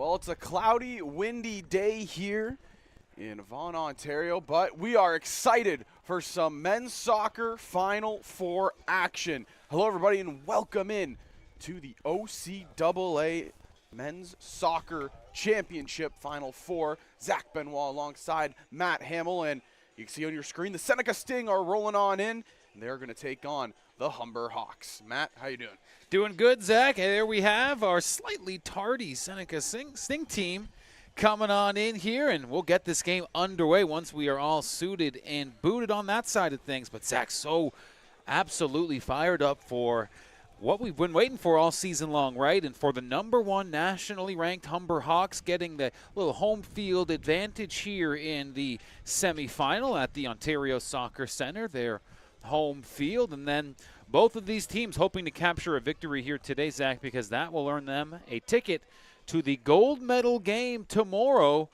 Well, it's a cloudy, windy day here in Vaughan, Ontario, but we are excited for some men's soccer Final Four action. Hello, everybody, and welcome in to the OCAA Men's Soccer Championship Final Four. Zach Benoit alongside Matt Hamill, and you can see on your screen the Seneca Sting are rolling on in, and they're going to take on the Humber Hawks. Matt, how you doing? Doing good, Zach. And there we have our slightly tardy Seneca Sting team coming on in here, and we'll get this game underway once we are all suited and booted on that side of things. But Zach, so absolutely fired up for what we've been waiting for all season long, right? And for the #1 nationally ranked Humber Hawks getting the little home field advantage here in the semifinal at the Ontario Soccer Centre, their home field. And then both of these teams hoping to capture a victory here today, Zach, because that will earn them a ticket to the gold medal game tomorrow.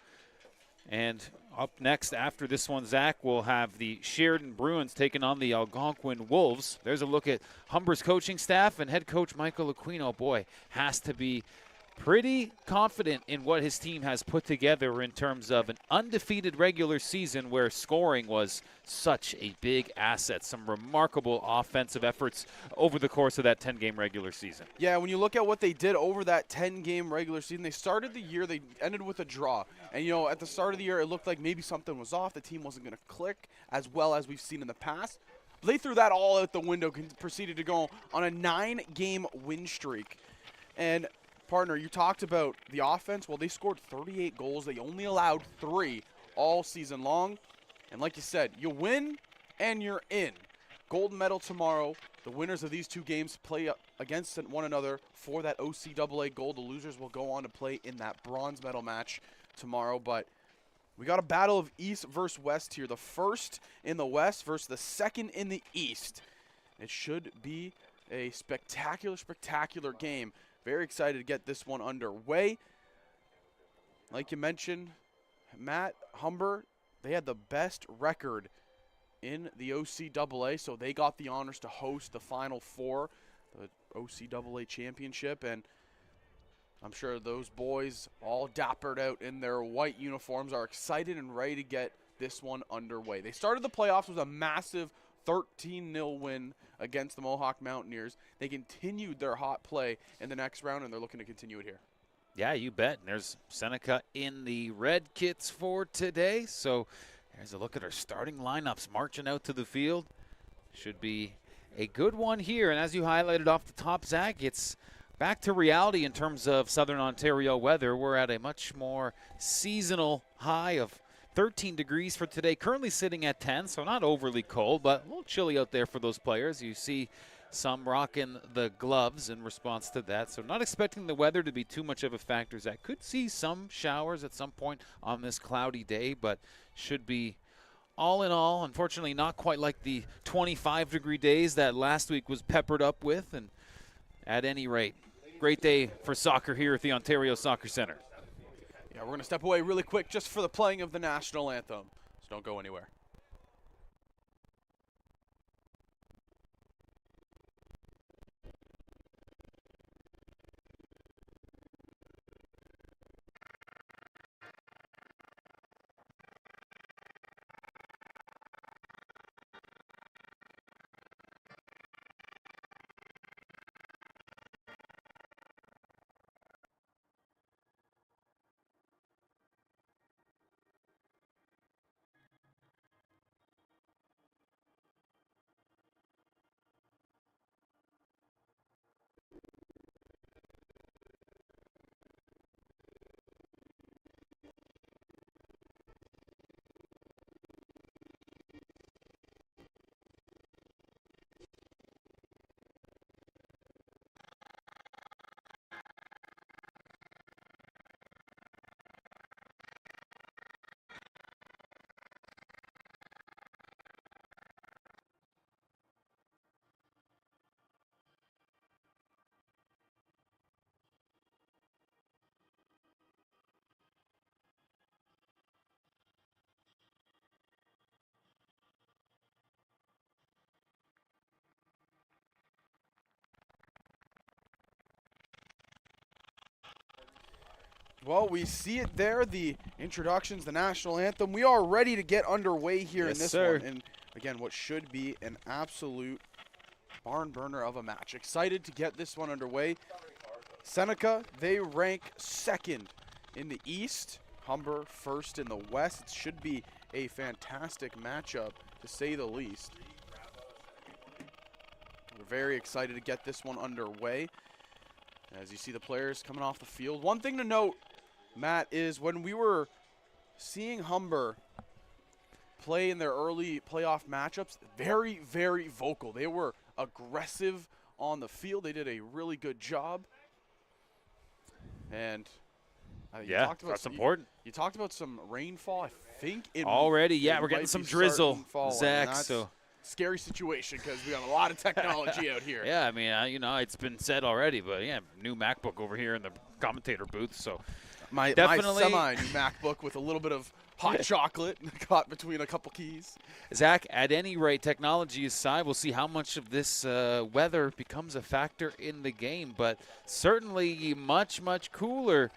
And up next after this one, Zach, we'll have the Sheridan Bruins taking on the Algonquin Wolves. There's a look at Humber's coaching staff, and head coach Michael Aquino, boy, has to be pretty confident in what his team has put together in terms of an undefeated regular season where scoring was such a big asset. Some remarkable offensive efforts over the course of that 10-game regular season. Yeah, when you look at what they did over that 10-game regular season, they started the year, they ended with a draw. And, you know, at the start of the year, it looked like maybe something was off. The team wasn't going to click as well as we've seen in the past. But they threw that all out the window, proceeded to go on a 9-game win streak. And partner, you talked about the offense. Well, they scored 38 goals. They only allowed 3 all season long. And like you said, you win and you're in. Gold medal tomorrow. The winners of these 2 games play against one another for that OCAA gold. The losers will go on to play in that bronze medal match tomorrow. But we got a battle of East versus West here. The first in the West versus the second in the East. It should be a spectacular, spectacular game. Very excited to get this one underway. Like you mentioned, Matt, Humber, they had the best record in the OCAA, so they got the honors to host the Final Four, the OCAA championship, and I'm sure those boys, all dappered out in their white uniforms, are excited and ready to get this one underway. They started the playoffs with a massive 13-0 win against the Mohawk Mountaineers. They continued their hot play in the next round, and they're looking to continue it here. Yeah, you bet. And there's Seneca in the red kits for today. So there's a look at our starting lineups marching out to the field. Should be a good one here. And as you highlighted off the top, Zach, it's back to reality in terms of Southern Ontario weather. We're at a much more seasonal high of 13 degrees for today, currently sitting at 10, so not overly cold, but a little chilly out there for those players. You see some rocking the gloves in response to that, so not expecting the weather to be too much of a factor. Zach could see some showers at some point on this cloudy day, but should be all in all, unfortunately, not quite like the 25-degree days that last week was peppered up with. And at any rate, great day for soccer here at the Ontario Soccer Centre. Yeah, we're going to step away really quick just for the playing of the national anthem, so don't go anywhere. Well, we see it there, the introductions, the national anthem. We are ready to get underway here in this one. And again, what should be an absolute barn burner of a match. Excited to get this one underway. Seneca, they rank second in the East. Humber first in the West. It should be a fantastic matchup, to say the least. We're very excited to get this one underway. As you see the players coming off the field. One thing to note, Matt, is when we were seeing Humber play in their early playoff matchups, very, very vocal. They were aggressive on the field. They did a really good job. And yeah, that's important. You talked about some rainfall. I think it already. Yeah, we're getting some drizzle, Zach. So scary situation because we have a lot of technology out here. Yeah, I mean, you know, it's been said already, but yeah, new MacBook over here in the commentator booth. So my semi-new MacBook with a little bit of hot chocolate caught between a couple keys. Zach, at any rate, technology aside, we'll see how much of this weather becomes a factor in the game, but certainly much, much cooler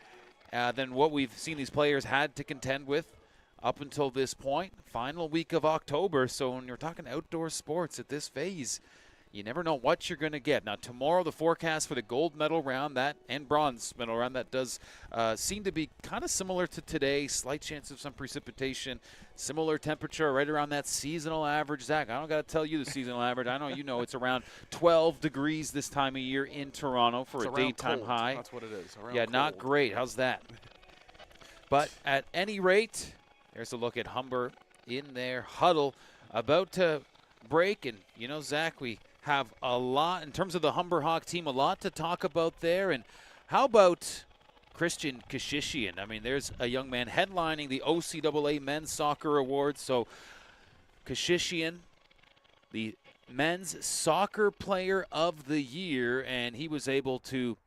than what we've seen these players had to contend with up until this point. Final week of October, so when you're talking outdoor sports at this phase, you never know what you're going to get. Now, tomorrow, the forecast for the gold medal round and bronze medal round, that does seem to be kind of similar to today. Slight chance of some precipitation, similar temperature, right around that seasonal average. Zach, I don't got to tell you the seasonal average. I know you know it's around 12 degrees this time of year in Toronto for a daytime high. That's what it is. Yeah, cold. Not great. How's that? But at any rate, there's a look at Humber in their huddle about to break. And, you know, Zach, we have a lot, in terms of the Humber Hawk team, a lot to talk about there. And how about Christian Kashishian? I mean, there's a young man headlining the OCAA Men's Soccer Awards. So Kashishian, the Men's Soccer Player of the Year, and he was able to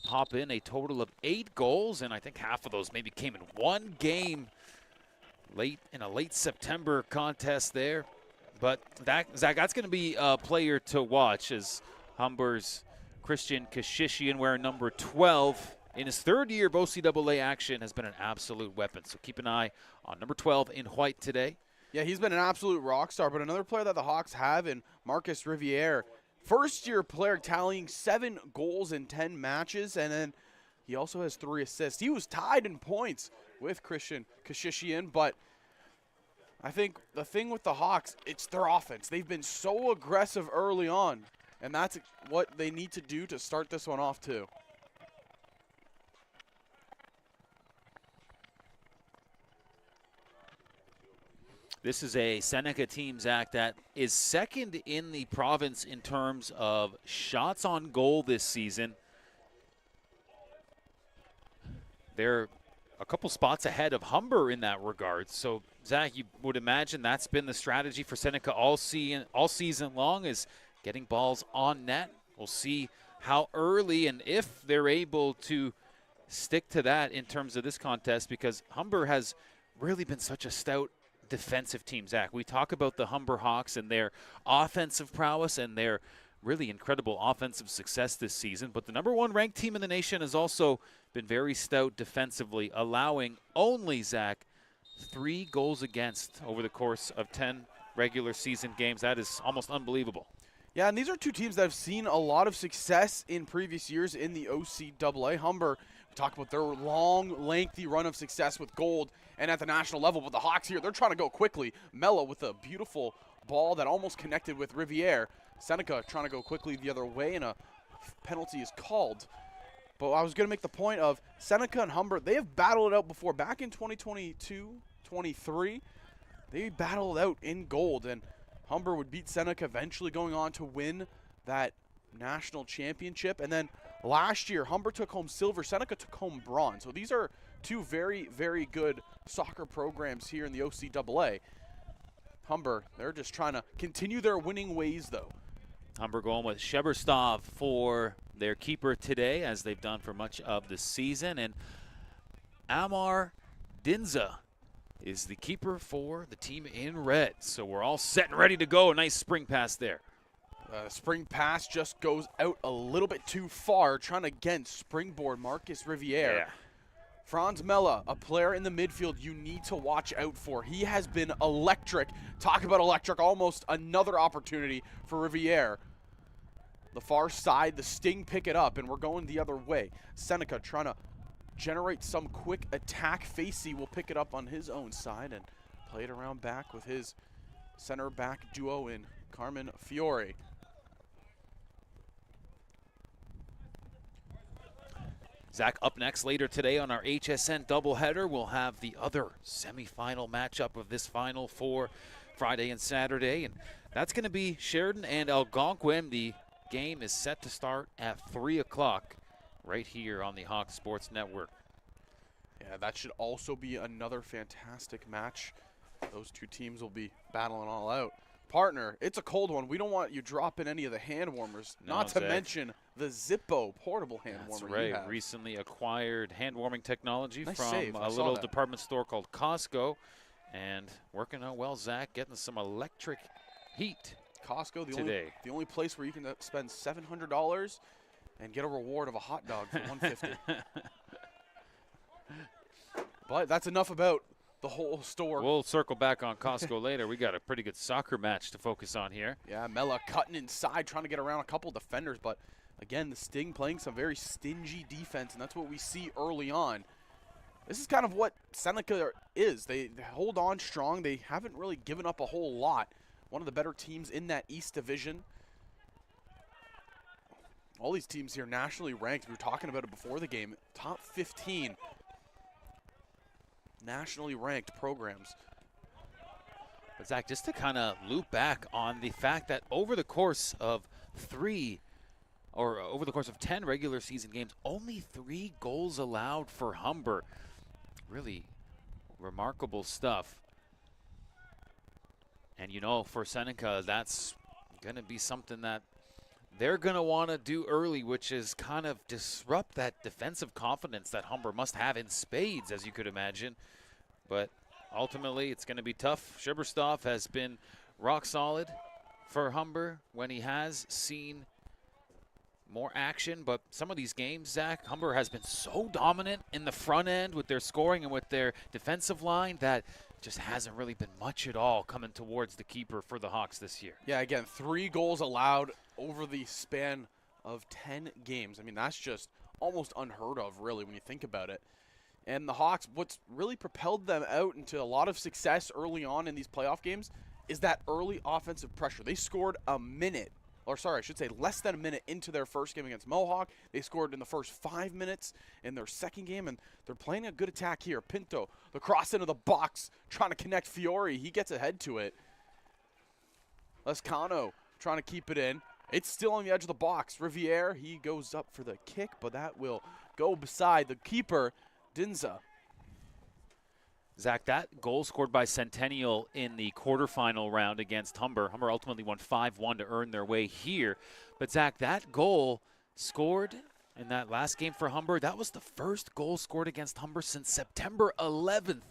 pop in a total of 8 goals, and I think half of those maybe came in one game in a late September contest there. But Zach, that's going to be a player to watch, as Humber's Christian Kashishian, wearing number 12 in his third year of OCAA action, has been an absolute weapon. So keep an eye on number 12 in white today. Yeah, he's been an absolute rock star. But another player that the Hawks have in Marcus Riviere, first-year player tallying 7 goals in 10 matches, and then he also has 3 assists. He was tied in points with Christian Kashishian, but I think the thing with the Hawks, it's their offense. They've been so aggressive early on, and that's what they need to do to start this one off too. This is a Seneca team, Zach, that is second in the province in terms of shots on goal this season. They're a couple spots ahead of Humber in that regard. So, Zach, you would imagine that's been the strategy for Seneca all season long, is getting balls on net. We'll see how early and if they're able to stick to that in terms of this contest, because Humber has really been such a stout defensive team, Zach. We talk about the Humber Hawks and their offensive prowess and their really incredible offensive success this season, but the number 1 ranked team in the nation has also been very stout defensively, allowing only, Zach, 3 goals against over the course of 10 regular season games. That is almost unbelievable. Yeah, and these are 2 teams that have seen a lot of success in previous years in the OCAA. Humber, we talk about their long, lengthy run of success with gold and at the national level, but the Hawks here, they're trying to go quickly. Mello with a beautiful ball that almost connected with Riviere. Seneca trying to go quickly the other way, and a penalty is called. But I was going to make the point of Seneca and Humber, they have battled it out before. Back in 2022-23, they battled out in gold, and Humber would beat Seneca, eventually going on to win that national championship. And then last year, Humber took home silver, Seneca took home bronze. So these are 2 very, very good soccer programs here in the OCAA. Humber, they're just trying to continue their winning ways, though. Humber going with Sheberstov for their keeper today, as they've done for much of the season. And Amar Dinza is the keeper for the team in red. So we're all set and ready to go. A nice spring pass there. Spring pass just goes out a little bit too far, trying to, again, springboard Marcus Riviere. Yeah. Franz Mella, a player in the midfield you need to watch out for. He has been electric. Talk about electric, almost another opportunity for Riviere. The far side, the Sting pick it up, and we're going the other way. Seneca trying to generate some quick attack. Facey will pick it up on his own side and play it around back with his center back duo in Carmen Fiore. Zach, up next later today on our HSN doubleheader, we'll have the other semifinal matchup of this Final Four Friday and Saturday, and that's going to be Sheridan and Algonquin. The game is set to start at 3 o'clock right here on the Hawk Sports Network. Yeah, that should also be another fantastic match. Those two teams will be battling all out. Partner, it's a cold one. We don't want you dropping any of the hand warmers, No, not to Zach. mention the Zippo portable hand That's warmer you right. have. Recently acquired hand warming technology Nice from save. I a saw little that. department store called Costco, and working out well, Zach, getting some electric heat. Costco, today. the only place where you can spend $700 and get a reward of a hot dog for $150. But that's enough about the whole store. We'll circle back on Costco later. We got a pretty good soccer match to focus on here. Yeah, Mella cutting inside, trying to get around a couple defenders, but again, the Sting playing some very stingy defense, and that's what we see early on. This is kind of what Seneca is. They hold on strong. They haven't really given up a whole lot. One of the better teams in that East Division. All these teams here nationally ranked. We were talking about it before the game. Top 15 nationally ranked programs. But Zach, just to kind of loop back on the fact that over the course of 10 regular season games, only 3 goals allowed for Humber. Really remarkable stuff. And you know, for Seneca, that's going to be something that they're going to want to do early, which is kind of disrupt that defensive confidence that Humber must have in spades, as you could imagine. But ultimately, it's going to be tough. Schiberstoff has been rock solid for Humber when he has seen more action. But some of these games, Zach, Humber has been so dominant in the front end with their scoring and with their defensive line that just hasn't really been much at all coming towards the keeper for the Hawks this year. Yeah, again, 3 goals allowed over the span of 10 games. I mean, that's just almost unheard of, really, when you think about it. And the Hawks, what's really propelled them out into a lot of success early on in these playoff games is that early offensive pressure. They scored less than a minute into their first game against Mohawk. They scored in the first 5 minutes in their second game, and they're playing a good attack here. Pinto, the cross into the box, trying to connect Fiore. He gets ahead to it. Lescano trying to keep it in. It's still on the edge of the box. Riviere, he goes up for the kick, but that will go beside the keeper, Dinza. Zach, that goal scored by Centennial in the quarterfinal round against Humber. Humber ultimately won 5-1 to earn their way here. But, Zach, that goal scored in that last game for Humber, that was the first goal scored against Humber since September 11th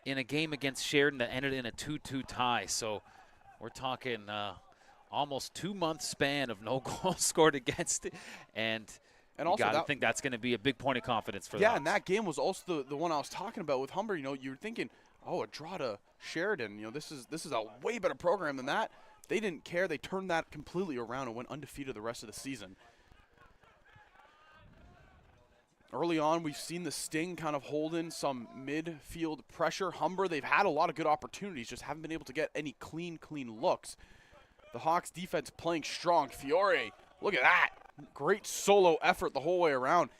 in a game against Sheridan that ended in a 2-2 tie. So we're talking almost 2-month span of no goals scored against it. And you also, got to think that's going to be a big point of confidence for them. Yeah, and that game was also the one I was talking about with Humber. You know, you were thinking, oh, a draw to Sheridan. You know, this is a way better program than that. They didn't care. They turned that completely around and went undefeated the rest of the season. Early on, we've seen the Sting kind of holding some midfield pressure. Humber, they've had a lot of good opportunities, just haven't been able to get any clean looks. The Hawks defense playing strong. Fiore, look at that. Great solo effort the whole way around.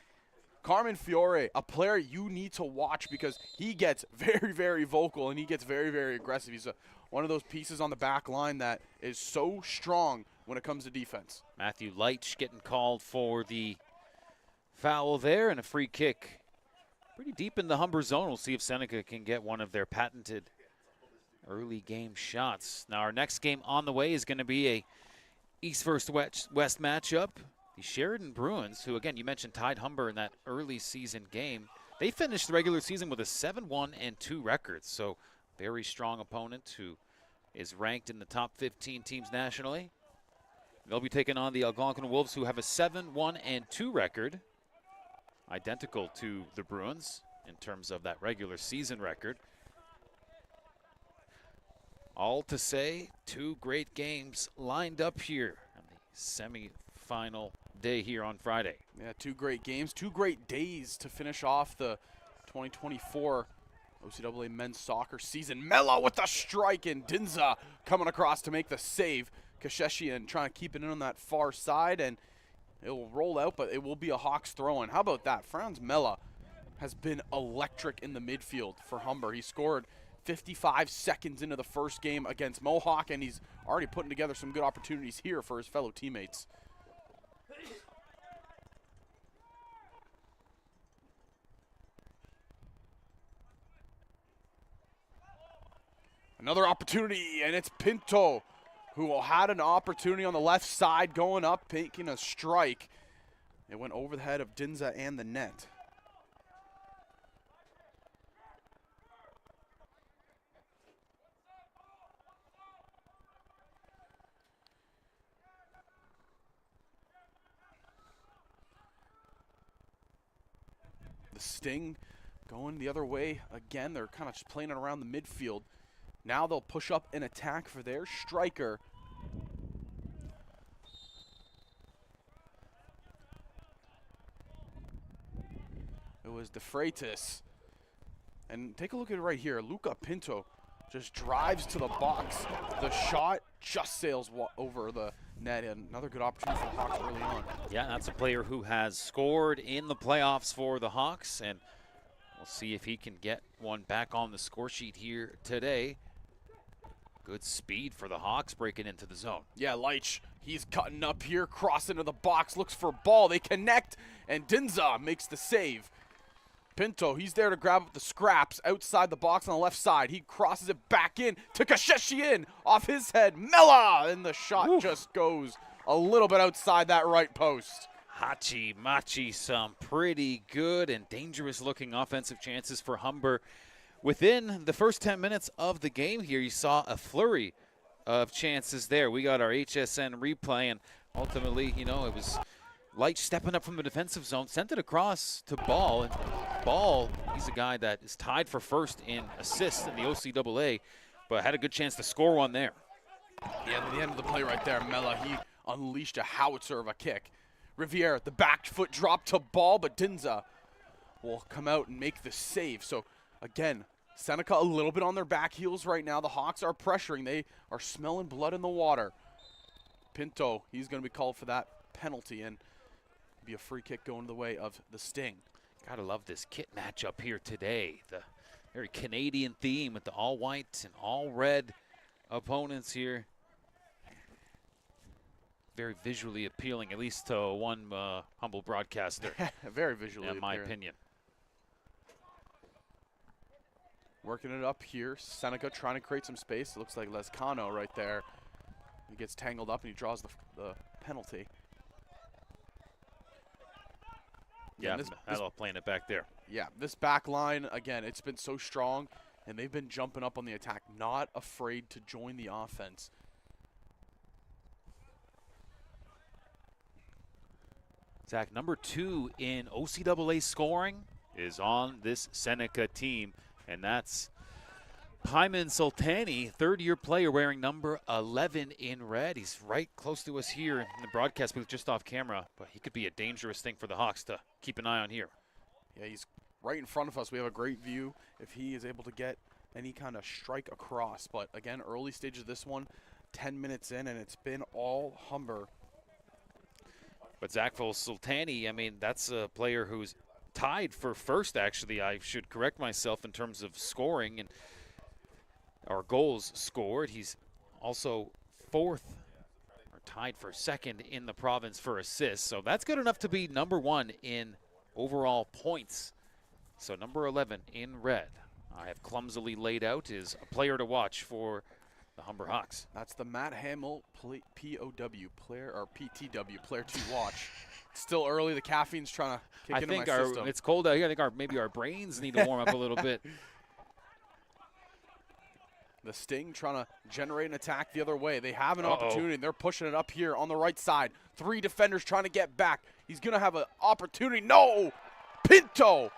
Carmen Fiore, a player you need to watch because he gets very, very vocal and he gets very, very aggressive. He's one of those pieces on the back line that is so strong when it comes to defense. Matthew Leitch getting called for the foul there and a free kick. Pretty deep in the Humber zone. We'll see if Seneca can get one of their patented early game shots. Now our next game on the way is going to be a East versus West matchup. The Sheridan Bruins, who again you mentioned tied Humber in that early season game, they finished the regular season with a 7-1-2 record. So very strong opponent who is ranked in the top 15 teams nationally. They'll be taking on the Algonquin Wolves, who have a 7-1-2 record, identical to the Bruins. in terms of that regular season record. All to say, 2 great games lined up here on the semi-final day here on Friday. Yeah, 2 great games, 2 great days to finish off the 2024 OCAA men's soccer season. Mela with the strike, and Dinza coming across to make the save. Kasheshian trying to keep it in on that far side, and it will roll out, but it will be a Hawks throw-in. How about that? Franz Mela has been electric in the midfield for Humber. He scored 55 seconds into the first game against Mohawk, and he's already putting together some good opportunities here for his fellow teammates. Another opportunity, and it's Pinto who had an opportunity on the left side going up, making a strike. It went over the head of Dinza and the net. The Sting going the other way again. They're kind of just playing it around the midfield. Now they'll push up an attack for their striker. It was De Freitas. And take a look at it right here. Luca Pinto just drives to the box. The shot just sails over the net. And another good opportunity for the Hawks early on. Yeah, that's a player who has scored in the playoffs for the Hawks, and we'll see if he can get one back on the score sheet here today. Good speed for the Hawks breaking into the zone. Yeah, Leitch, he's cutting up here, crossing into the box, looks for a ball. They connect, and Dinza makes the save. Pinto, he's there to grab up the scraps outside the box on the left side. He crosses it back in to Kasheshian off his head. Mela, and the shot just goes a little bit outside that right post. Hachi Machi, some pretty good and dangerous looking offensive chances for Humber. Within the first 10 minutes of the game here, you saw a flurry of chances there. We got our HSN replay, and ultimately, you know, it was Light stepping up from the defensive zone, sent it across to Ball. And Ball, he's a guy that is tied for first in assists in the OCAA, but had a good chance to score one there. Yeah, at the end of the play right there, Mela, he unleashed a howitzer of a kick. Riviere, the back foot drop to Ball, but Dinza will come out and make the save. So, again, Seneca a little bit on their back heels right now. The Hawks are pressuring. They are smelling blood in the water. Pinto, he's going to be called for that penalty, and be a free kick going the way of the Sting. Gotta love this kit matchup here today. The very Canadian theme with the all white and all red opponents here. Very visually appealing, at least to one humble broadcaster. Very visually in my appealing. opinion. Working it up here. Seneca trying to create some space. It looks like Lescano right there. He gets tangled up and he draws the penalty. Yeah, Melo playing it back there. Yeah, this back line, again, it's been so strong, and they've been jumping up on the attack, not afraid to join the offense. Zach, number 2 in OCAA scoring is on this Seneca team, and that's Hyman Sultani, third-year player wearing number 11 in red. He's right close to us here in the broadcast booth, just off camera, but he could be a dangerous thing for the Hawks to keep an eye on here. Yeah, he's right in front of us. We have a great view if he is able to get any kind of strike across. But, again, early stage of this one, 10 minutes in, and it's been all Humber. But Zach Sultani, I mean, that's a player who's tied for first, actually. I should correct myself in terms of scoring and our goals scored. He's also fourth, or tied for second in the province for assists. So that's good enough to be number 1 in overall points. So number 11 in red, I have clumsily laid out, is a player to watch for the Humber Hawks. That's the Matt Hamill POW player, or PTW player to watch. Still early. The caffeine's trying to kick into my system. It's cold out here. I think maybe our brains need to warm up a little bit. The Sting trying to generate an attack the other way. They have an opportunity, and they're pushing it up here on the right side. 3 defenders trying to get back. He's going to have an opportunity. No! Pinto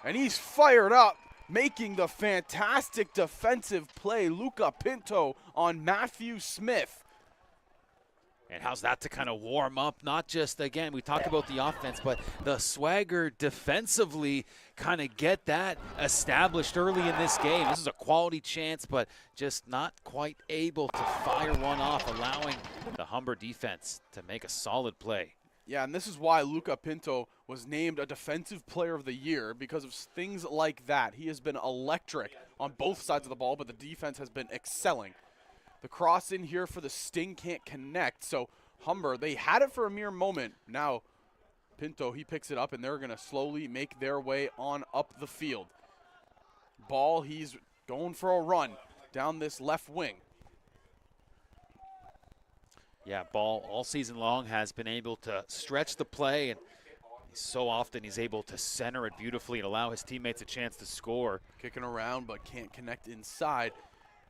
And he's fired up, making the fantastic defensive play. Luca Pinto on Matthew Smith. And how's that to kind of warm up? Not just, again, we talked about the offense, but the swagger defensively, kind of get that established early in this game. This is a quality chance, but just not quite able to fire one off, allowing the Humber defense to make a solid play. Yeah, and this is why Luca Pinto was named a Defensive Player of the Year, because of things like that. He has been electric on both sides of the ball, but the defense has been excelling. The cross in here for the Sting can't connect, so Humber, they had it for a mere moment. Now Pinto, he picks it up, and they're going to slowly make their way on up the field. Ball, he's going for a run down this left wing. Yeah, Ball all season long has been able to stretch the play, and so often he's able to center it beautifully and allow his teammates a chance to score. Kicking around, but can't connect inside.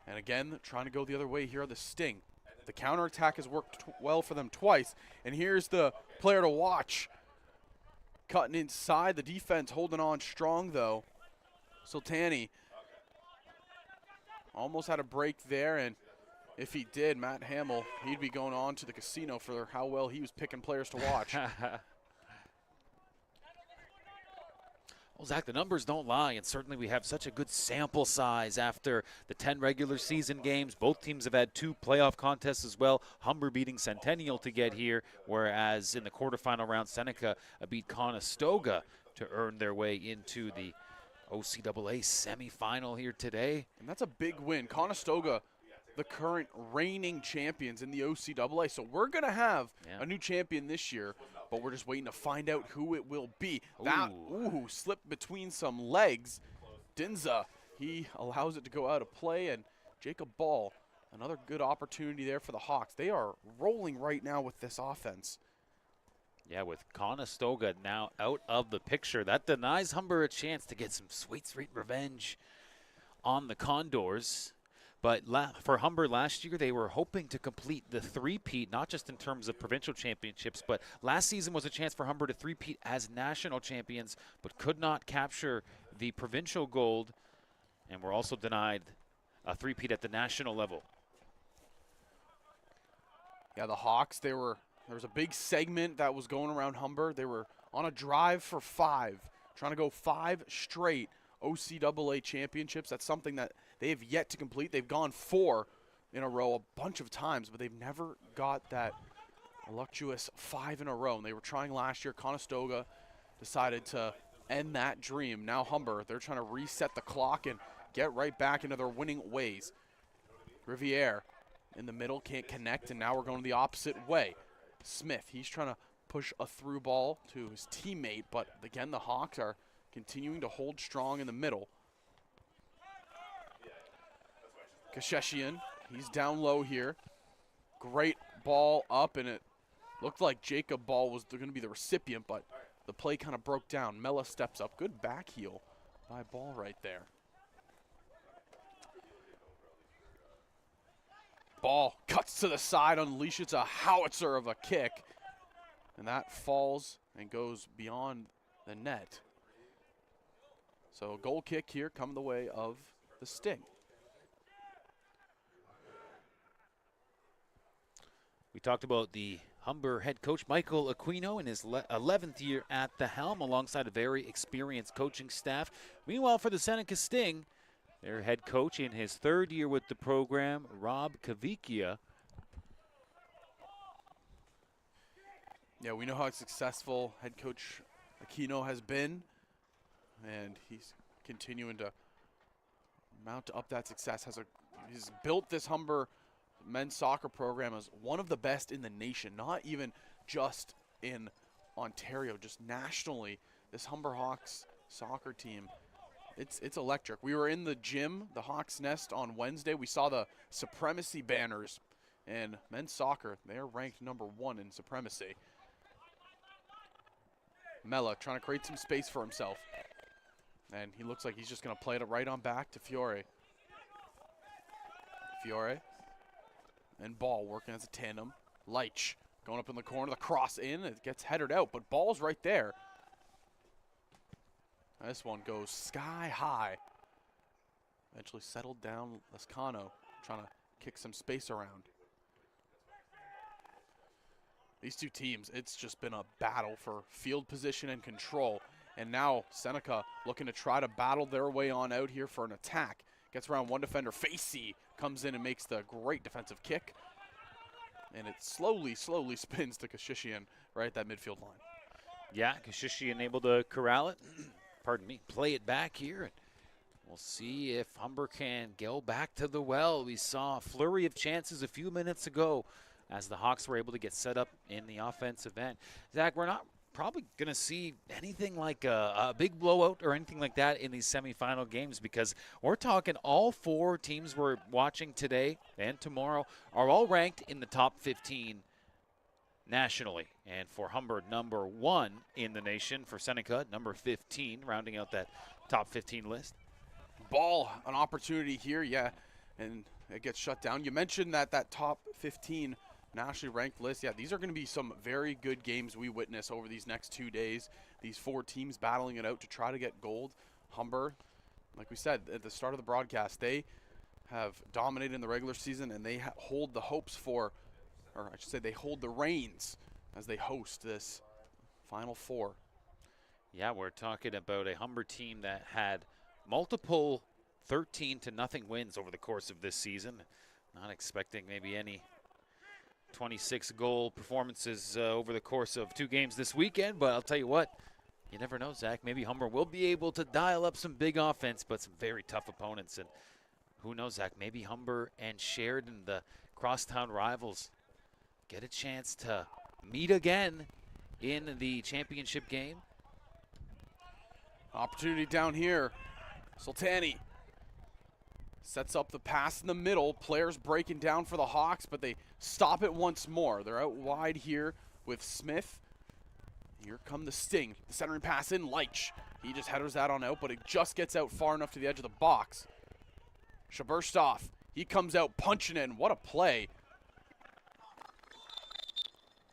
And again, trying to go the other way here are the Sting. The counterattack has worked well for them twice. And here's the player to watch. Cutting inside, the defense holding on strong though. Sultani almost had a break there, and if he did, Matt Hamill, he'd be going on to the casino for how well he was picking players to watch. Well, Zach, the numbers don't lie, and certainly we have such a good sample size after the 10 regular season games. Both teams have had 2 playoff contests as well. Humber beating Centennial to get here, whereas in the quarterfinal round, Seneca beat Conestoga to earn their way into the OCAA semifinal here today. And that's a big win. Conestoga, the current reigning champions in the OCAA. So we're going to have a new champion this year, but we're just waiting to find out who it will be. That slipped between some legs. Dinza, he allows it to go out of play, and Jacob Ball, another good opportunity there for the Hawks. They are rolling right now with this offense. Yeah, with Conestoga now out of the picture, that denies Humber a chance to get some sweet, sweet revenge on the Condors. But for Humber last year, they were hoping to complete the three-peat, not just in terms of provincial championships, but last season was a chance for Humber to three-peat as national champions, but could not capture the provincial gold, and were also denied a three-peat at the national level. Yeah, the Hawks, there was a big segment that was going around Humber. They were on a drive for 5, trying to go 5 straight OCAA championships. That's something that they have yet to complete. They've gone 4 in a row a bunch of times, but they've never got that illustrious 5 in a row. And they were trying last year. Conestoga decided to end that dream. Now Humber, they're trying to reset the clock and get right back into their winning ways. Riviere in the middle, can't connect, and now we're going the opposite way. Smith, he's trying to push a through ball to his teammate, but again, the Hawks are continuing to hold strong in the middle. Kasheshian, he's down low here. Great ball up, and it looked like Jacob Ball was going to be the recipient, but the play kind of broke down. Mella steps up. Good back heel by Ball right there. Ball cuts to the side, unleashes a howitzer of a kick, and that falls and goes beyond the net. So a goal kick here coming the way of the Sting. We talked about the Humber head coach, Michael Aquino, in his 11th year at the helm, alongside a very experienced coaching staff. Meanwhile, for the Seneca Sting, their head coach in his 3rd year with the program, Rob Kavikia. Yeah, we know how successful head coach Aquino has been, and he's continuing to mount up that success. He's built this Humber men's soccer program as one of the best in the nation, not even just in Ontario, just nationally. This Humber Hawks soccer team, it's electric. We were in the gym, the Hawks Nest, on Wednesday. We saw the Supremacy banners, and men's soccer, they're ranked #1 in Supremacy. Mella trying to create some space for himself, and he looks like he's just going to play it right on back to Fiore. Fiore and Ball working as a tandem. Leitch going up in the corner, the cross in, it gets headed out, but Ball's right there. This one goes sky high. Eventually settled down Lescano, trying to kick some space around. These two teams, it's just been a battle for field position and control. And now Seneca looking to try to battle their way on out here for an attack. Gets around one defender. Facey comes in and makes the great defensive kick. And it slowly spins to Kashishian right at that midfield line. Yeah, Kashishian able to corral it. Pardon me, play it back here. And we'll see if Humber can go back to the well. We saw a flurry of chances a few minutes ago as the Hawks were able to get set up in the offensive end. Zach, we're not probably going to see anything like a big blowout or anything like that in these semifinal games, because we're talking all four teams we're watching today and tomorrow are all ranked in the top 15 nationally. And for Humber, number 1 in the nation. For Seneca, number 15, rounding out that top 15 list. Ball, an opportunity here, yeah, and it gets shut down. You mentioned that top 15 nationally ranked list. Yeah, these are going to be some very good games we witness over these next 2 days. These four teams battling it out to try to get gold. Humber, like we said at the start of the broadcast, they have dominated in the regular season, and they hold the hopes for, or I should say they hold the reins as they host this Final Four. Yeah, we're talking about a Humber team that had multiple 13-0 wins over the course of this season. Not expecting maybe any 26-goal performances over the course of 2 games this weekend, but I'll tell you what, you never know, Zach. Maybe Humber will be able to dial up some big offense, but some very tough opponents. And who knows, Zach, maybe Humber and Sheridan, the crosstown rivals, get a chance to meet again in the championship game. Opportunity down here. Sultani sets up the pass in the middle. Players breaking down for the Hawks, but they stop it once more. They're out wide here with Smith. Here come the Sting. The centering pass in, Leitch. He just headers that on out, but it just gets out far enough to the edge of the box. Shaburstov, he comes out punching in. What a play.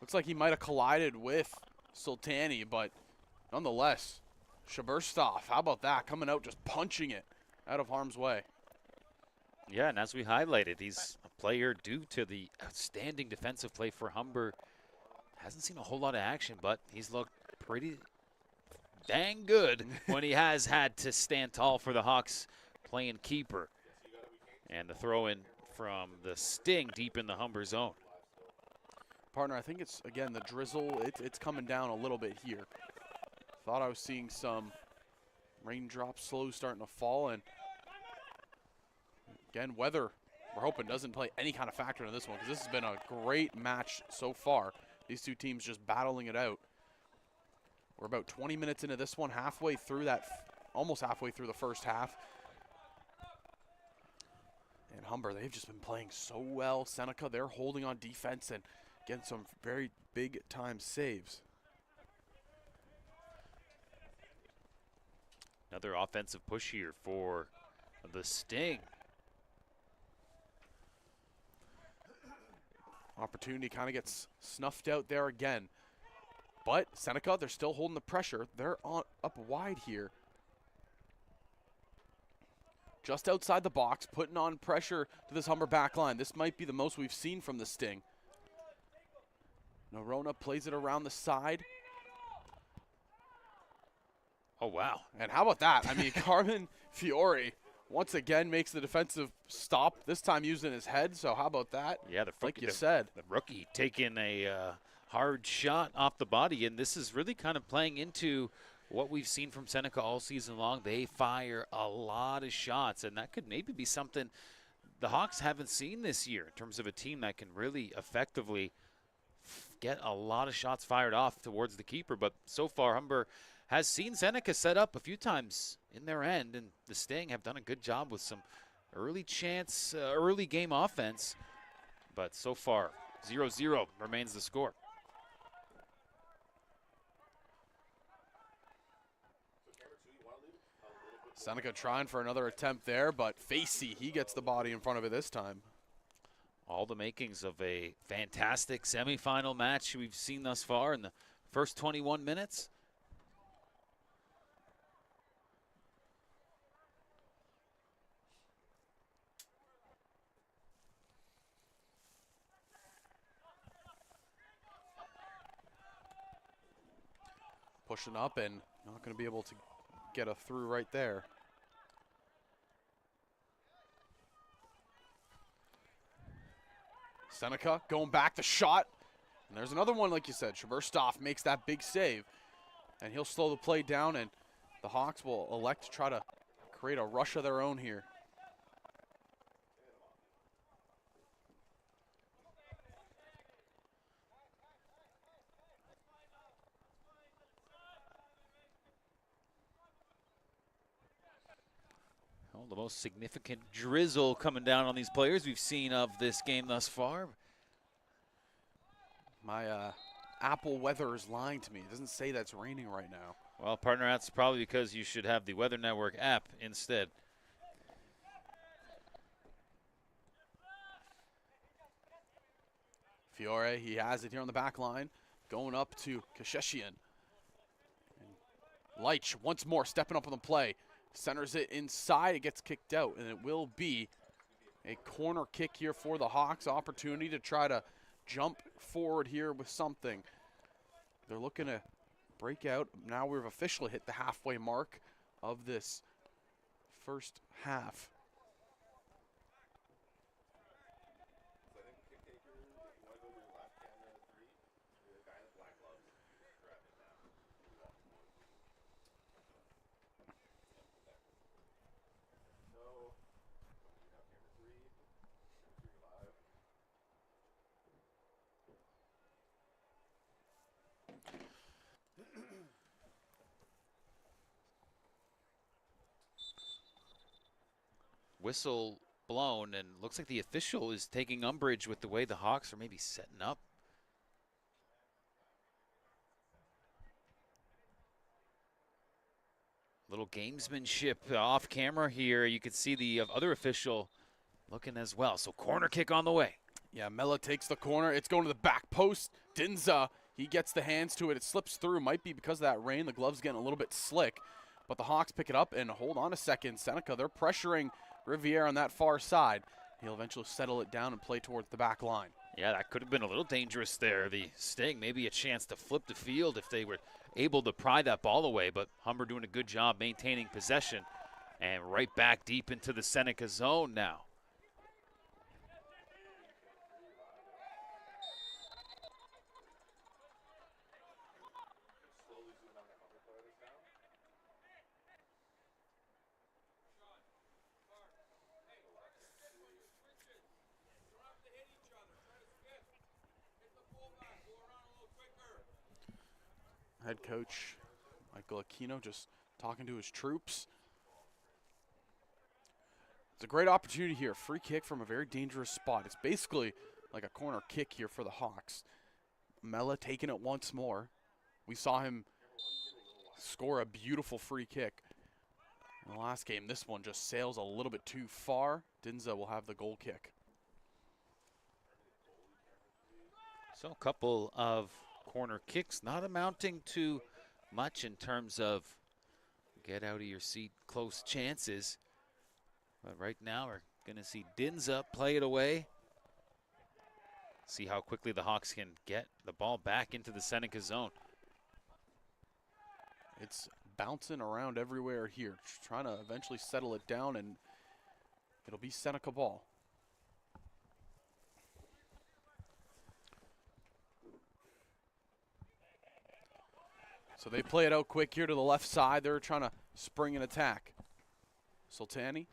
Looks like he might have collided with Sultani, but nonetheless, Shaburstov, how about that? Coming out just punching it out of harm's way. Yeah, and as we highlighted, he's a player due to the outstanding defensive play for Humber. Hasn't seen a whole lot of action, but he's looked pretty dang good when he has had to stand tall for the Hawks playing keeper. And the throw in from the Sting deep in the Humber zone. Partner, I think it's, again, the drizzle. It's coming down a little bit here. Thought I was seeing some raindrops slowly starting to fall, and again, weather, we're hoping doesn't play any kind of factor in this one, because this has been a great match so far. These two teams just battling it out. We're about 20 minutes into this one, halfway through that, almost halfway through the first half. And Humber, they've just been playing so well. Seneca, they're holding on defense and getting some very big time saves. Another offensive push here for the Sting. Opportunity kind of gets snuffed out there again. But Seneca, they're still holding the pressure. They're up wide here. Just outside the box, putting on pressure to this Humber back line. This might be the most we've seen from the Sting. Norona plays it around the side. Oh, wow. And how about that? I mean, Carmen Fiore once again makes the defensive stop, this time using his head, so how about that? Yeah, like you said. The rookie taking a hard shot off the body, and this is really kind of playing into what we've seen from Seneca all season long. They fire a lot of shots, and that could maybe be something the Hawks haven't seen this year in terms of a team that can really effectively get a lot of shots fired off towards the keeper. But so far, Humber has seen Seneca set up a few times in their end, and the Sting have done a good job with some early game offense. But so far, 0-0 remains the score. Seneca trying for another attempt there, but Facey, he gets the body in front of it this time. All the makings of a fantastic semifinal match we've seen thus far in the first 21 minutes. Pushing up and not going to be able to get a through right there. Seneca going back the shot. And there's another one, like you said. Shabirstoff makes that big save. And he'll slow the play down, and the Hawks will elect to try to create a rush of their own here. Well, the most significant drizzle coming down on these players we've seen of this game thus far. My Apple weather is lying to me. It doesn't say that's raining right now. Well, partner, that's probably because you should have the Weather Network app instead. Fiore, he has it here on the back line, going up to Kasheshian. Leitch once more stepping up on the play. Centers it inside, it gets kicked out, and it will be a corner kick here for the Hawks. Opportunity to try to jump forward here with something. They're looking to break out. Now we've officially hit the halfway mark of this first half. Whistle blown, and looks like the official is taking umbrage with the way the Hawks are maybe setting up. Little gamesmanship off camera here. You can see the other official looking as well. So corner kick on the way. Yeah, Mella takes the corner. It's going to the back post. Dinza, he gets the hands to it. It slips through. Might be because of that rain. The glove's getting a little bit slick. But the Hawks pick it up, and hold on a second. Seneca, they're pressuring Riviere on that far side. He'll eventually settle it down and play towards the back line. Yeah, that could have been a little dangerous there. The Sting, maybe a chance to flip the field if they were able to pry that ball away, but Humber doing a good job maintaining possession. And right back deep into the Seneca zone now. Head coach Michael Aquino just talking to his troops. It's a great opportunity here. Free kick from a very dangerous spot. It's basically like a corner kick here for the Hawks. Mella taking it once more. We saw him score a beautiful free kick in the last game. This one just sails a little bit too far. Dinza will have the goal kick. So a couple of corner kicks, not amounting to much in terms of get out of your seat close chances. But right now we're going to see Dinza play it away. See how quickly the Hawks can get the ball back into the Seneca zone. It's bouncing around everywhere here, trying to eventually settle it down, and it'll be Seneca ball. So they play it out quick here to the left side. They're trying to spring an attack. Sultani,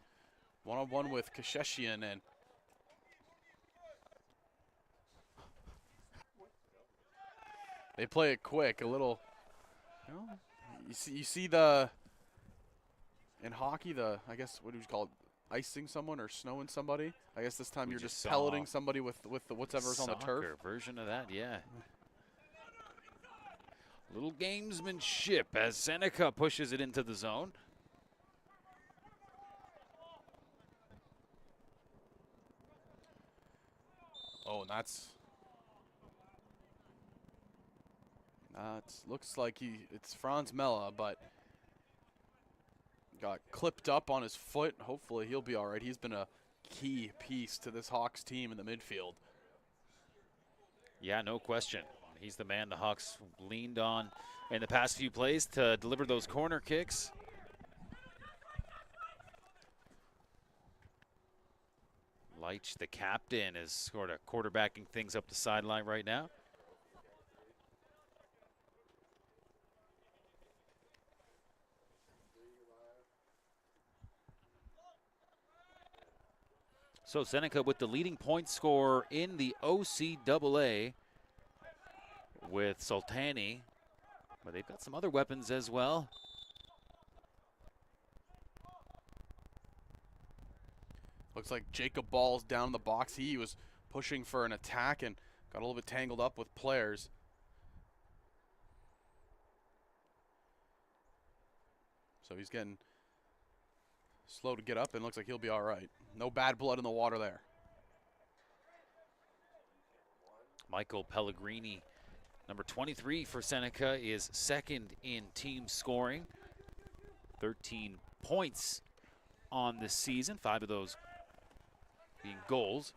one-on-one with Kasheshian, and they play it quick, a little, you know, you see the, in hockey, I guess, what do you call it, icing someone or snowing somebody? I guess this time you're just pelleting somebody with the whatever's on the turf. Version of that, yeah. Little gamesmanship as Seneca pushes it into the zone. Oh, and looks like it's Franz Mella, but got clipped up on his foot. Hopefully he'll be all right. He's been a key piece to this Hawks team in the midfield. Yeah, no question. he's the man the Hawks leaned on in the past few plays to deliver those corner kicks. Leitch, the captain, is sort of quarterbacking things up the sideline right now. So Seneca with the leading point scorer in the OCAA with Sultani, but they've got some other weapons as well. Looks like Jacob Ball's down in the box. He was pushing for an attack and got a little bit tangled up with players. So he's getting slow to get up and looks like he'll be all right. No bad blood in the water there. Michael Pellegrini, number 23 for Seneca, is second in team scoring. 13 points on this season, 5 of those being goals.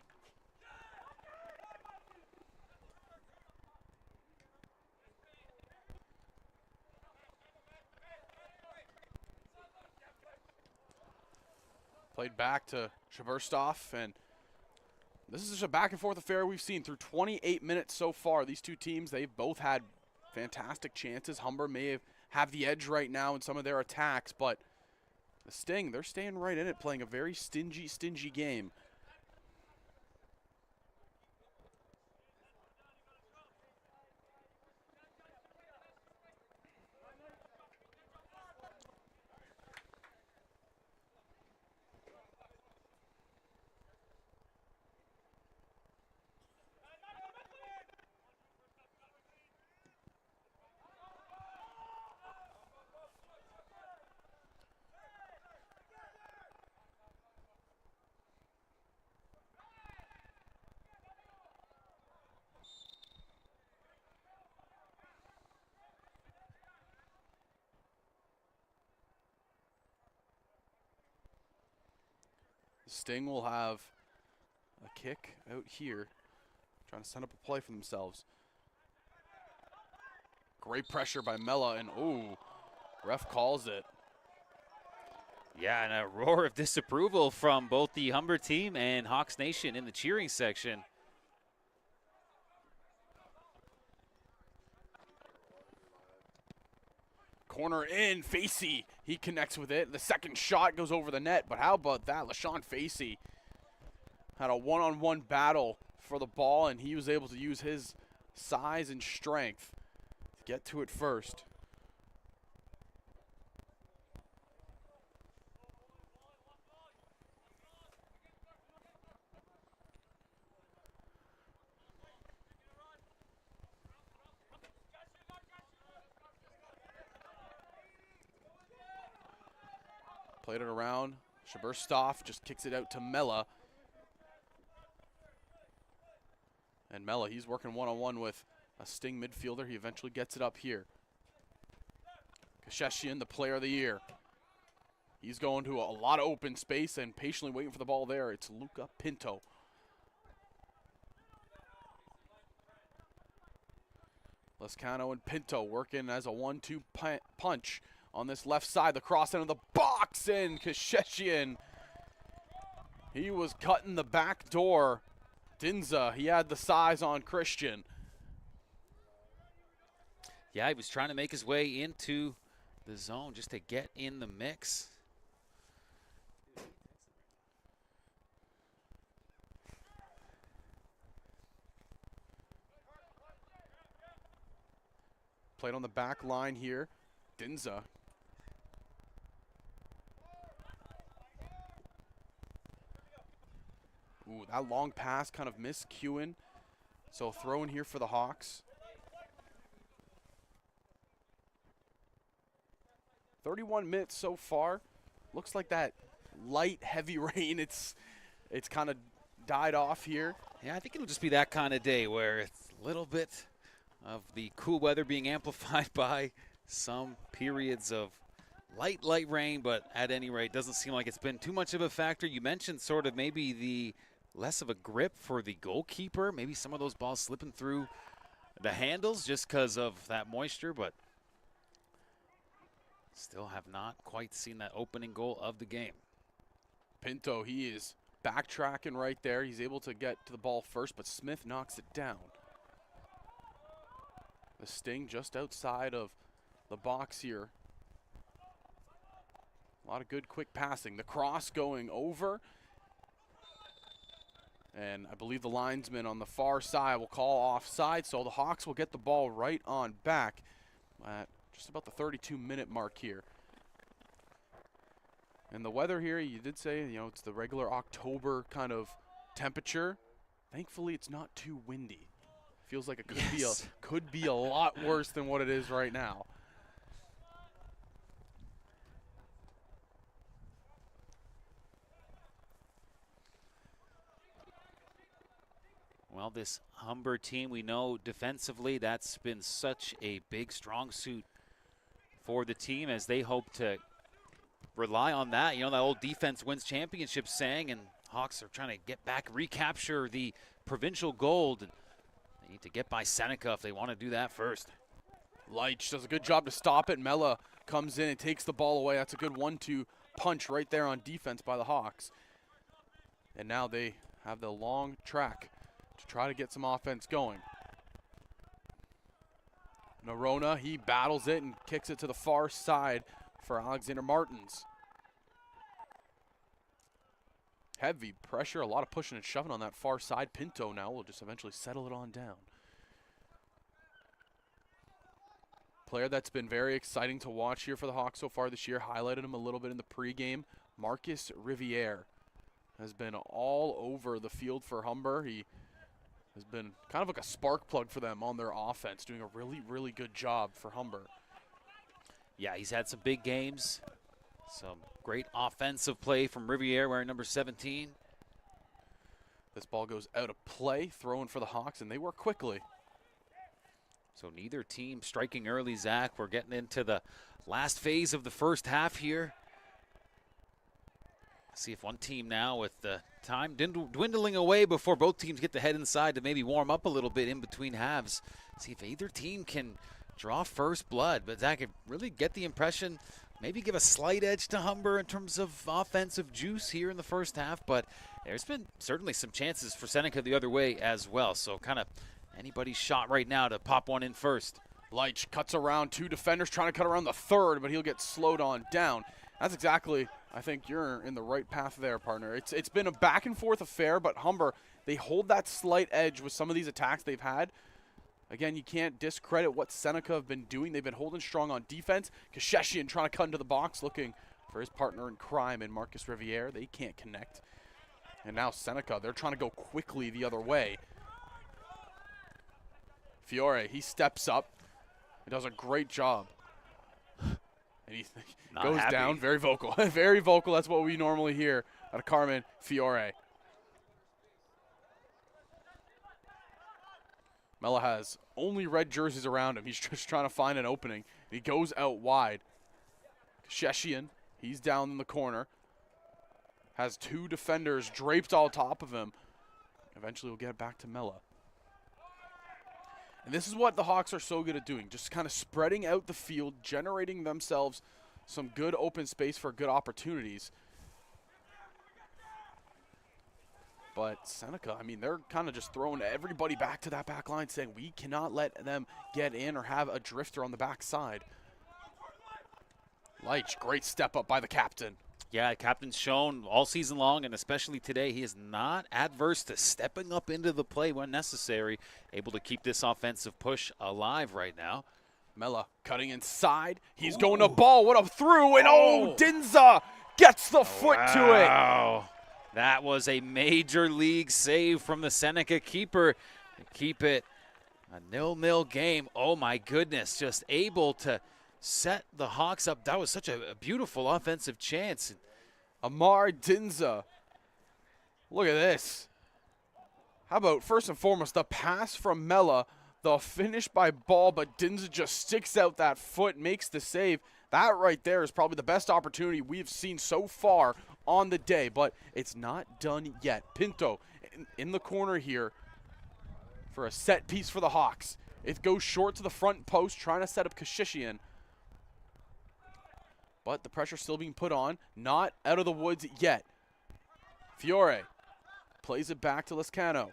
Played back to Shaberstoff, and this is just a back and forth affair we've seen through 28 minutes so far. These two teams, they've both had fantastic chances. Humber may have the edge right now in some of their attacks, but the Sting, they're staying right in it, playing a very stingy game. Sting will have a kick out here, trying to set up a play for themselves. Great pressure by Mella, and ooh, ref calls it. Yeah, and a roar of disapproval from both the Humber team and Hawks Nation in the cheering section. Corner in, Facey, he connects with it. The second shot goes over the net, but how about that? LaShawn Facey had a one-on-one battle for the ball, and he was able to use his size and strength to get to it first. Played it around. Shaberstoff just kicks it out to Mella. And Mella, he's working one-on-one with a Sting midfielder. He eventually gets it up here. Kasheshian, the player of the year. He's going to a lot of open space and patiently waiting for the ball there. It's Luca Pinto. Lascano and Pinto working as a 1-2 punch on this left side. The cross into the box, and Kasheshian, he was cutting the back door. Dinza, he had the size on Christian. Yeah, he was trying to make his way into the zone just to get in the mix. Played on the back line here. Dinza. Ooh, that long pass kind of missed Kewen. So throw in here for the Hawks. 31 minutes so far. Looks like that light, heavy rain, it's kind of died off here. Yeah, I think it'll just be that kind of day where it's a little bit of the cool weather being amplified by some periods of light rain, but at any rate, doesn't seem like it's been too much of a factor. You mentioned sort of maybe the less of a grip for the goalkeeper, maybe some of those balls slipping through the handles just because of that moisture, but still have not quite seen that opening goal of the game. Pinto, he is backtracking right there. He's able to get to the ball first, but Smith knocks it down. The Sting just outside of the box here. A lot of good quick passing. The cross going over. And I believe the linesman on the far side will call offside, so the Hawks will get the ball right on back at just about the 32-minute mark here. And the weather here, you did say, you know, it's the regular October kind of temperature. Thankfully, it's not too windy. Feels like it could be a lot worse than what it is right now. Well, this Humber team, we know defensively that's been such a big strong suit for the team as they hope to rely on that. You know, that old defense wins championships saying, and Hawks are trying to get back, recapture the provincial gold. And they need to get by Seneca if they want to do that first. Leitch does a good job to stop it. Mella comes in and takes the ball away. That's a good 1-2 punch right there on defense by the Hawks. And now they have the long track to try to get some offense going. Norona, he battles it and kicks it to the far side for Alexander Martins. Heavy pressure, a lot of pushing and shoving on that far side. Pinto now will just eventually settle it on down. Player that's been very exciting to watch here for the Hawks so far this year, highlighted him a little bit in the pregame. Marcus Riviere has been all over the field for Humber. He has been kind of like a spark plug for them on their offense, doing a really, really good job for Humber. Yeah, he's had some big games. Some great offensive play from Riviere wearing number 17. This ball goes out of play, throwing for the Hawks, and they work quickly. So neither team striking early, Zach. We're getting into the last phase of the first half here. See if one team now, with the time dwindling away before both teams get to head inside to maybe warm up a little bit in between halves, see if either team can draw first blood. But Zach, I really get the impression, maybe give a slight edge to Humber in terms of offensive juice here in the first half, but there's been certainly some chances for Seneca the other way as well. So kind of anybody's shot right now to pop one in first. Leitch cuts around two defenders, trying to cut around the third, but he'll get slowed on down. That's exactly, I think you're in the right path there, partner. It's been a back and forth affair, but Humber, they hold that slight edge with some of these attacks they've had. Again, you can't discredit what Seneca have been doing. They've been holding strong on defense. Kasheshian trying to cut into the box, looking for his partner in crime in Marcus Riviere. They can't connect. And now Seneca, they're trying to go quickly the other way. Fiore, he steps up. He does a great job. And he goes down, very vocal. Very vocal, that's what we normally hear out of Carmen Fiore. Mella has only red jerseys around him. He's just trying to find an opening. He goes out wide. Kasheshian, he's down in the corner. Has two defenders draped on top of him. Eventually we'll get it back to Mella. And this is what the Hawks are so good at doing, just kind of spreading out the field, generating themselves some good open space for good opportunities. But Seneca, I mean, they're kind of just throwing everybody back to that back line, saying we cannot let them get in or have a drifter on the backside. Leitch, great step up by the captain. Yeah, captain's shown all season long, and especially today, he is not adverse to stepping up into the play when necessary, able to keep this offensive push alive right now. Mella cutting inside. He's going to ball. What a through, and Dinza gets the foot to it. Wow. That was a major league save from the Seneca keeper to keep it a 0-0 game. Oh, my goodness, just able to set the Hawks up. That was such a beautiful offensive chance. Amar Dinza. Look at this. How about, first and foremost, the pass from Mella, the finish by Ball, but Dinza just sticks out that foot, makes the save. That right there is probably the best opportunity we've seen so far on the day, but it's not done yet. Pinto in the corner here for a set piece for the Hawks. It goes short to the front post, trying to set up Kashishian. But the pressure still being put on. Not out of the woods yet. Fiore plays it back to Lescano.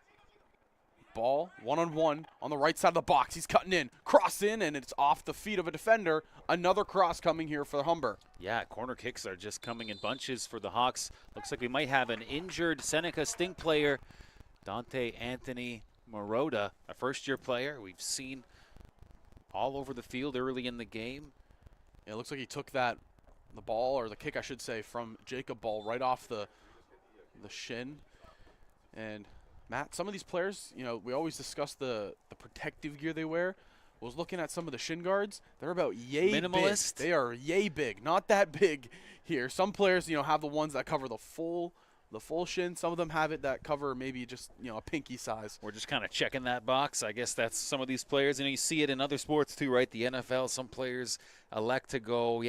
Ball, one-on-one on the right side of the box. He's cutting in. Cross in, and it's off the feet of a defender. Another cross coming here for Humber. Yeah, corner kicks are just coming in bunches for the Hawks. Looks like we might have an injured Seneca Sting player, Dante Anthony Marotta, a first-year player we've seen all over the field early in the game. Yeah, it looks like he took the ball, or the kick, I should say, from Jacob Ball right off the shin. And Matt, some of these players, you know, we always discuss the protective gear they wear. I was looking at some of the shin guards. They're about yay minimalist. big. They are yay big, not that big here. Some players, you know, have the ones that cover the full shin. Some of them have it that cover maybe just, you know, a pinky size. We're just kind of checking that box. I guess that's some of these players. And you see it in other sports too, right? The NFL, some players elect to go,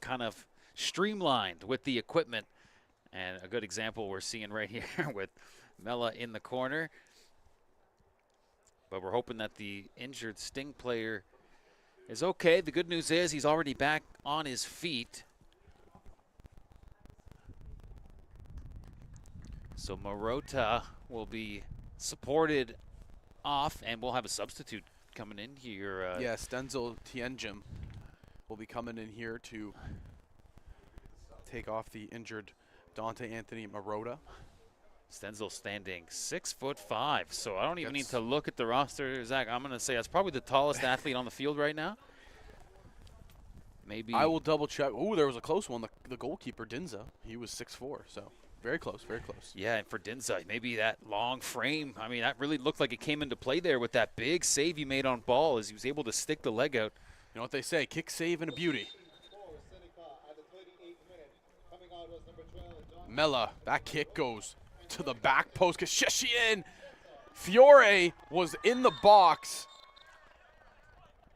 kind of streamlined with the equipment. And a good example we're seeing right here with Mella in the corner. But we're hoping that the injured Sting player is okay. The good news is he's already back on his feet. So Marotta will be supported off, and we'll have a substitute coming in here. Yes, Denzel Tienjim will be coming in here to take off the injured Dante Anthony Marotta. Stenzel standing 6'5", so I don't even need to look at the roster, Zach. I'm going to say that's probably the tallest athlete on the field right now. Maybe I will double check. Oh, there was a close one. The goalkeeper, Dinza, he was 6'4", so very close, very close. Yeah, and for Dinza, maybe that long frame, I mean, that really looked like it came into play there with that big save he made on ball as he was able to stick the leg out. You know what they say, kick, save, and a beauty. Mella, that kick goes to the back post. Kashishian! Fiore was in the box.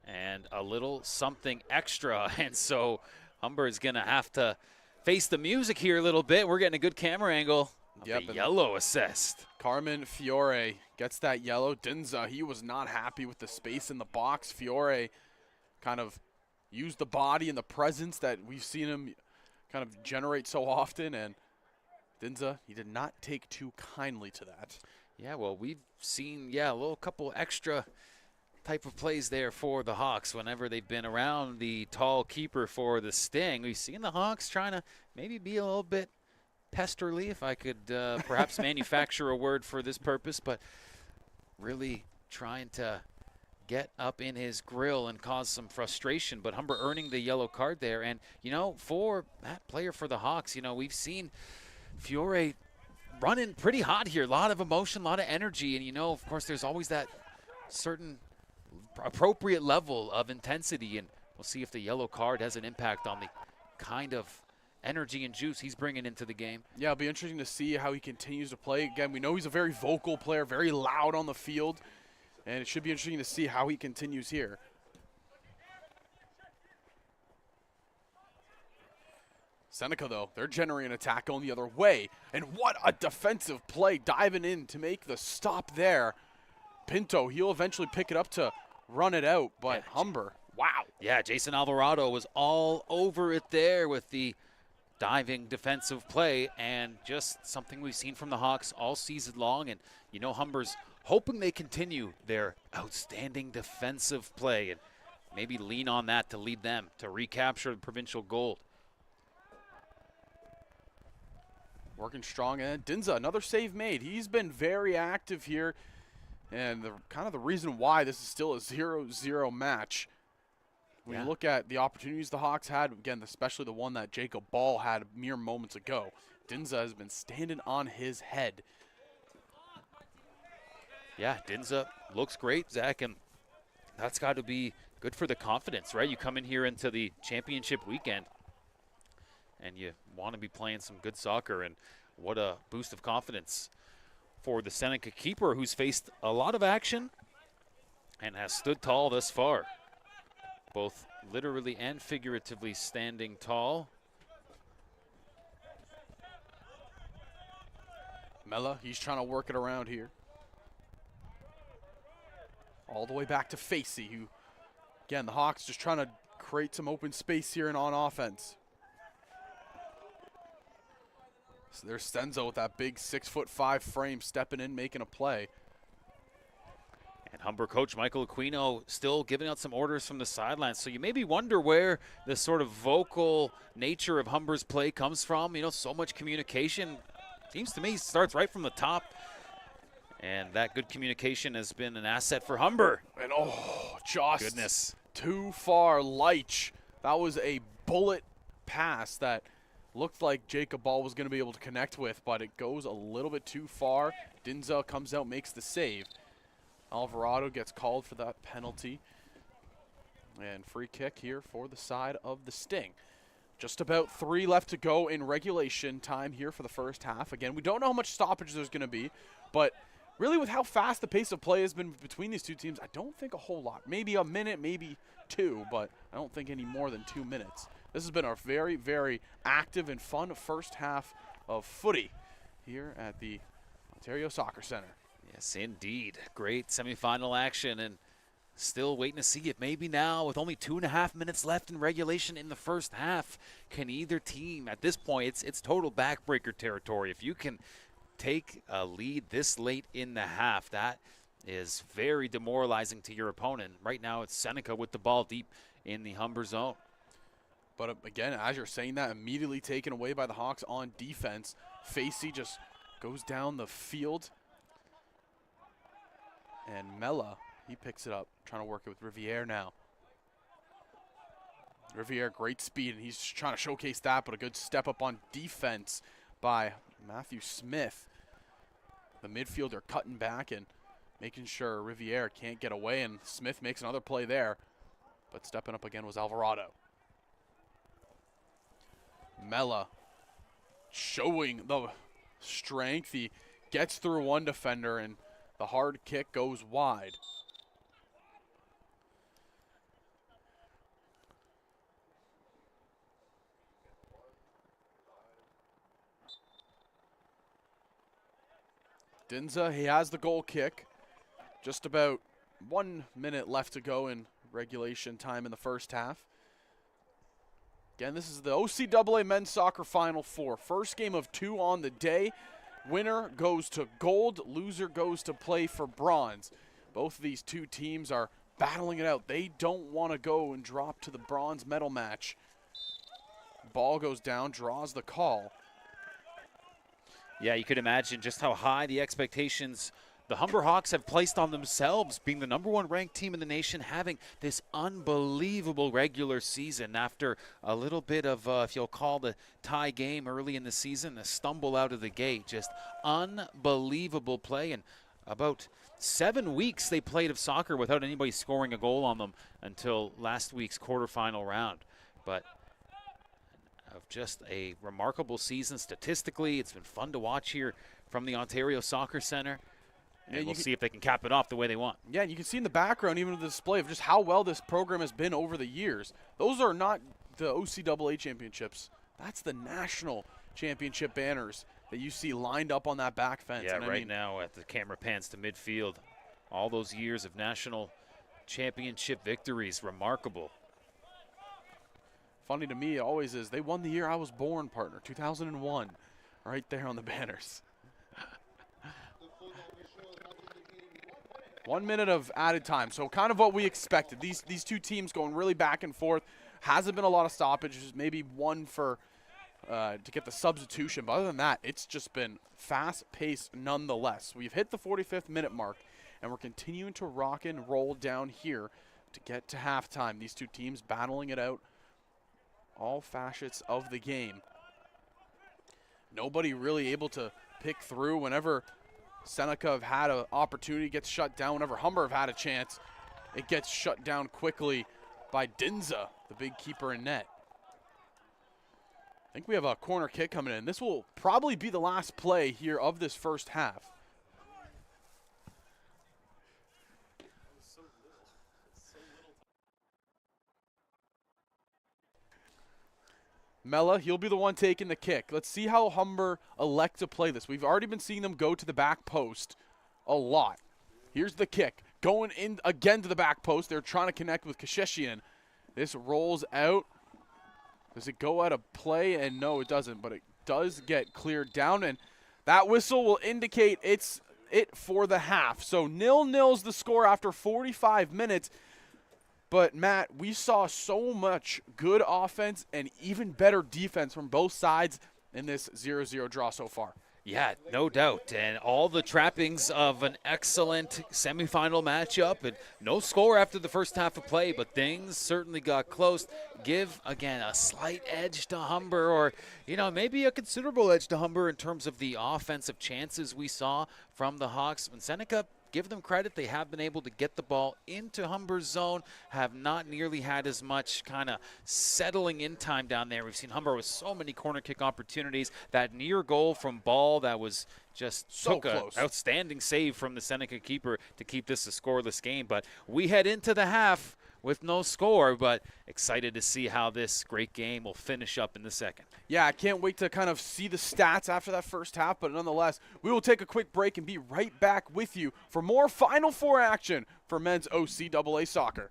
And a little something extra. And so Humber is going to have to face the music here a little bit. We're getting a good camera angle. Yep, the yellow assist. Carmen Fiore gets that yellow. Dinza, he was not happy with the space in the box. Fiore kind of used the body and the presence that we've seen him kind of generate so often, and Dinza, he did not take too kindly to that. Yeah, well, we've seen, a little couple extra type of plays there for the Hawks whenever they've been around the tall keeper for the Sting. We've seen the Hawks trying to maybe be a little bit pesterly, if I could perhaps manufacture a word for this purpose, but really trying to get up in his grill and cause some frustration. But Humber earning the yellow card there. And, for that player for the Hawks, we've seen Fiore running pretty hot here. A lot of emotion, a lot of energy. And, of course, there's always that certain appropriate level of intensity. And we'll see if the yellow card has an impact on the kind of energy and juice he's bringing into the game. Yeah, it'll be interesting to see how he continues to play. Again, we know he's a very vocal player, very loud on the field. And it should be interesting to see how he continues here. Seneca, though, they're generating an attack going the other way. And what a defensive play, diving in to make the stop there. Pinto, he'll eventually pick it up to run it out, but Humber, wow. Yeah, Jason Alvarado was all over it there with the diving defensive play, and just something we've seen from the Hawks all season long. And, Humber's hoping they continue their outstanding defensive play and maybe lean on that to lead them to recapture the provincial gold. Working strong, and Dinza, another save made. He's been very active here, and the reason why this is still a 0-0 match. When you look at the opportunities the Hawks had, again, especially the one that Jacob Ball had mere moments ago, Dinza has been standing on his head. Yeah, Dinza looks great, Zach, and that's got to be good for the confidence, right? You come in here into the championship weekend, and you want to be playing some good soccer, and what a boost of confidence for the Seneca keeper, who's faced a lot of action and has stood tall thus far, both literally and figuratively standing tall. Mella, he's trying to work it around here. All the way back to Facey, who, again, the Hawks just trying to create some open space here and on offense. So there's Stenzo with that big 6'5" frame stepping in, making a play. And Humber coach Michael Aquino still giving out some orders from the sidelines. So you maybe wonder where the sort of vocal nature of Humber's play comes from. You know, so much communication. Seems to me starts right from the top. And that good communication has been an asset for Humber. And oh, just goodness, too far. Leitch. That was a bullet pass that looked like Jacob Ball was going to be able to connect with, but it goes a little bit too far. Dinza comes out, makes the save. Alvarado gets called for that penalty. And free kick here for the side of the Sting. Just about 3 left to go in regulation time here for the first half. Again, we don't know how much stoppage there's going to be, but really with how fast the pace of play has been between these two teams, I don't think a whole lot. Maybe a minute, maybe 2, but I don't think any more than 2 minutes. This has been a very, very active and fun first half of footy here at the Ontario Soccer Centre. Yes, indeed. Great semifinal action, and still waiting to see if maybe now, with only 2.5 minutes left in regulation in the first half, can either team, at this point, it's total backbreaker territory. If you can take a lead this late in the half, that is very demoralizing to your opponent. Right now, it's Seneca with the ball deep in the Humber zone. But again, as you're saying that, immediately taken away by the Hawks on defense. Facey just goes down the field. And Mella, he picks it up, trying to work it with Riviere now. Riviere, great speed, and he's trying to showcase that, but a good step up on defense by Matthew Smith. The midfielder cutting back and making sure Riviere can't get away, and Smith makes another play there. But stepping up again was Alvarado. Mella showing the strength. He gets through one defender, and the hard kick goes wide. Dinza, he has the goal kick. Just about 1 minute left to go in regulation time in the first half. Again, this is the OCAA Men's Soccer Final Four. First game of 2 on the day. Winner goes to gold, loser goes to play for bronze. Both of these two teams are battling it out. They don't want to go and drop to the bronze medal match. Ball goes down, draws the call. Yeah, you could imagine just how high the expectations the Humber Hawks have placed on themselves, being the #1 ranked team in the nation, having this unbelievable regular season after a little bit of, if you'll call the tie game early in the season, a stumble out of the gate. Just unbelievable play. And about 7 weeks they played of soccer without anybody scoring a goal on them until last week's quarterfinal round. But of just a remarkable season statistically. It's been fun to watch here from the Ontario Soccer Centre. And we'll see if they can cap it off the way they want. Yeah, you can see in the background, even with the display of just how well this program has been over the years. Those are not the OCAA championships. That's the national championship banners that you see lined up on that back fence. Yeah, and right now at the camera pans to midfield. All those years of national championship victories, remarkable. Funny to me always is they won the year I was born, partner, 2001, right there on the banners. 1 minute of added time, so kind of what we expected. These two teams going really back and forth. Hasn't been a lot of stoppages, maybe one for to get the substitution, but other than that, it's just been fast-paced nonetheless. We've hit the 45th minute mark, and we're continuing to rock and roll down here to get to halftime. These two teams battling it out, all facets of the game. Nobody really able to pick through. Whenever Seneca have had an opportunity, gets shut down. Whenever Humber have had a chance, it gets shut down quickly by Dinza, the big keeper in net. I think we have a corner kick coming in. This will probably be the last play here of this first half. Mella, he'll be the one taking the kick. Let's see how Humber elect to play this. We've already been seeing them go to the back post a lot. Here's the kick. going in again to the back post. They're trying to connect with Kasheshian. This rolls out. Does it go out of play? And no, it doesn't, but it does get cleared down, and that whistle will indicate it's it for the half. So 0-0's the score after 45 minutes. But, Matt, we saw so much good offense and even better defense from both sides in this 0-0 draw so far. Yeah, no doubt. And all the trappings of an excellent semifinal matchup. And no score after the first half of play, but things certainly got close. Give, again, a slight edge to Humber, or, maybe a considerable edge to Humber in terms of the offensive chances we saw from the Hawks. And Seneca, give them credit. They have been able to get the ball into Humber's zone, have not nearly had as much kind of settling in time down there. We've seen Humber with so many corner kick opportunities. That near goal from Ball that was just so took close. An outstanding save from the Seneca keeper to keep this a scoreless game. But we head into the half with no score, but excited to see how this great game will finish up in the second. Yeah, I can't wait to kind of see the stats after that first half, but nonetheless, we will take a quick break and be right back with you for more Final Four action for men's OCAA soccer.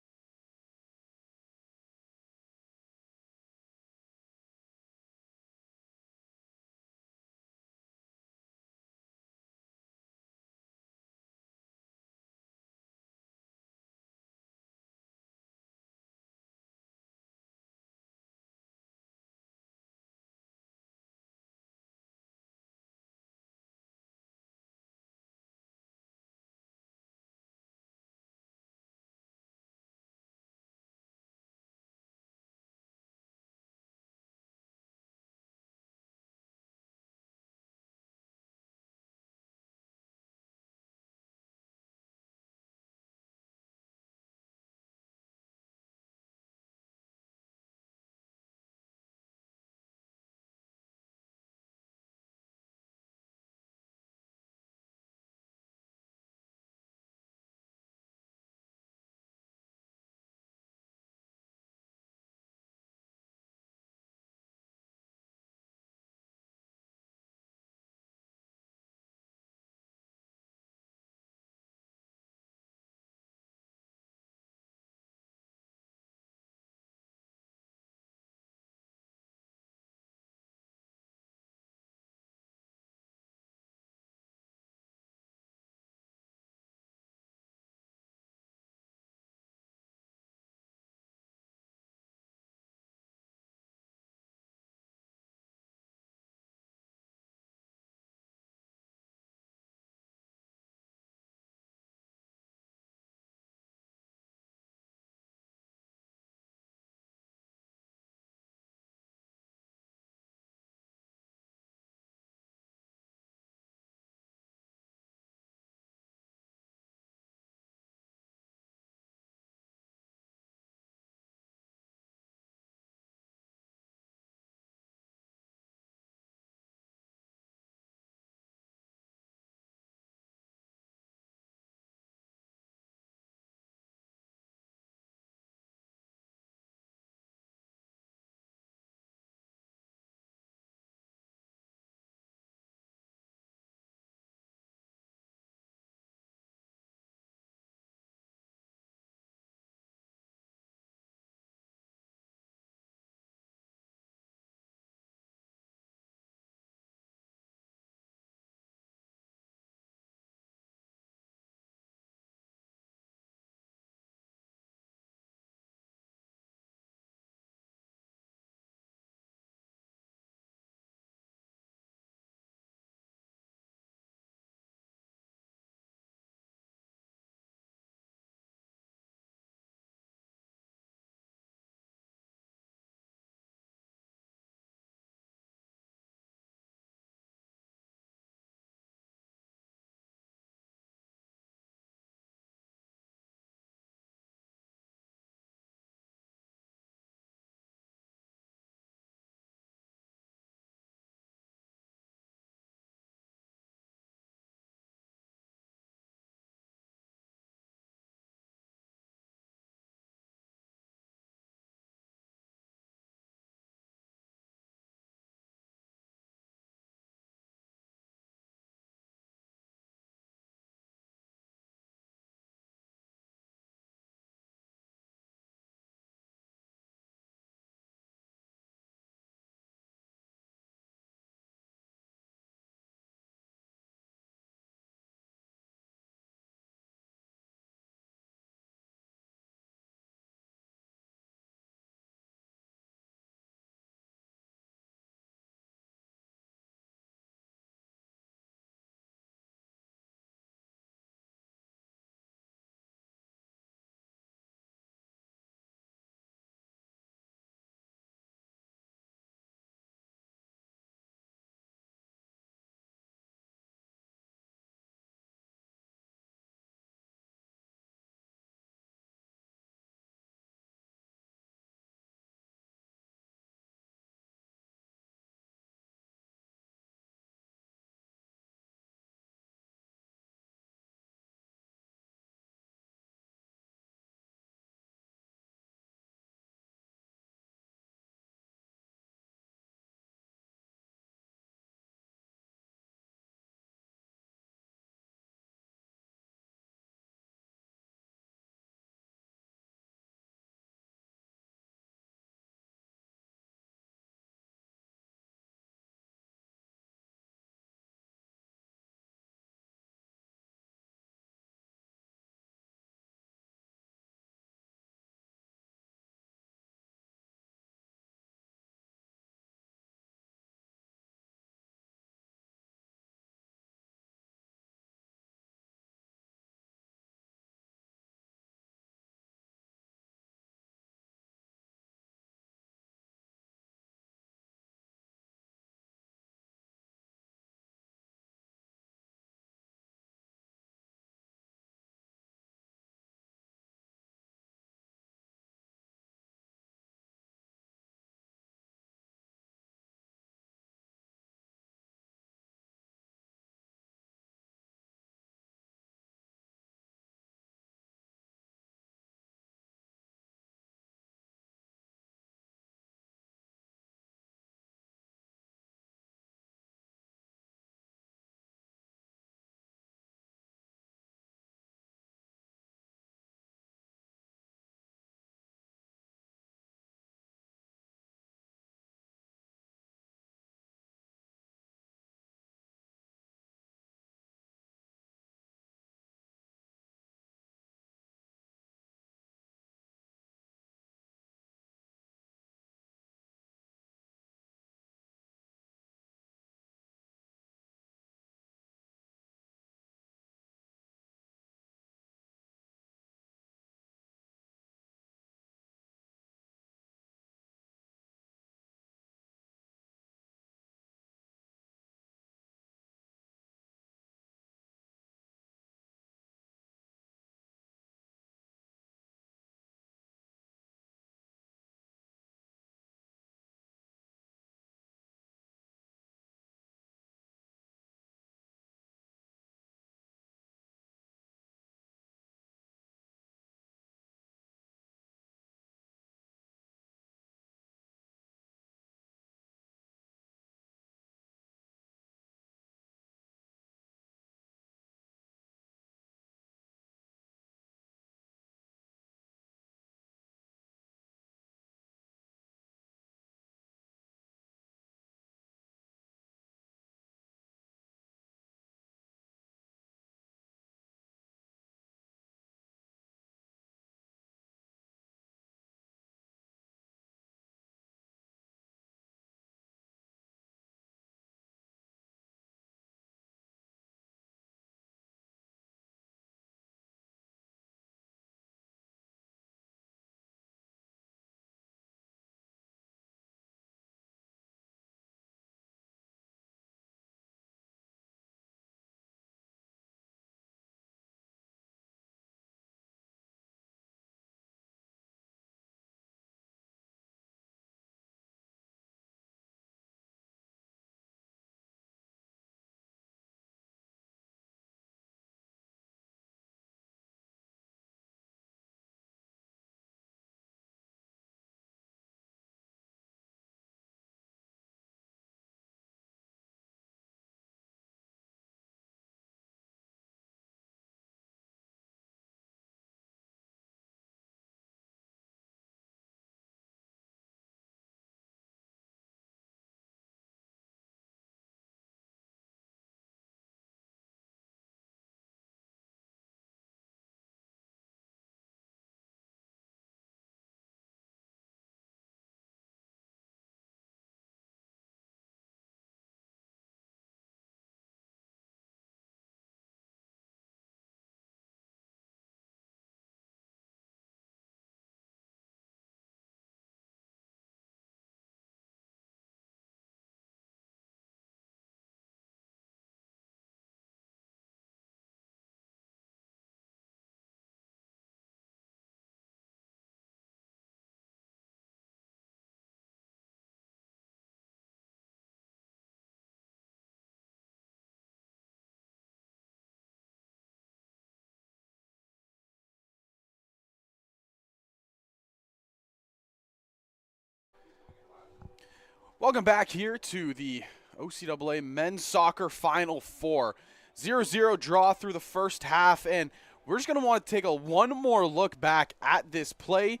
Welcome back here to the OCAA Men's Soccer Final Four. 0-0 draw through the first half, and we're just going to want to take one more look back at this play.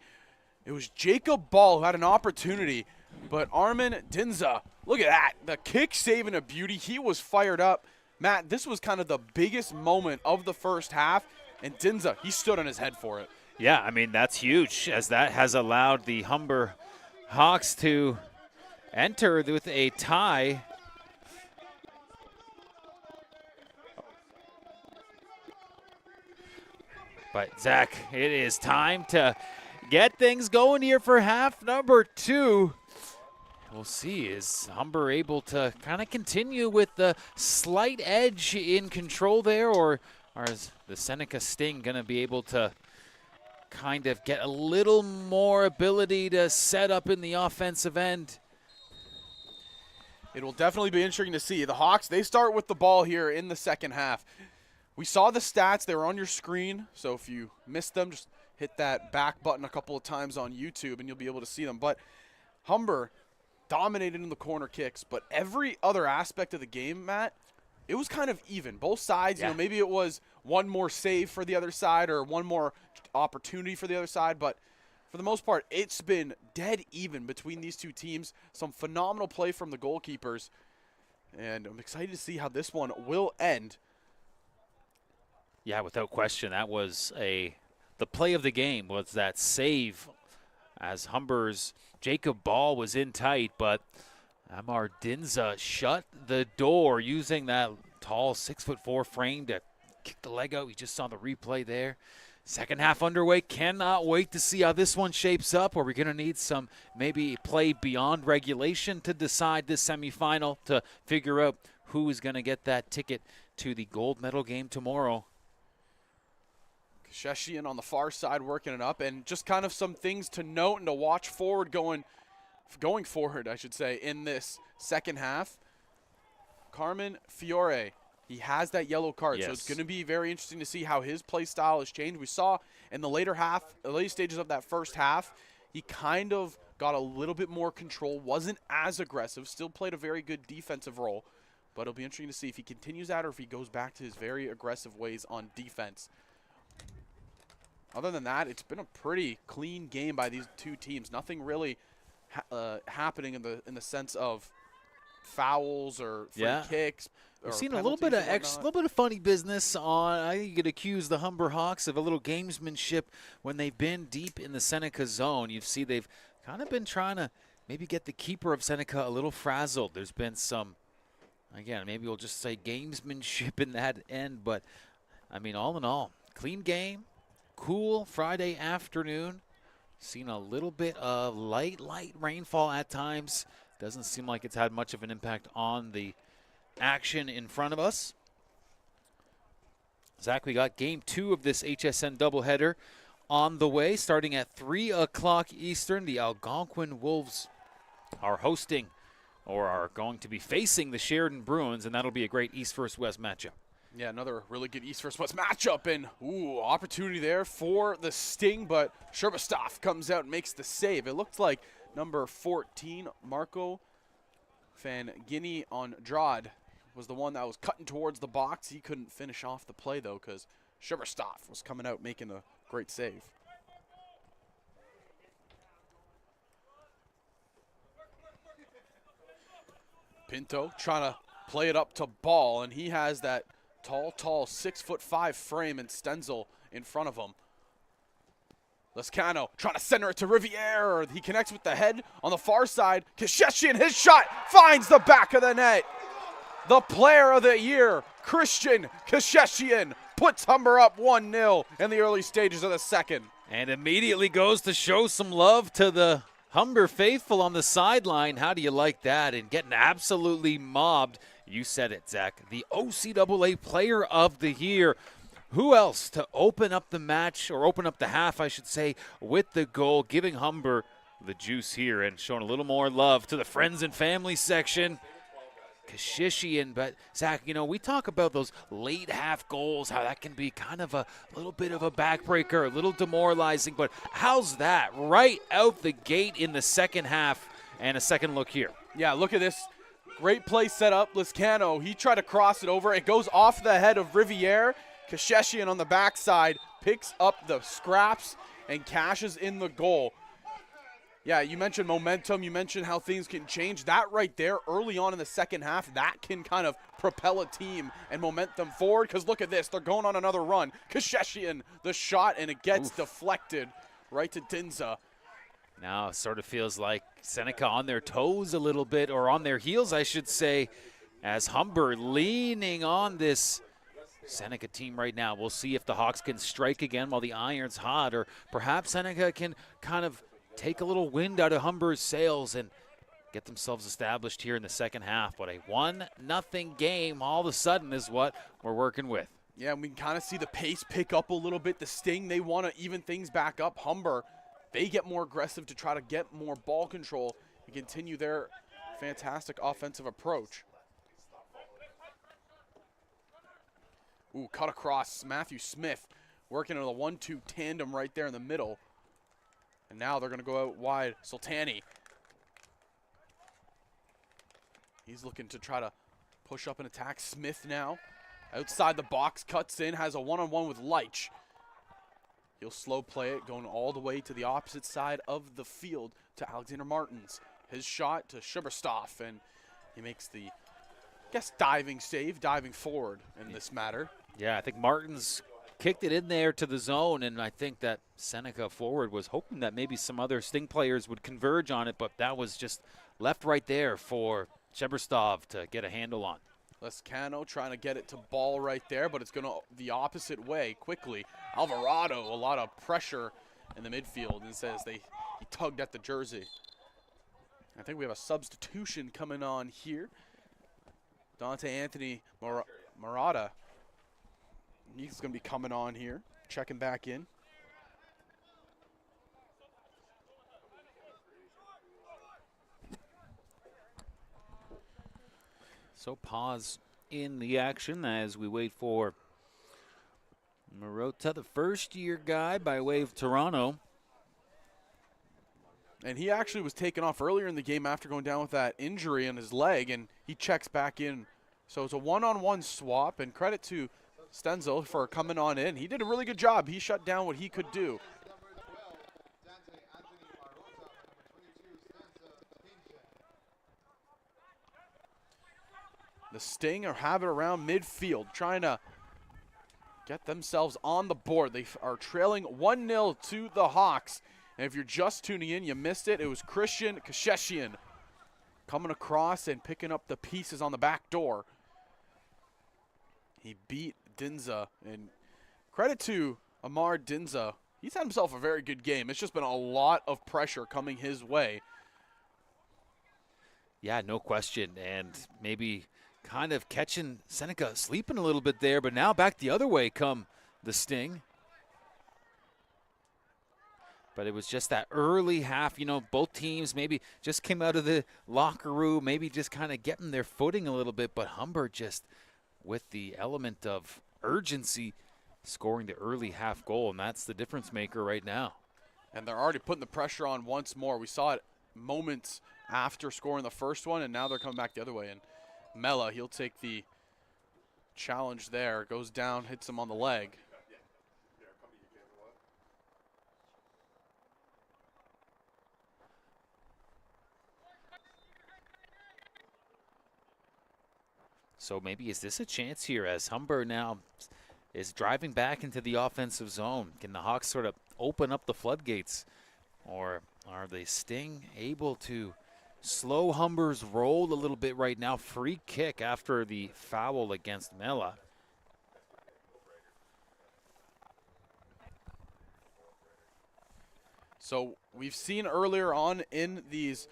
It was Jacob Ball who had an opportunity, but Armin Dinza, look at that. The kick saving a beauty. He was fired up. Matt, this was kind of the biggest moment of the first half, and Dinza, he stood on his head for it. Yeah, I mean, that's huge, as that has allowed the Humber Hawks to enter with a tie. But, Zach, it is time to get things going here for half number 2. We'll see, is Humber able to kind of continue with the slight edge in control there, or is the Seneca Sting going to be able to kind of get a little more ability to set up in the offensive end? It will definitely be interesting to see. The Hawks, they start with the ball here in the second half. We saw the stats. They were on your screen, so if you missed them, just hit that back button a couple of times on YouTube and you'll be able to see them. But Humber dominated in the corner kicks, but every other aspect of the game, Matt, it was kind of even. Both sides, yeah. Maybe it was one more save for the other side or one more opportunity for the other side, but for the most part, it's been dead even between these two teams. Some phenomenal play from the goalkeepers, and I'm excited to see how this one will end. Yeah, without question, that was the play of the game was that save as Humber's Jacob Ball was in tight, but Amar Dinza shut the door using that tall 6'4" frame to kick the leg out. We just saw the replay there. Second half underway. Cannot wait to see how this one shapes up. Are we going to need some maybe play beyond regulation to decide this semifinal, to figure out who is going to get that ticket to the gold medal game tomorrow? Sheshian on the far side working it up, and just kind of some things to note and to watch forward going forward, I should say, in this second half. Carmen Fiore, he has that yellow card, so it's going to be very interesting to see how his play style has changed. We saw in the later stages of that first half, he kind of got a little bit more control, wasn't as aggressive, still played a very good defensive role, but it'll be interesting to see if he continues that or if he goes back to his very aggressive ways on defense. Other than that, it's been a pretty clean game by these two teams. Nothing really happening in the sense of fouls or free kicks. We've seen a little bit of funny business on. I think you could accuse the Humber Hawks of a little gamesmanship when they've been deep in the Seneca zone. You see, they've kind of been trying to maybe get the keeper of Seneca a little frazzled. There's been some, again, maybe we'll just say gamesmanship in that end. But I mean, all in all, clean game. Cool Friday afternoon. Seen a little bit of light rainfall at times. Doesn't seem like it's had much of an impact on the action in front of us. Zach, we got game 2 of this HSN doubleheader on the way, starting at 3 o'clock Eastern. The Algonquin Wolves are hosting, or are going to be facing, the Sheridan Bruins, and that'll be a great East versus West matchup. Yeah, another really good East versus West matchup, and opportunity there for the Sting, but Sherbastov comes out and makes the save. It looked like number 14, Marco Fangini Andrade, was the one that was cutting towards the box. He couldn't finish off the play, though, because Sherbastov was coming out making a great save. Pinto trying to play it up to Ball, and he has that tall 6'5" frame and Stenzel in front of him. Lescano trying to center it to Riviere. He connects with the head on the far side. Kisheshian, his shot finds the back of the net. The player of the year, Christian Kisheshian, puts Humber up 1-0 in the early stages of the second. And immediately goes to show some love to the Humber faithful on the sideline. How do you like that? And getting absolutely mobbed. You said it, Zach. The OCAA Player of the Year. Who else to open up the match, or open up the half, I should say, with the goal, giving Humber the juice here and showing a little more love to the friends and family section. Kashishian, but Zach, we talk about those late half goals, how that can be kind of a little bit of a backbreaker, a little demoralizing, but how's that right out the gate in the second half? And a second look here. Yeah, look at this. Great play set up. Liscano, he tried to cross it over. It goes off the head of Riviere. Kasheshian on the backside picks up the scraps and cashes in the goal. Yeah, you mentioned momentum. You mentioned how things can change. That right there early on in the second half, that can kind of propel a team and momentum forward. Because look at this. They're going on another run. Kasheshian, the shot, and it gets deflected right to Dinza. Now it sort of feels like Seneca on their toes a little bit, or on their heels, I should say, as Humber leaning on this Seneca team right now. We'll see if the Hawks can strike again while the iron's hot, or perhaps Seneca can kind of take a little wind out of Humber's sails and get themselves established here in the second half. But a 1-0 game all of a sudden is what we're working with. Yeah, and we can kind of see the pace pick up a little bit. The Sting, they want to even things back up. Humber, they get more aggressive to try to get more ball control and continue their fantastic offensive approach. Ooh, cut across. Matthew Smith working on a 1-2 tandem right there in the middle. And now they're going to go out wide. Sultani. He's looking to try to push up and attack. Smith now outside the box, cuts in, has a one-on-one with Leitch. He'll slow play it, going all the way to the opposite side of the field to Alexander Martins. His shot to Schuberstoff, and he makes the, I guess, diving save, diving forward in this matter. Yeah, I think Martins kicked it in there to the zone, and I think that Seneca forward was hoping that maybe some other Sting players would converge on it, but that was just left right there for Schuberstoff to get a handle on. Liscano trying to get it to ball right there, but it's going to the opposite way quickly. Alvarado, a lot of pressure in the midfield, and says he tugged at the jersey. I think we have a substitution coming on here. Dante Anthony Murata. He's going to be coming on here, checking back in. So pause in the action as we wait for Marota, the first-year guy by way of Toronto. And he actually was taken off earlier in the game after going down with that injury in his leg, and he checks back in. So it's a one-on-one swap, and credit to Stenzel for coming on in. He did a really good job. He shut down what he could do. The Sting have it around midfield, trying to get themselves on the board. They are trailing 1-0 to the Hawks. And if you're just tuning in, you missed it. It was Christian Kasheshian coming across and picking up the pieces on the back door. He beat Dinza. And credit to Amar Dinza. He's had himself a very good game. It's just been a lot of pressure coming his way. Yeah, no question. And maybe kind of catching Seneca sleeping a little bit there, but now back the other way come the Sting. But it was just that early half, you know, both teams maybe just came out of the locker room, maybe just kind of getting their footing a little bit, but Humber just with the element of urgency scoring the early half goal, and that's the difference maker right now. And they're already putting the pressure on once more. We saw it moments after scoring the first one, and now they're coming back the other way. And Mella, he'll take the challenge there, goes down, hits him on the leg. So maybe is this a chance here as Humber now is driving back into the offensive zone? Can the Hawks sort of open up the floodgates, or are the Sting able to slow Humber's roll a little bit right now? Free kick after the foul against Mella. So we've seen earlier on in these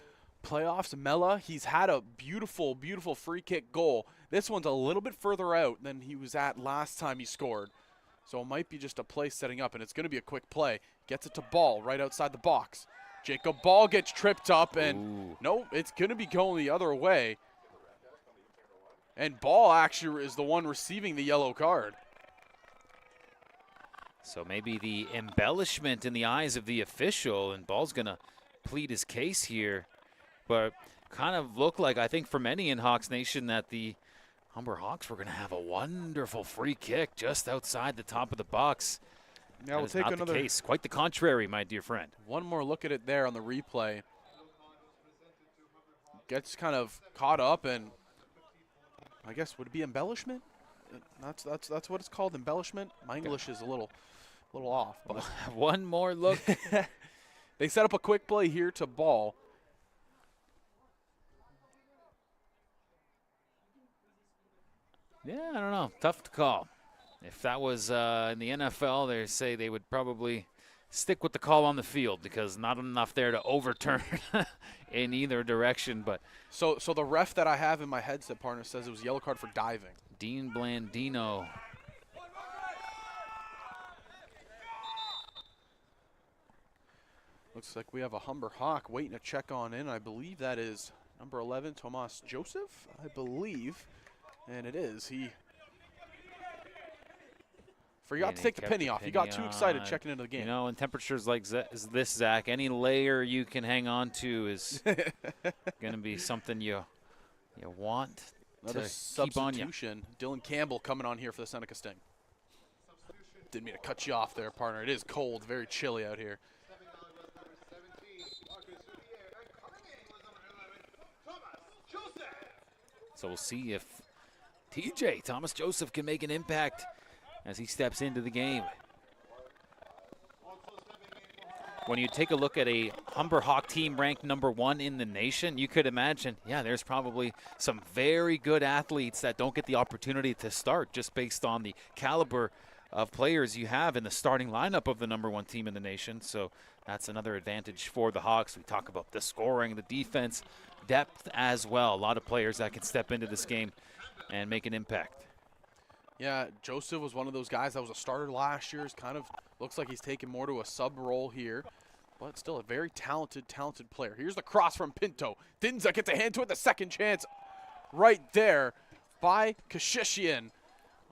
playoffs, Mella, he's had a beautiful, beautiful free kick goal. This one's a little bit further out than he was at last time he scored. So it might be just a play setting up, and it's going to be a quick play. Gets it to Ball right outside the box. Jacob Ball gets tripped up, and no, it's going to be going the other way. And Ball actually is the one receiving the yellow card. So maybe the embellishment in the eyes of the official, and Ball's going to plead his case here. But kind of looked like, I think for many in Hawks Nation, that the Humber Hawks were going to have a wonderful free kick just outside the top of the box. Yeah, we'll take not another the case. Quite the contrary, my dear friend. one more look at it there on the replay. Gets kind of caught up, and I guess would it be embellishment? That's what it's called, embellishment. My English is a little off. But one more look. they set up a quick play here to ball. Yeah, I don't know. Tough to call. If that was in the NFL, they say they would probably stick with the call on the field because not enough there to overturn in either direction. But so the ref that I have in my headset, partner, says it was yellow card for diving. Dean Blandino. Looks like we have a Humber Hawk waiting to check on in. I believe that is number 11, Tomas Joseph, I believe. And it is. He forgot to take the penny off. He got too excited checking into the game. You know, in temperatures like this, Zach, any layer you can hang on to is going to be something you want Another to substitution. Dylan Campbell coming on here for the Seneca Sting. Didn't mean to cut you off there, partner. It is cold, very chilly out here. So we'll see if TJ, Thomas Joseph, can make an impact as he steps into the game. When you take a look at a Humber Hawk team ranked #1 in the nation, you could imagine, yeah, there's probably some very good athletes that don't get the opportunity to start just based on the caliber of players you have in the starting lineup of the #1 team in the nation. So that's another advantage for the Hawks. We talk about the scoring, the defense, depth as well. A lot of players that can step into this game and make an impact. Yeah, Joseph was one of those guys that was a starter last year. Kind of looks like he's taken more to a sub role here, but still a very talented player. Here's the cross from Pinto. Dinza gets a hand to it, the second chance right there by Kashishian.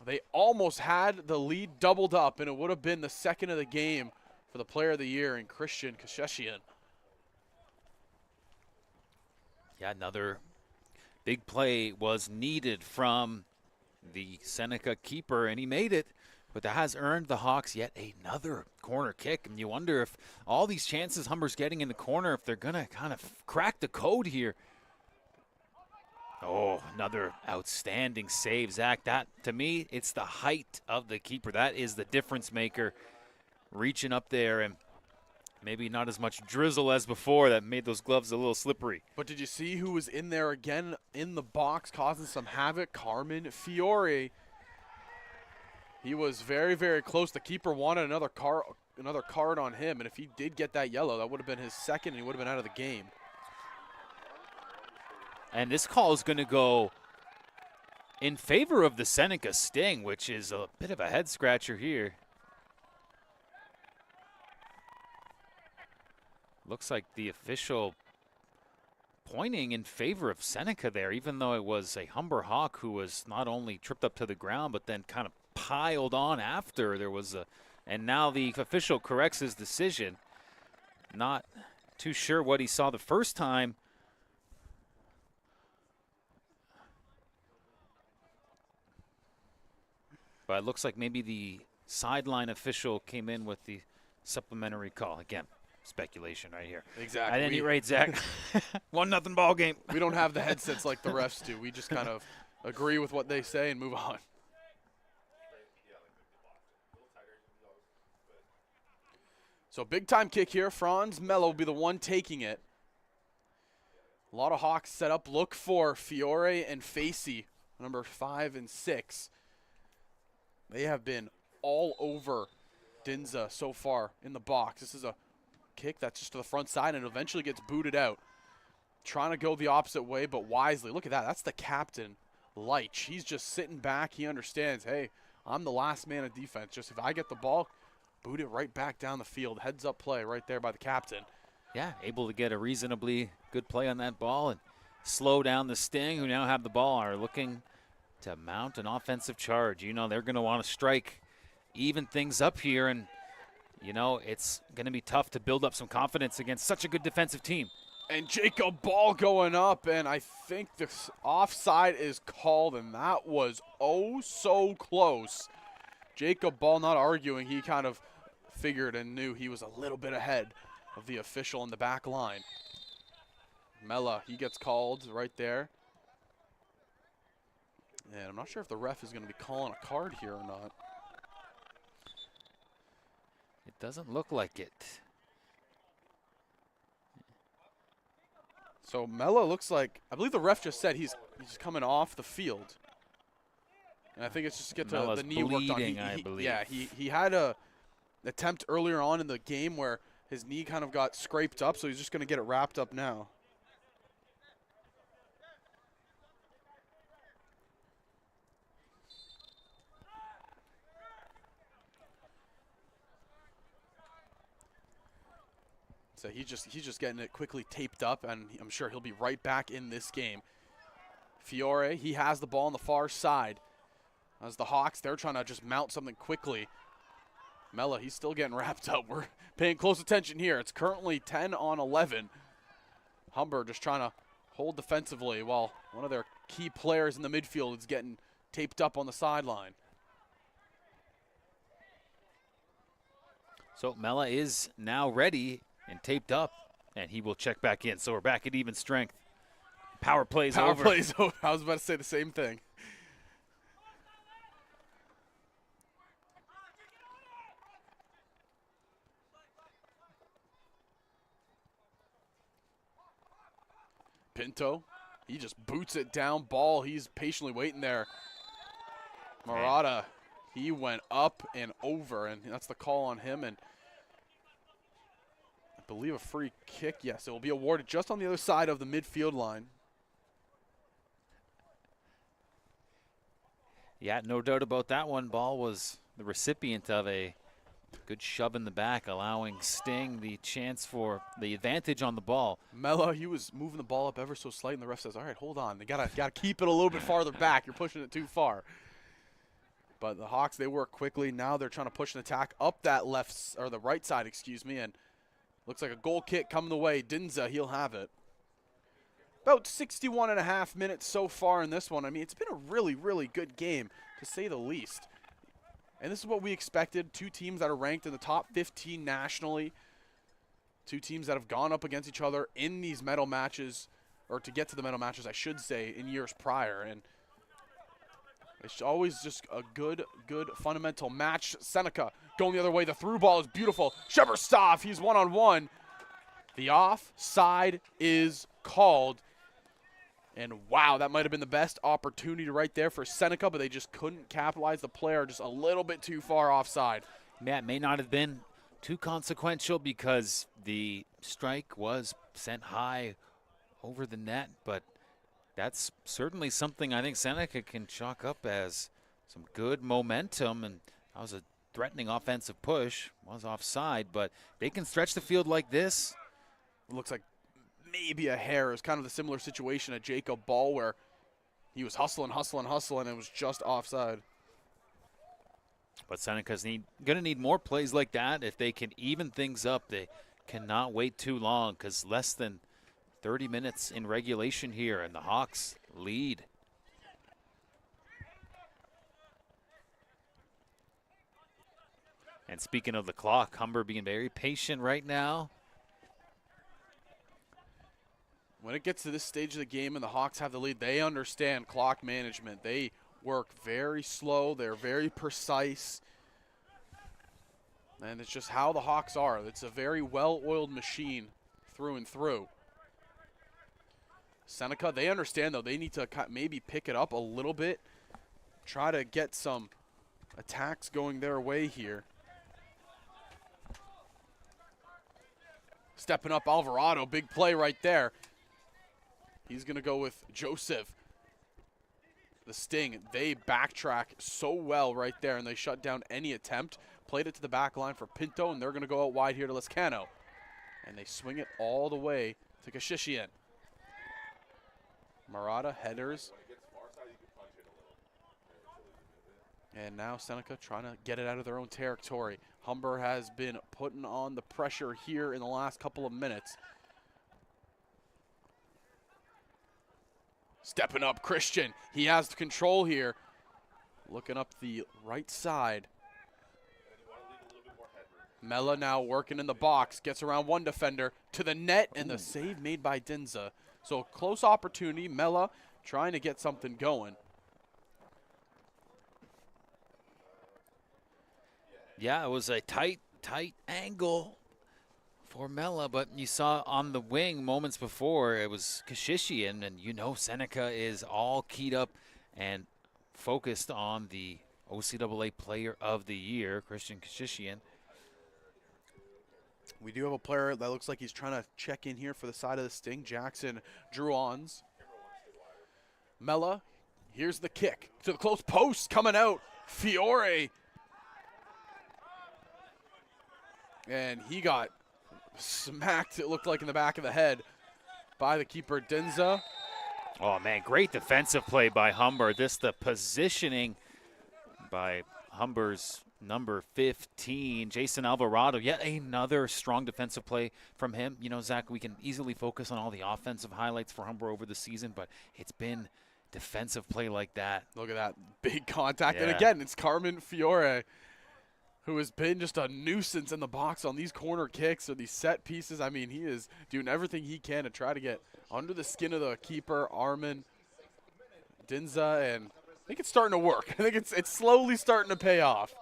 They almost had the lead doubled up, and it would have been the second of the game for the player of the year in Christian Kashishian. Yeah, another big play was needed from the Seneca keeper, and he made it, but that has earned the Hawks yet another corner kick. And you wonder if all these chances Humber's getting in the corner, if they're going to kind of crack the code here. Oh, another outstanding save, Zach. That, to me, it's the height of the keeper. That is the difference maker, reaching up there, and maybe not as much drizzle as before that made those gloves a little slippery. But did you see who was in there again in the box causing some havoc? Carmen Fiore. He was very, very close. The keeper wanted another card on him, and if he did get that yellow, that would have been his second, and he would have been out of the game. And this call is going to go in favor of the Seneca Sting, which is a bit of a head scratcher here. Looks like the official pointing in favor of Seneca there, even though it was a Humber Hawk who was not only tripped up to the ground, but then kind of piled on after. There was and now the official corrects his decision. Not too sure what he saw the first time. But it looks like maybe the sideline official came in with the supplementary call. Again, speculation right here. Exactly. At any rate, Zach, 1-0 ball game. We don't have the headsets like the refs do. We just kind of agree with what they say and move on. So big time kick here. Franz Mello will be the one taking it. A lot of Hawks set up. Look for Fiore and Facey, number 5 and 6. They have been all over Dinza so far in the box. This is a kick that's just to the front side and eventually gets booted out. Trying to go the opposite way, but wisely. Look at that. That's the captain, Leitch. He's just sitting back. He understands, hey, I'm the last man of defense. Just if I get the ball, boot it right back down the field. Heads up play right there by the captain. Yeah, able to get a reasonably good play on that ball and slow down the Sting, who now have the ball, are looking to mount an offensive charge. You know, they're going to want to strike, even things up here, and, you know, it's going to be tough to build up some confidence against such a good defensive team. And Jacob Ball going up, and I think this offside is called, and that was oh so close. Jacob Ball not arguing. He kind of figured and knew he was a little bit ahead of the official in the back line. Mella, he gets called right there. And I'm not sure if the ref is going to be calling a card here or not. It doesn't look like it. So Mella looks like, I believe the ref just said he's coming off the field. And I think it's just to get to the knee worked on. I believe. Yeah, he had a attempt earlier on in the game where his knee kind of got scraped up, so he's just going to get it wrapped up now. So he's just getting it quickly taped up, and I'm sure he'll be right back in this game. Fiore, he has the ball on the far side. As the Hawks, they're trying to just mount something quickly. Mella, he's still getting wrapped up. We're paying close attention here. It's currently 10-11. Humber just trying to hold defensively while one of their key players in the midfield is getting taped up on the sideline. So Mella is now ready and taped up, and he will check back in. So we're back at even strength. Power plays over. Power plays over. I was about to say the same thing. Pinto, he just boots it down. Ball, he's patiently waiting there. Murata, he went up and over, and that's the call on him. And I believe a free kick. Yes, it will be awarded just on the other side of the midfield line. Yeah, no doubt about that one. Ball was the recipient of a good shove in the back, allowing Sting the chance for the advantage on the ball. Mella, he was moving the ball up ever so slightly, and the ref says, all right, hold on. They gotta keep it a little bit farther back. You're pushing it too far. But the Hawks, they work quickly. Now they're trying to push an attack up that left, or the right side, excuse me, and looks like a goal kick coming the way. Dinza, he'll have it. About 61.5 minutes so far in this one. I mean, it's been a really, really good game, to say the least. And this is what we expected. Two teams that are ranked in the top 15 nationally. Two teams that have gone up against each other in these medal matches, or to get to the medal matches, I should say, in years prior. And it's always just a good fundamental match. Seneca going the other way. The through ball is beautiful. Sheverstov, he's one-on-one. The offside is called. And wow, that might have been the best opportunity right there for Seneca, but they just couldn't capitalize. The player just a little bit too far offside. Matt, may not have been too consequential because the strike was sent high over the net, but that's certainly something I think Seneca can chalk up as some good momentum, and that was a threatening offensive push. Was offside, but they can stretch the field like this. It looks like maybe a hair. It was kind of the similar situation at Jacob Ball where he was hustling, and it was just offside. But Seneca's going to need more plays like that if they can even things up. They cannot wait too long because less than 30 minutes in regulation here, and the Hawks lead. And speaking of the clock, Humber being very patient right now. When it gets to this stage of the game and the Hawks have the lead, they understand clock management. They work very slow. They're very precise. And it's just how the Hawks are. It's a very well-oiled machine through and through. Seneca, they understand, though. They need to maybe pick it up a little bit, try to get some attacks going their way here. Stepping up Alvarado, big play right there. He's going to go with Joseph. The Sting, they backtrack so well right there, and they shut down any attempt. Played it to the back line for Pinto, and they're going to go out wide here to Lescano. And they swing it all the way to Kashishian. Murata headers. And now Seneca trying to get it out of their own territory. Humber has been putting on the pressure here in the last couple of minutes. Stepping up, Christian. He has the control here. Looking up the right side. Mella now working in the box. Gets around one defender to the net, and the save made by Dinza. So close opportunity. Mella trying to get something going. Yeah, it was a tight angle for Mella, but you saw on the wing moments before it was Kashishian, and you know Seneca is all keyed up and focused on the OCAA Player of the Year, Christian Kashishian. We do have a player that looks like he's trying to check in here for the side of the Sting. Jackson Druons. Mella, here's the kick to the close post coming out. Fiore. And he got smacked, it looked like, in the back of the head by the keeper, Dinza. Oh, man, great defensive play by Humber. The positioning by Humber's number 15, Jason Alvarado. Yet another strong defensive play from him. You know, Zach, we can easily focus on all the offensive highlights for Humber over the season, but it's been defensive play like that. Look at that big contact. Yeah. And again, it's Carmen Fiore, who has been just a nuisance in the box on these corner kicks or these set pieces. I mean, he is doing everything he can to try to get under the skin of the keeper, Armin Dinza, and I think it's starting to work. I think it's slowly starting to pay off.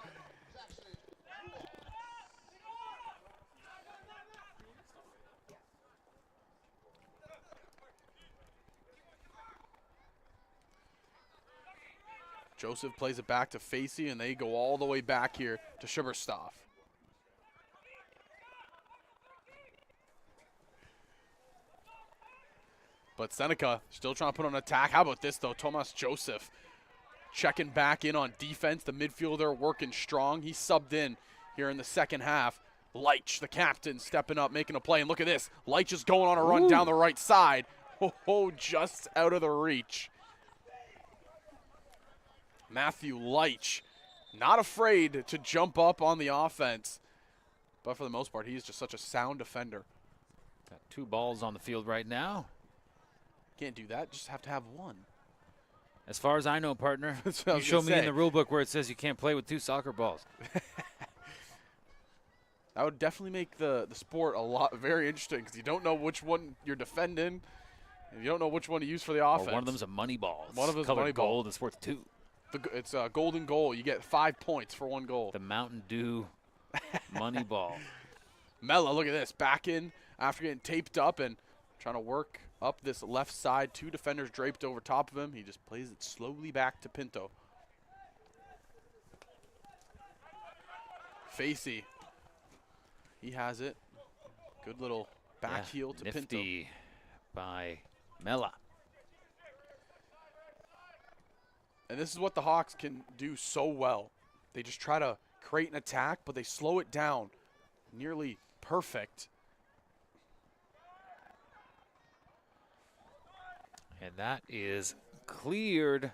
Joseph plays it back to Facey, and they go all the way back here to Schuberstoff. But Seneca still trying to put on an attack. How about this, though? Tomas Joseph checking back in on defense. The midfielder working strong. He subbed in here in the second half. Leitch, the captain, stepping up, making a play. And look at this. Leitch is going on a run down the right side. Oh, just out of the reach. Matthew Leitch, not afraid to jump up on the offense. But for the most part, he's just such a sound defender. Got 2 balls on the field right now. Can't do that. Just have to have one. As far as I know, partner, That's what I you was show gonna me in say. the rule book where it says you can't play with 2 soccer balls. That would definitely make the sport very interesting, because you don't know which one you're defending, and you don't know which one to use for the offense. Or one of them's a money ball. One of them's a colored money ball. gold. It's worth 2. It's a golden goal. You get 5 points for 1 goal. The Mountain Dew money ball. Mella, look at this. Back in after getting taped up and trying to work up this left side. 2 defenders draped over top of him. He just plays it slowly back to Pinto. Facey. He has it. Good little back heel to Pinto. Nifty by Mella. And this is what the Hawks can do so well. They just try to create an attack, but they slow it down. Nearly perfect. And that is cleared.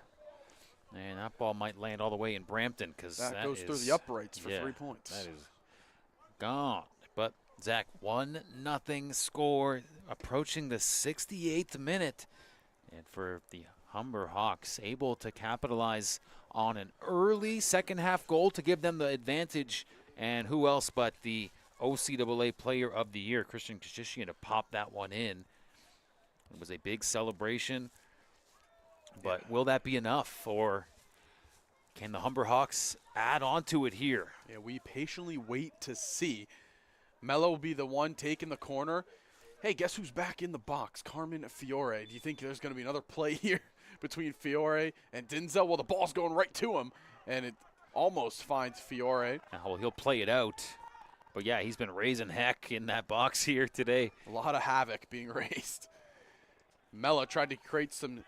And that ball might land all the way in Brampton, because That goes through the uprights for 3 points. That is gone. But, Zach, 1-0 score, approaching the 68th minute. And for the Humber Hawks, able to capitalize on an early second-half goal to give them the advantage. And who else but the OCAA Player of the Year, Christian Kashishian, to pop that one in. It was a big celebration. But will that be enough, or can the Humber Hawks add on to it here? Yeah, we patiently wait to see. Mello will be the one taking the corner. Hey, guess who's back in the box? Carmen Fiore. Do you think there's going to be another play here between Fiore and Dinza? Well, the ball's going right to him, and it almost finds Fiore. Well, he'll play it out. But, yeah, he's been raising heck in that box here today. A lot of havoc being raised. Mella tried to create some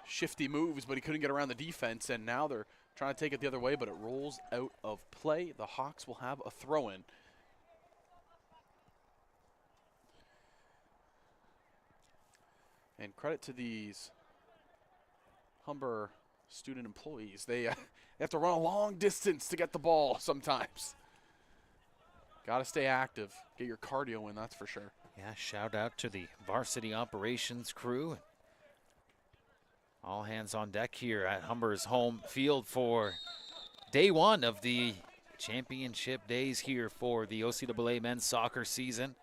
shifty moves, but he couldn't get around the defense, and now they're trying to take it the other way, but it rolls out of play. The Hawks will have a throw-in. And credit to these Humber student employees. They have to run a long distance to get the ball sometimes. Got to stay active. Get your cardio in, that's for sure. Yeah, shout out to the varsity operations crew. All hands on deck here at Humber's home field for day one of the championship days here for the OCAA men's soccer season.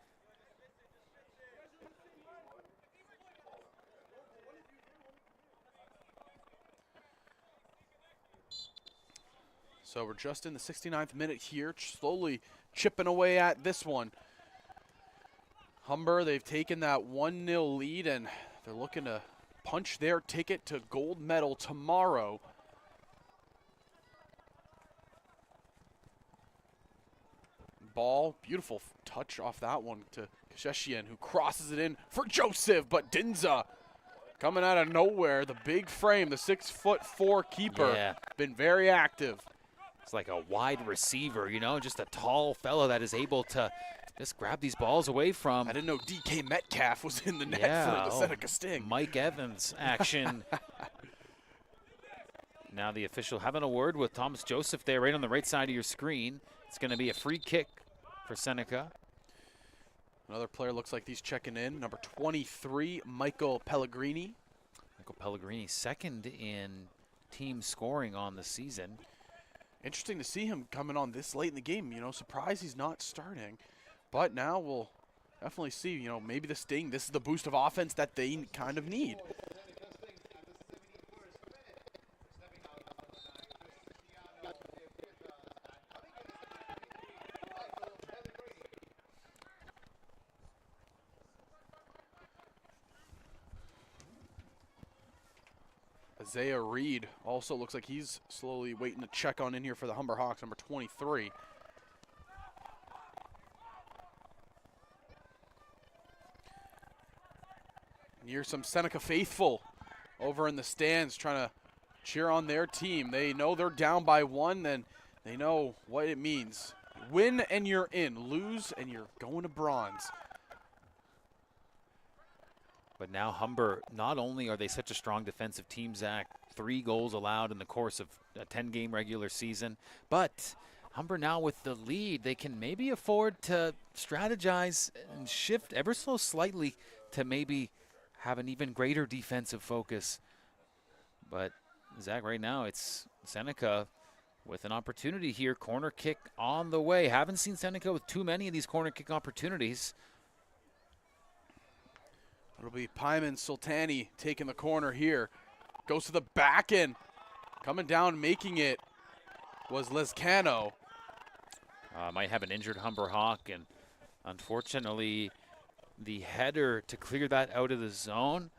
So we're just in the 69th minute here, slowly chipping away at this one. Humber, they've taken that 1-0 lead, and they're looking to punch their ticket to gold medal tomorrow. Ball, beautiful touch off that one to Kasheshian, who crosses it in for Joseph, but Dinza coming out of nowhere. The big frame, the 6'4" keeper, been very active. It's like a wide receiver, you know, just a tall fellow that is able to just grab these balls away from. I didn't know DK Metcalf was in the net for the Seneca Sting. Mike Evans action. Now the official having a word with Thomas Joseph there right on the right side of your screen. It's going to be a free kick for Seneca. Another player looks like he's checking in, number 23, Michael Pellegrini. Michael Pellegrini, second in team scoring on the season. Interesting to see him coming on this late in the game. You know, surprised he's not starting. But now we'll definitely see, you know, maybe the Sting, this is the boost of offense that they kind of need. Isaiah Reed also looks like he's slowly waiting to check on in here for the Humber Hawks, number 23. And here's some Seneca faithful over in the stands trying to cheer on their team. They know they're down by 1, then they know what it means. Win and you're in. Lose and you're going to bronze. But now Humber, not only are they such a strong defensive team, Zach, 3 goals allowed in the course of a 10-game regular season, but Humber now with the lead, they can maybe afford to strategize and shift ever so slightly to maybe have an even greater defensive focus. But Zach, right now it's Seneca with an opportunity here. Corner kick on the way. Haven't seen Seneca with too many of these corner kick opportunities. It'll be Pyman Sultani taking the corner here. Goes to the back end. Coming down, making it was Lescano. Might have an injured Humber Hawk, and unfortunately the header to clear that out of the zone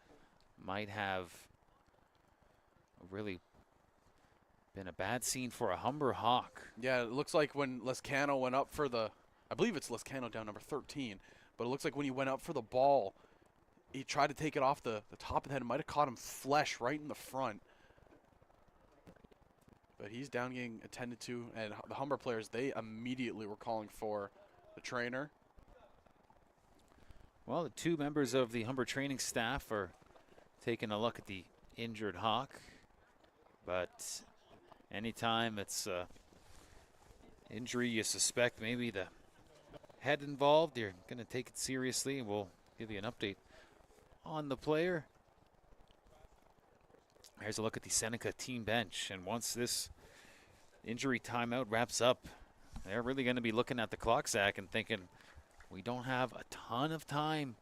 might have really been a bad scene for a Humber Hawk. Yeah, it looks like when Lescano went up for the, I believe it's Lescano down number 13, but it looks like when he went up for the ball, he tried to take it off the top of the head. It might have caught him flesh right in the front. But he's down getting attended to, and the Humber players, they immediately were calling for the trainer. Well, the 2 members of the Humber training staff are taking a look at the injured Hawk. But anytime it's injury you suspect maybe the head involved, you're going to take it seriously, and we'll give you an update on the player. Here's a look at the Seneca team bench, and once this injury timeout wraps up, they're really going to be looking at the clock, Zach, and thinking we don't have a ton of time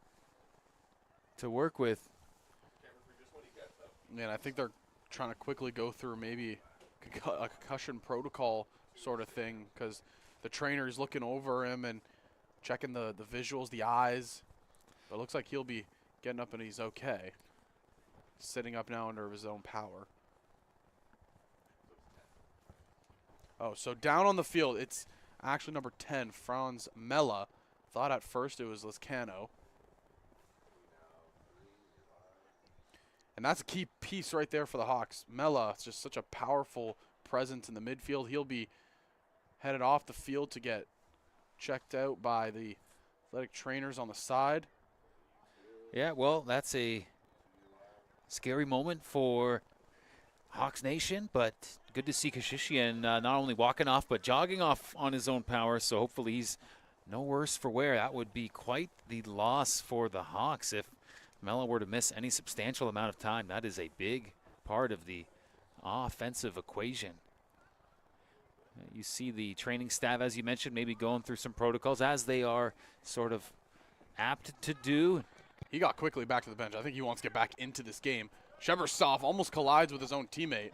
to work with. Man, I think they're trying to quickly go through maybe a concussion protocol sort of thing, because the trainer's looking over him and checking the visuals, the eyes. But it looks like he'll be getting up and he's okay. Sitting up now under his own power. Oh, so down on the field, it's actually number 10, Franz Mella. Thought at first it was Lescano. And that's a key piece right there for the Hawks. Mella, it's just such a powerful presence in the midfield. He'll be headed off the field to get checked out by the athletic trainers on the side. Yeah, well, that's a scary moment for Hawks Nation, but good to see Kashishian not only walking off, but jogging off on his own power, so hopefully he's no worse for wear. That would be quite the loss for the Hawks if Mella were to miss any substantial amount of time. That is a big part of the offensive equation. You see the training staff, as you mentioned, maybe going through some protocols, as they are sort of apt to do. He got quickly back to the bench. I think he wants to get back into this game. Sheversov almost collides with his own teammate.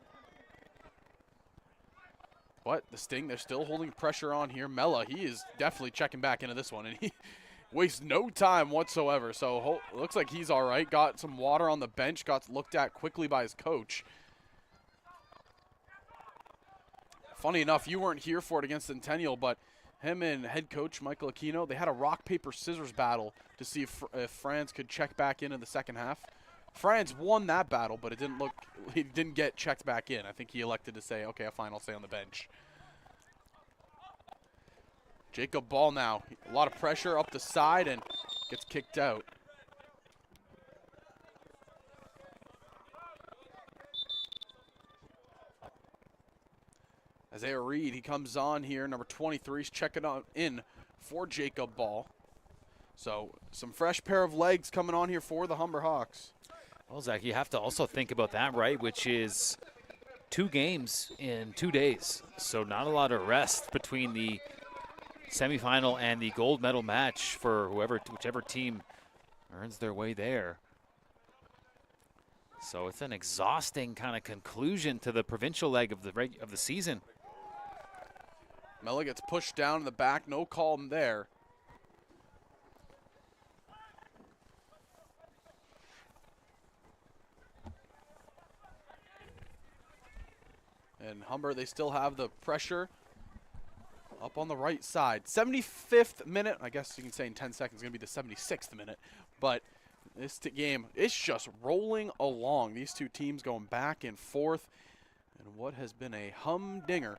But the Sting, they're still holding pressure on here. Mella, he is definitely checking back into this one, and he wastes no time whatsoever. So looks like he's all right. Got some water on the bench, got looked at quickly by his coach. Funny enough, you weren't here for it against Centennial, but him and head coach Michael Aquino, they had a rock, paper, scissors battle to see if Franz could check back in the second half. Franz won that battle, but he didn't get checked back in. I think he elected to say, okay, fine, I'll stay on the bench. Jacob Ball now, a lot of pressure up the side and gets kicked out. Isaiah Reed, he comes on here. Number 23 is checking in for Jacob Ball. So some fresh pair of legs coming on here for the Humber Hawks. Well, Zach, you have to also think about that, right, which is 2 games in 2 days. So not a lot of rest between the semifinal and the gold medal match for whichever team earns their way there. So it's an exhausting kind of conclusion to the provincial leg of the season. Mella gets pushed down in the back, no call there. And Humber, they still have the pressure up on the right side. 75th minute, I guess you can say in 10 seconds, going to be the 76th minute. But this game, it's just rolling along. These two teams going back and forth. And what has been a humdinger.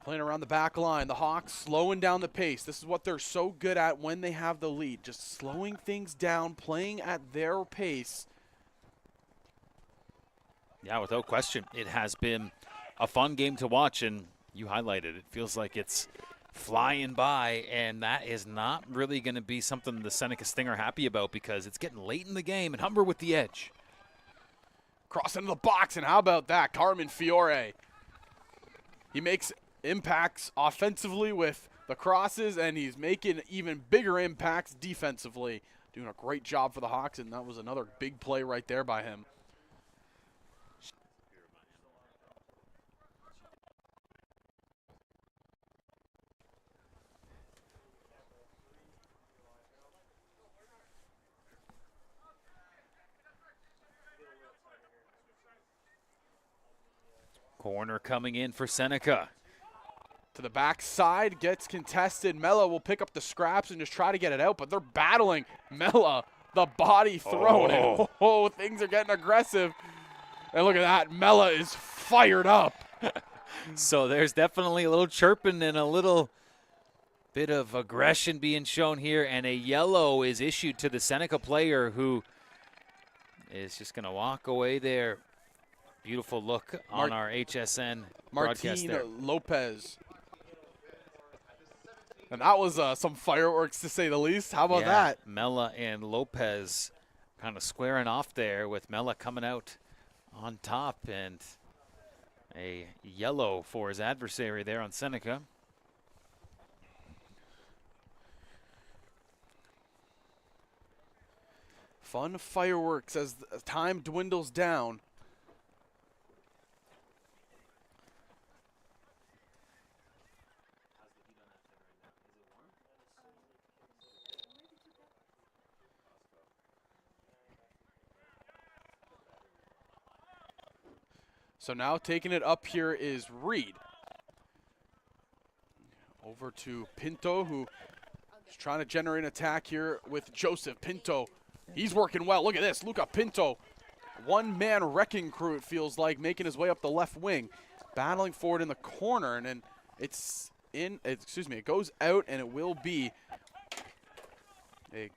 Playing around the back line, the Hawks slowing down the pace. This is what they're so good at when they have the lead, just slowing things down, playing at their pace. Yeah, without question, it has been a fun game to watch, and you highlighted it. Feels like it's flying by, and that is not really going to be something the Seneca Sting are happy about because it's getting late in the game, and Humber with the edge. Cross into the box, and how about that? Carmen Fiore. He makes impacts offensively with the crosses, and he's making even bigger impacts defensively. Doing a great job for the Hawks, and that was another big play right there by him. Corner coming in for Seneca. To the backside, gets contested. Mella will pick up the scraps and just try to get it out, but they're battling. Mella, the body thrown. And, oh, things are getting aggressive. And look at that. Mella is fired up. So there's definitely a little chirping and a little bit of aggression being shown here, and a yellow is issued to the Seneca player who is just going to walk away there. Beautiful look on our HSN broadcast there. Martin Lopez. And that was some fireworks, to say the least. How about that? Mella and Lopez kind of squaring off there, with Mella coming out on top, and a yellow for his adversary there on Seneca. Fun fireworks as the time dwindles down. So now taking it up here is Reed. Over to Pinto, who is trying to generate an attack here with Joseph. Pinto, he's working well. Look at this, Luca Pinto. One-man wrecking crew, it feels like, making his way up the left wing. Battling forward in the corner, and then it goes out, and it will be a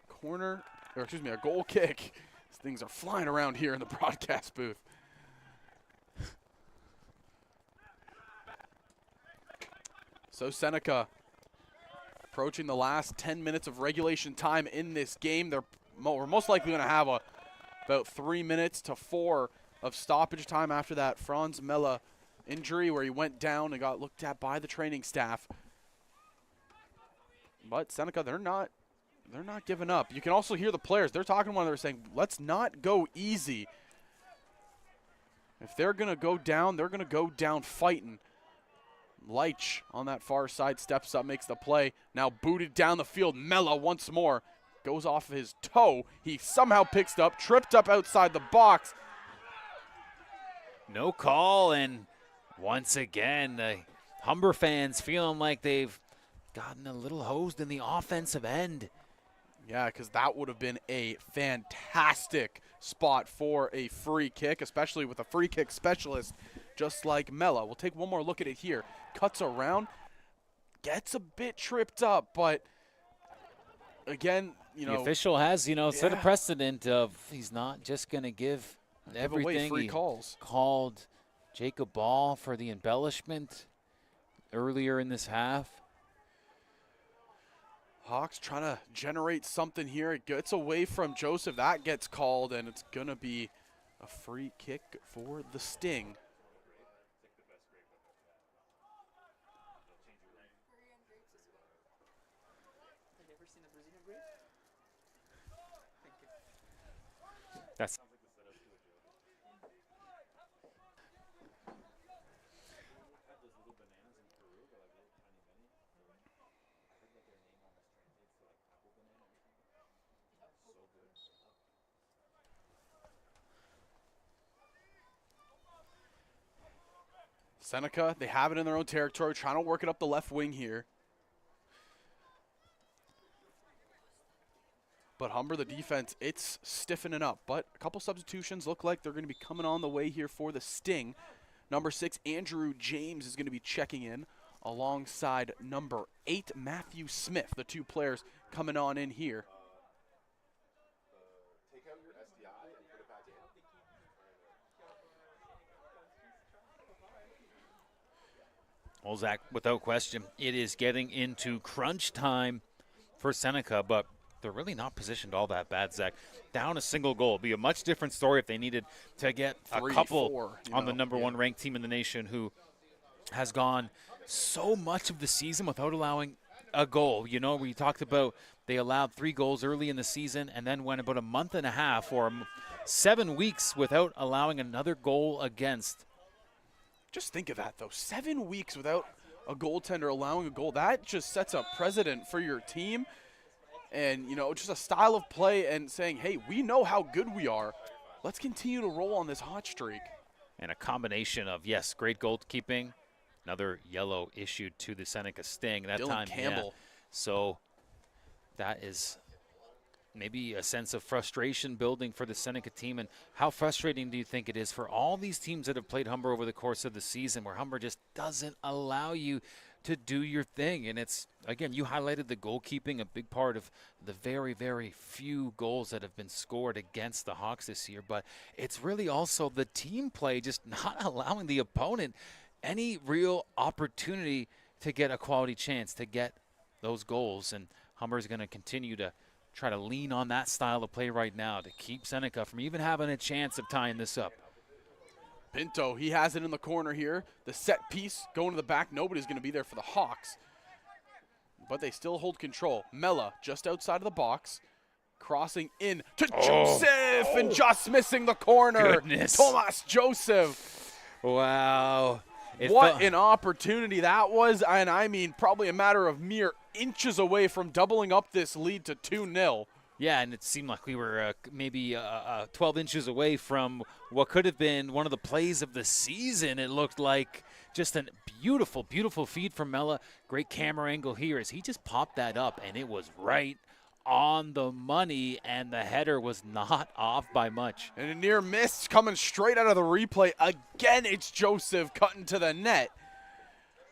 a goal kick. These things are flying around here in the broadcast booth. So Seneca approaching the last 10 minutes of regulation time in this game. We're most likely going to have about 3 minutes to 4 of stoppage time after that Franz Mella injury where he went down and got looked at by the training staff. But Seneca, they're not giving up. You can also hear the players. They're talking when they're saying, let's not go easy. If they're going to go down, they're going to go down fighting. Leitch on that far side steps up, makes the play. Now booted down the field. Mella once more goes off of his toe. He somehow picks it up, tripped up outside the box. No call, and once again, the Humber fans feeling like they've gotten a little hosed in the offensive end. Yeah, because that would have been a fantastic spot for a free kick, especially with a free kick specialist just like Mella. We'll take one more look at it here. Cuts around, gets a bit tripped up, but again, the official has, set a precedent of he's not just going to give everything. Free calls. Called Jacob Ball for the embellishment earlier in this half. Hawks trying to generate something here. It gets away from Joseph. That gets called, and it's going to be a free kick for the Sting. That's Seneca, they have it in their own territory, trying to work it up the left wing here. But Humber, the defense, it's stiffening up. But a couple substitutions look like they're going to be coming on the way here for the Sting. Number 6, Andrew James, is going to be checking in alongside number 8, Matthew Smith, the two players coming on in here. Well, Zach, without question, it is getting into crunch time for Seneca, but they're really not positioned all that bad, Zach. Down a single goal. It'd be a much different story if they needed to get a couple on the number one ranked team in the nation who has gone so much of the season without allowing a goal. We talked about they allowed 3 goals early in the season and then went about a month and a half or 7 weeks without allowing another goal against. Just think of that, though. 7 weeks without a goaltender allowing a goal. That just sets a precedent for your team. And, just a style of play and saying, hey, we know how good we are. Let's continue to roll on this hot streak. And a combination of, yes, great goalkeeping. Another yellow issued to the Seneca Sting. That Dylan time, Campbell. Yeah. So that is maybe a sense of frustration building for the Seneca team. And how frustrating do you think it is for all these teams that have played Humber over the course of the season where Humber just doesn't allow you to do your thing? And it's, again, you highlighted the goalkeeping, a big part of the very, very few goals that have been scored against the Hawks this year. But it's really also the team play, just not allowing the opponent any real opportunity to get a quality chance to get those goals. And Humber is going to continue to try to lean on that style of play right now to keep Seneca from even having a chance of tying this up. Pinto, he has it in the corner here. The set piece going to the back. Nobody's going to be there for the Hawks. But they still hold control. Mella just outside of the box. Crossing in to Joseph and just missing the corner. Goodness. Tomas Joseph. Wow. What an opportunity that was. And I mean, probably a matter of mere inches away from doubling up this lead to 2-0. Yeah, and it seemed like we were maybe 12 inches away from what could have been one of the plays of the season. It looked like just a beautiful, beautiful feed from Mella. Great camera angle here as he just popped that up, and it was right on the money, and the header was not off by much. And a near miss coming straight out of the replay. Again, it's Joseph cutting to the net.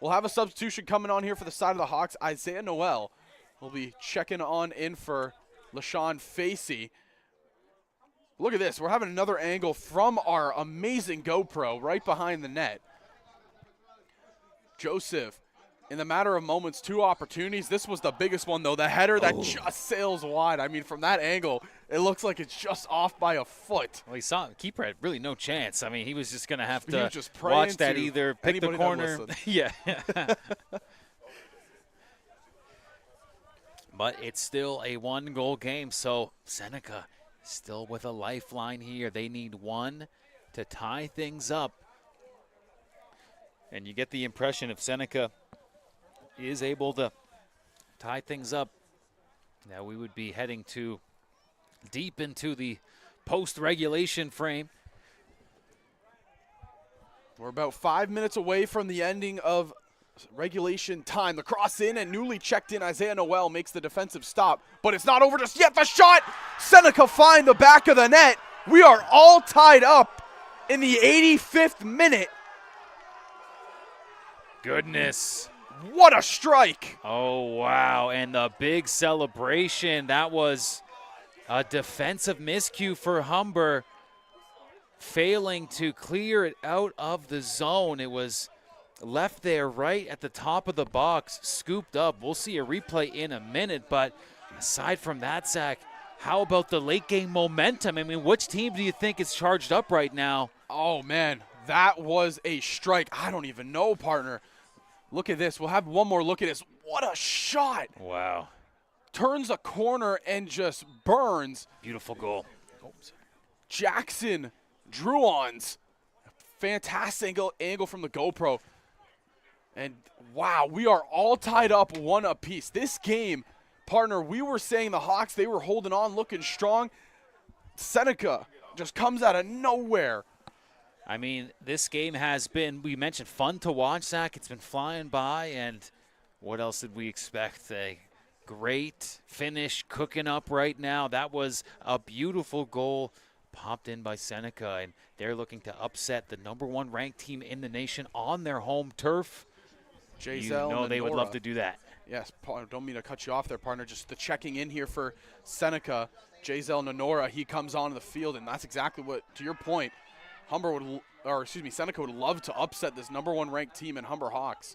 We'll have a substitution coming on here for the side of the Hawks. Isaiah Noel will be checking on in for LaShawn Facey. Look at this. We're having another angle from our amazing GoPro right behind the net. Joseph In the matter of moments, 2 opportunities. This was the biggest one, though. The header that just sails wide. I mean, from that angle, it looks like it's just off by a foot. Well, he saw keeper had really no chance. I mean, he was just going to have He to was just watch that praying to either pick the anybody that corner. listened. Yeah. But it's still a 1-goal game, so Seneca still with a lifeline here. They need 1 to tie things up. And you get the impression if Seneca is able to tie things up, now we would be heading to deep into the post-regulation frame. We're about 5 minutes away from the ending of regulation time. The cross in, and newly checked in Isaiah Noel makes the defensive stop, but it's not over just yet. The shot, Seneca find the back of the net. We are all tied up in the 85th minute. Goodness. What a strike. Oh, wow. And the big celebration. That was a defensive miscue for Humber, failing to clear it out of the zone. It was left there right at the top of the box, scooped up. We'll see a replay in a minute, but aside from that, Zach, how about the late game momentum? I mean, which team do you think is charged up right now? Oh, man, that was a strike. I don't even know, partner. Look at this. We'll have one more look at this. What a shot. Wow. Turns a corner and just burns. Beautiful goal. Jackson Druon's fantastic angle from the GoPro. And, wow, we are all tied up 1 apiece. This game, partner, we were saying the Hawks, they were holding on, looking strong. Seneca just comes out of nowhere. I mean, this game has been, we mentioned, fun to watch, Zach. It's been flying by, and what else did we expect? A great finish cooking up right now. That was a beautiful goal popped in by Seneca, and they're looking to upset the #1 ranked team in the nation on their home turf. You know they would love to do that. Yes, don't mean to cut you off there, partner. Just the checking in here for Seneca. Jazel Nonora, he comes onto the field, and that's exactly what, to your point, Seneca would love to upset this #1 ranked team in Humber Hawks.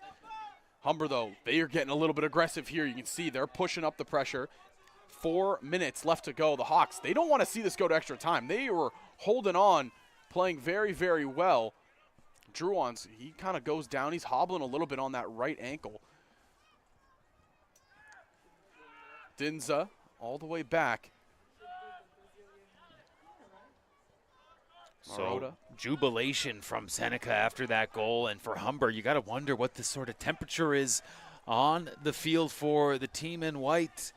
Humber, though, they are getting a little bit aggressive here. You can see they're pushing up the pressure. 4 minutes left to go. The Hawks, they don't want to see this go to extra time. They were holding on, playing very, very well. Druon's, he kind of goes down. He's hobbling a little bit on that right ankle. Dinza all the way back. So jubilation from Seneca after that goal, and for Humber, you got to wonder what the sort of temperature is on the field for the team in white.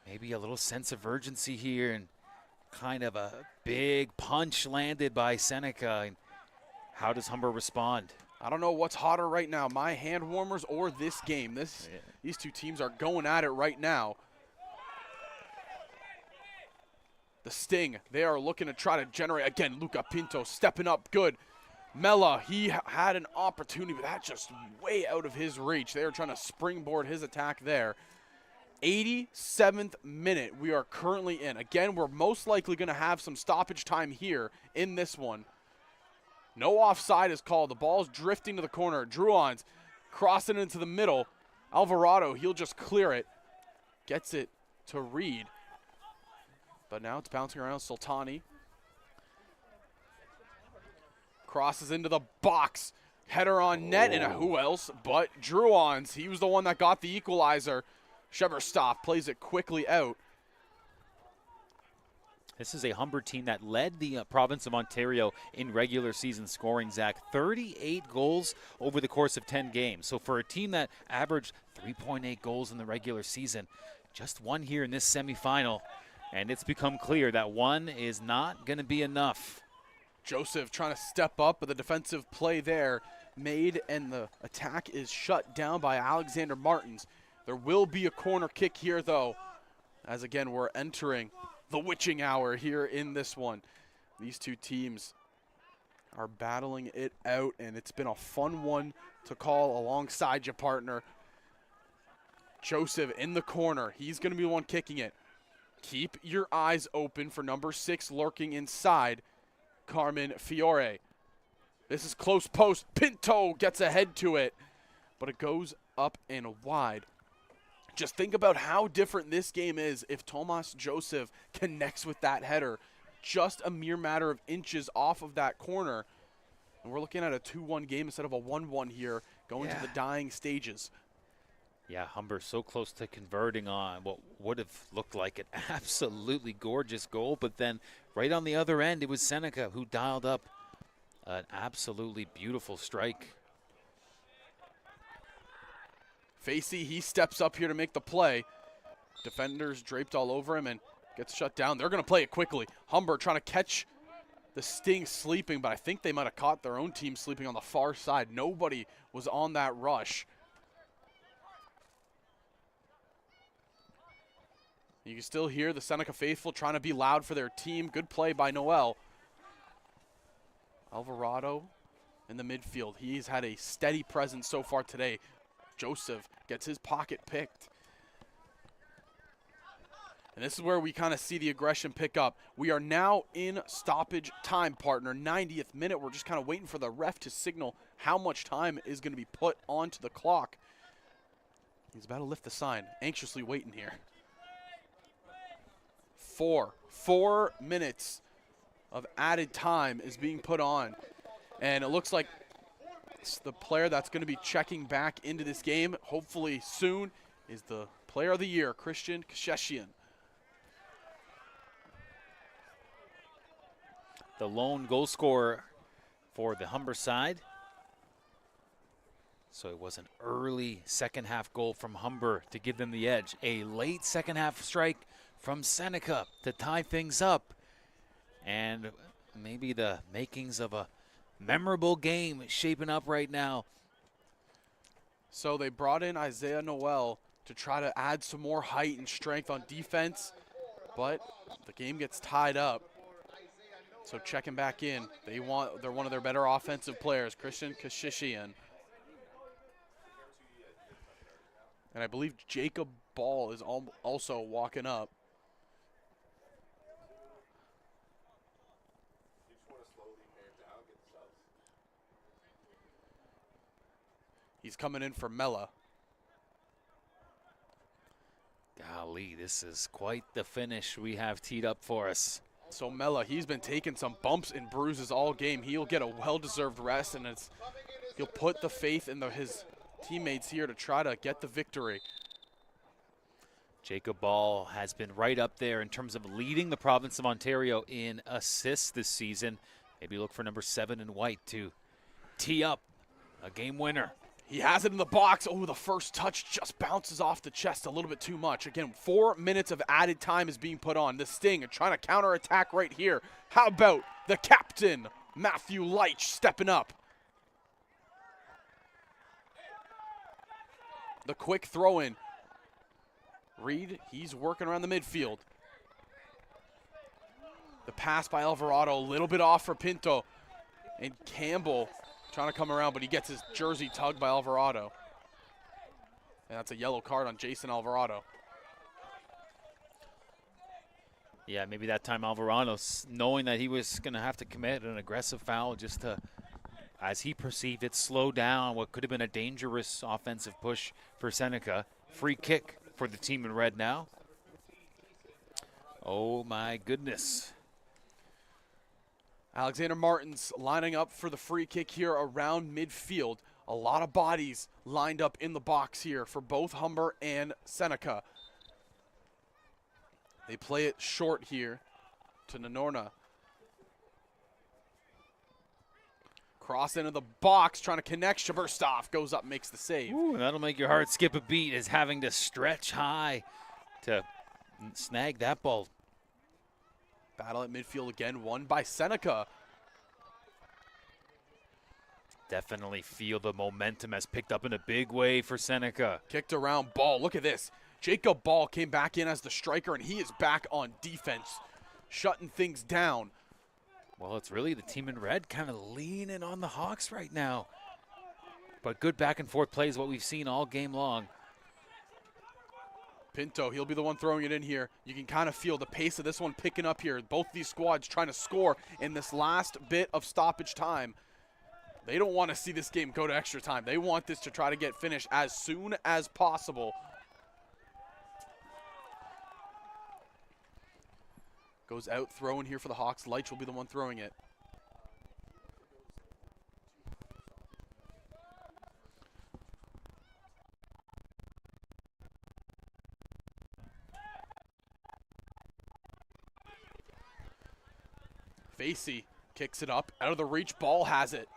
Maybe a little sense of urgency here, and kind of a big punch landed by Seneca. And how does Humber respond? I don't know what's hotter right now, my hand warmers or this game. These two teams are going at it right now. The Sting, they are looking to try to generate. Again, Luca Pinto stepping up good. Mella, he had an opportunity, but that's just way out of his reach. They are trying to springboard his attack there. 87th minute we are currently in. Again, we're most likely going to have some stoppage time here in this one. No offside is called. The ball's drifting to the corner. Druon's crossing into the middle. Alvarado, he'll just clear it. Gets it to Reed. But now it's bouncing around Sultani. Crosses into the box. Header on net, and who else but Druon's. He was the one that got the equalizer. Sheverstoff plays it quickly out. This is a Humber team that led the province of Ontario in regular season scoring, Zach. 38 goals over the course of 10 games. So for a team that averaged 3.8 goals in the regular season, just 1 here in this semifinal. And it's become clear that 1 is not going to be enough. Joseph trying to step up, but the defensive play there made, and the attack is shut down by Alexander Martins. There will be a corner kick here, though, as again we're entering the witching hour here in this one. These two teams are battling it out, and it's been a fun one to call alongside your partner. Joseph in the corner. He's going to be the one kicking it. Keep your eyes open for number 6 lurking inside, Carmen Fiore. This is close post. Pinto gets ahead to it. but it goes up and wide. Just think about how different this game is if Tomas Joseph connects with that header. Just a mere matter of inches off of that corner. And we're looking at a 2-1 game instead of a 1-1 here, going to the dying stages. Yeah, Humber so close to converting on what would have looked like an absolutely gorgeous goal, but then right on the other end, it was Seneca who dialed up an absolutely beautiful strike. Facey, he steps up here to make the play. Defenders draped all over him and gets shut down. They're going to play it quickly. Humber trying to catch the Sting sleeping, but I think they might have caught their own team sleeping on the far side. Nobody was on that rush. You can still hear the Seneca faithful trying to be loud for their team. Good play by Noel. Alvarado in the midfield. He's had a steady presence so far today. Joseph gets his pocket picked. And this is where we kind of see the aggression pick up. We are now in stoppage time, partner. 90th minute. We're just kind of waiting for the ref to signal how much time is going to be put onto the clock. He's about to lift the sign. Anxiously waiting here. 4 minutes of added time is being put on. And it looks like the player that's going to be checking back into this game, hopefully soon, is the player of the year, Christian Kasheshian. The lone goal scorer for the Humber side. So it was an early second half goal from Humber to give them the edge. A late second half strike from Seneca to tie things up. And maybe the makings of a memorable game shaping up right now. So they brought in Isaiah Noel to try to add some more height and strength on defense, but the game gets tied up. So checking back in, they're one of their better offensive players, Christian Kashishian. And I believe Jacob Ball is also walking up. He's coming in for Mella. Golly, this is quite the finish we have teed up for us. So Mella, he's been taking some bumps and bruises all game. He'll get a well-deserved rest, and he'll put the faith in his teammates here to try to get the victory. Jacob Ball has been right up there in terms of leading the province of Ontario in assists this season. Maybe look for number 7 in white to tee up a game winner. He has it in the box. Oh, the first touch just bounces off the chest a little bit too much. Again, 4 minutes of added time is being put on. The Sting are trying to counterattack right here. How about the captain, Matthew Leitch, stepping up? The quick throw in. Reed, he's working around the midfield. The pass by Alvarado, a little bit off for Pinto. And Campbell trying to come around, but he gets his jersey tugged by Alvarado. And that's a yellow card on Jason Alvarado. Yeah, maybe that time Alvarado, knowing that he was going to have to commit an aggressive foul just to, as he perceived it, slow down what could have been a dangerous offensive push for Seneca. Free kick for the team in red now. Oh, my goodness. Alexander Martins lining up for the free kick here around midfield. A lot of bodies lined up in the box here for both Humber and Seneca. They play it short here to Nanorna. Cross into the box, trying to connect. Shaberstov goes up, makes the save. Ooh, that'll make your heart skip a beat, is having to stretch high to snag that ball. Battle at midfield again, won by Seneca. Definitely feel the momentum has picked up in a big way for Seneca. Kicked around Ball. Look at this. Jacob Ball came back in as the striker, and he is back on defense, shutting things down. Well, it's really the team in red kind of leaning on the Hawks right now. But good back and forth play is what we've seen all game long. Pinto, he'll be the one throwing it in here. You can kind of feel the pace of this one picking up here. Both these squads trying to score in this last bit of stoppage time. They don't want to see this game go to extra time. They want this to try to get finished as soon as possible. Goes out, throwing here for the Hawks. Leitch will be the one throwing it. Facey kicks it up. Out of the reach. Ball has it.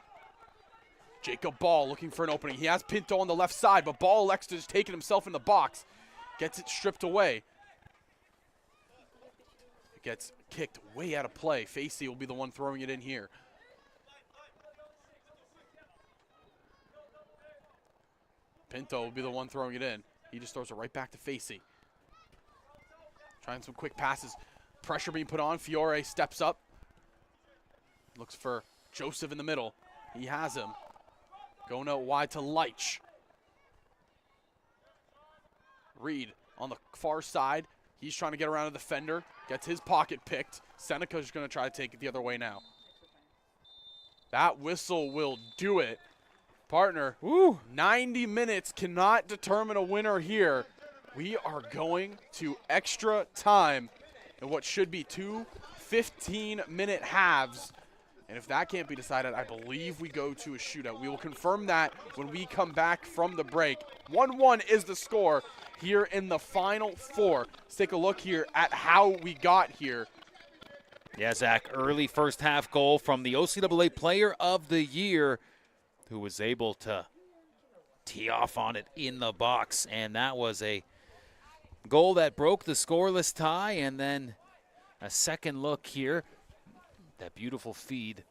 Jacob Ball looking for an opening. He has Pinto on the left side, but Ball elects to just take it himself in the box. Gets it stripped away. It gets kicked way out of play. Facey will be the one throwing it in here. Pinto will be the one throwing it in. He just throws it right back to Facey. Trying some quick passes. Pressure being put on. Fiore steps up. Looks for Joseph in the middle. He has him. Going out wide to Leitch. Reed on the far side. He's trying to get around a defender. Gets his pocket picked. Seneca's going to try to take it the other way now. That whistle will do it. Partner, 90 minutes cannot determine a winner here. We are going to extra time in what should be two 15-minute halves. And if that can't be decided, I believe we go to a shootout. We will confirm that when we come back from the break. 1-1 is the score here in the final four. Let's take a look here at how we got here. Yeah, Zach, early first half goal from the OCAA Player of the Year, who was able to tee off on it in the box. And that was a goal that broke the scoreless tie. And then a second look here. That beautiful feed.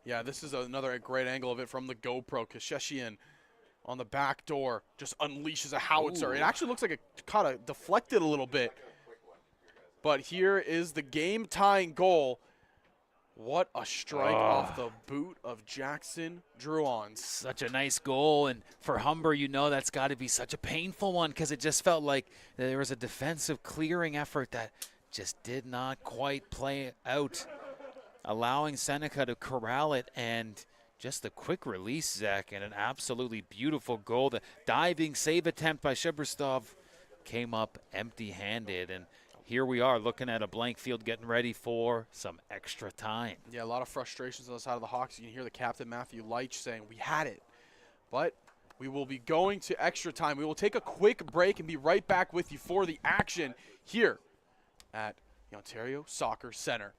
Yeah, this is another great angle of it from the GoPro. Kasheshian on the back door just unleashes a howitzer. It actually looks like it kind of deflected a little bit. But here is the game-tying goal. What a strike off the boot of Jackson Druons. Such a nice goal. And for Humber, you know that's got to be such a painful one because it just felt like there was a defensive clearing effort that just did not quite play out, allowing Seneca to corral it, and just a quick release, Zach, and an absolutely beautiful goal. The diving save attempt by Shuberstov came up empty-handed, and here we are looking at a blank field getting ready for some extra time. Yeah, a lot of frustrations on the side of the Hawks. You can hear the captain, Matthew Leitch, saying, we had it. But we will be going to extra time. We will take a quick break and be right back with you for the action here at the Ontario Soccer Center.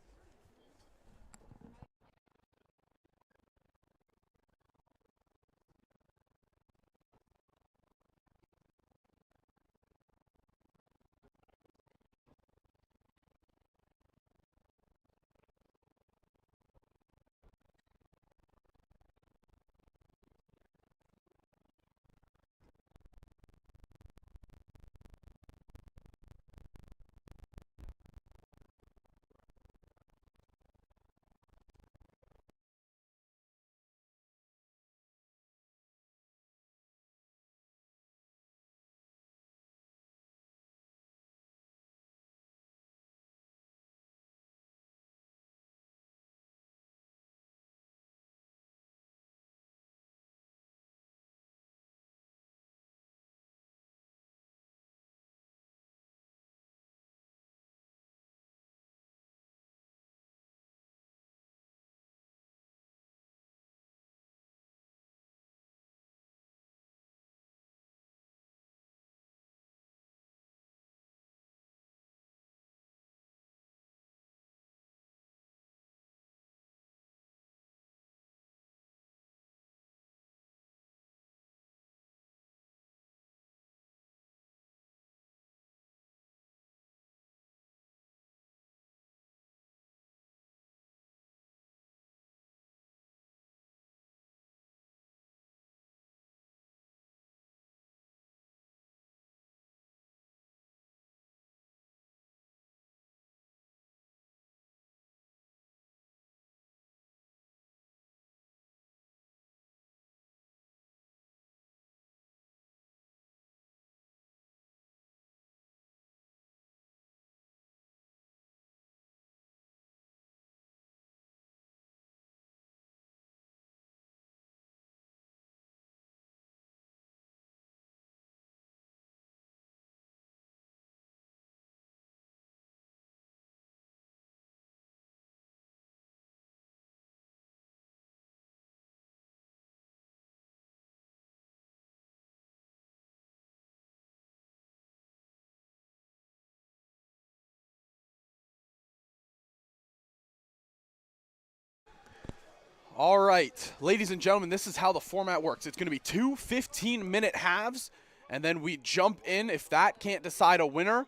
All right, ladies and gentlemen, this is how the format works. It's going to be 2 15-minute halves, and then we jump in. If that can't decide a winner,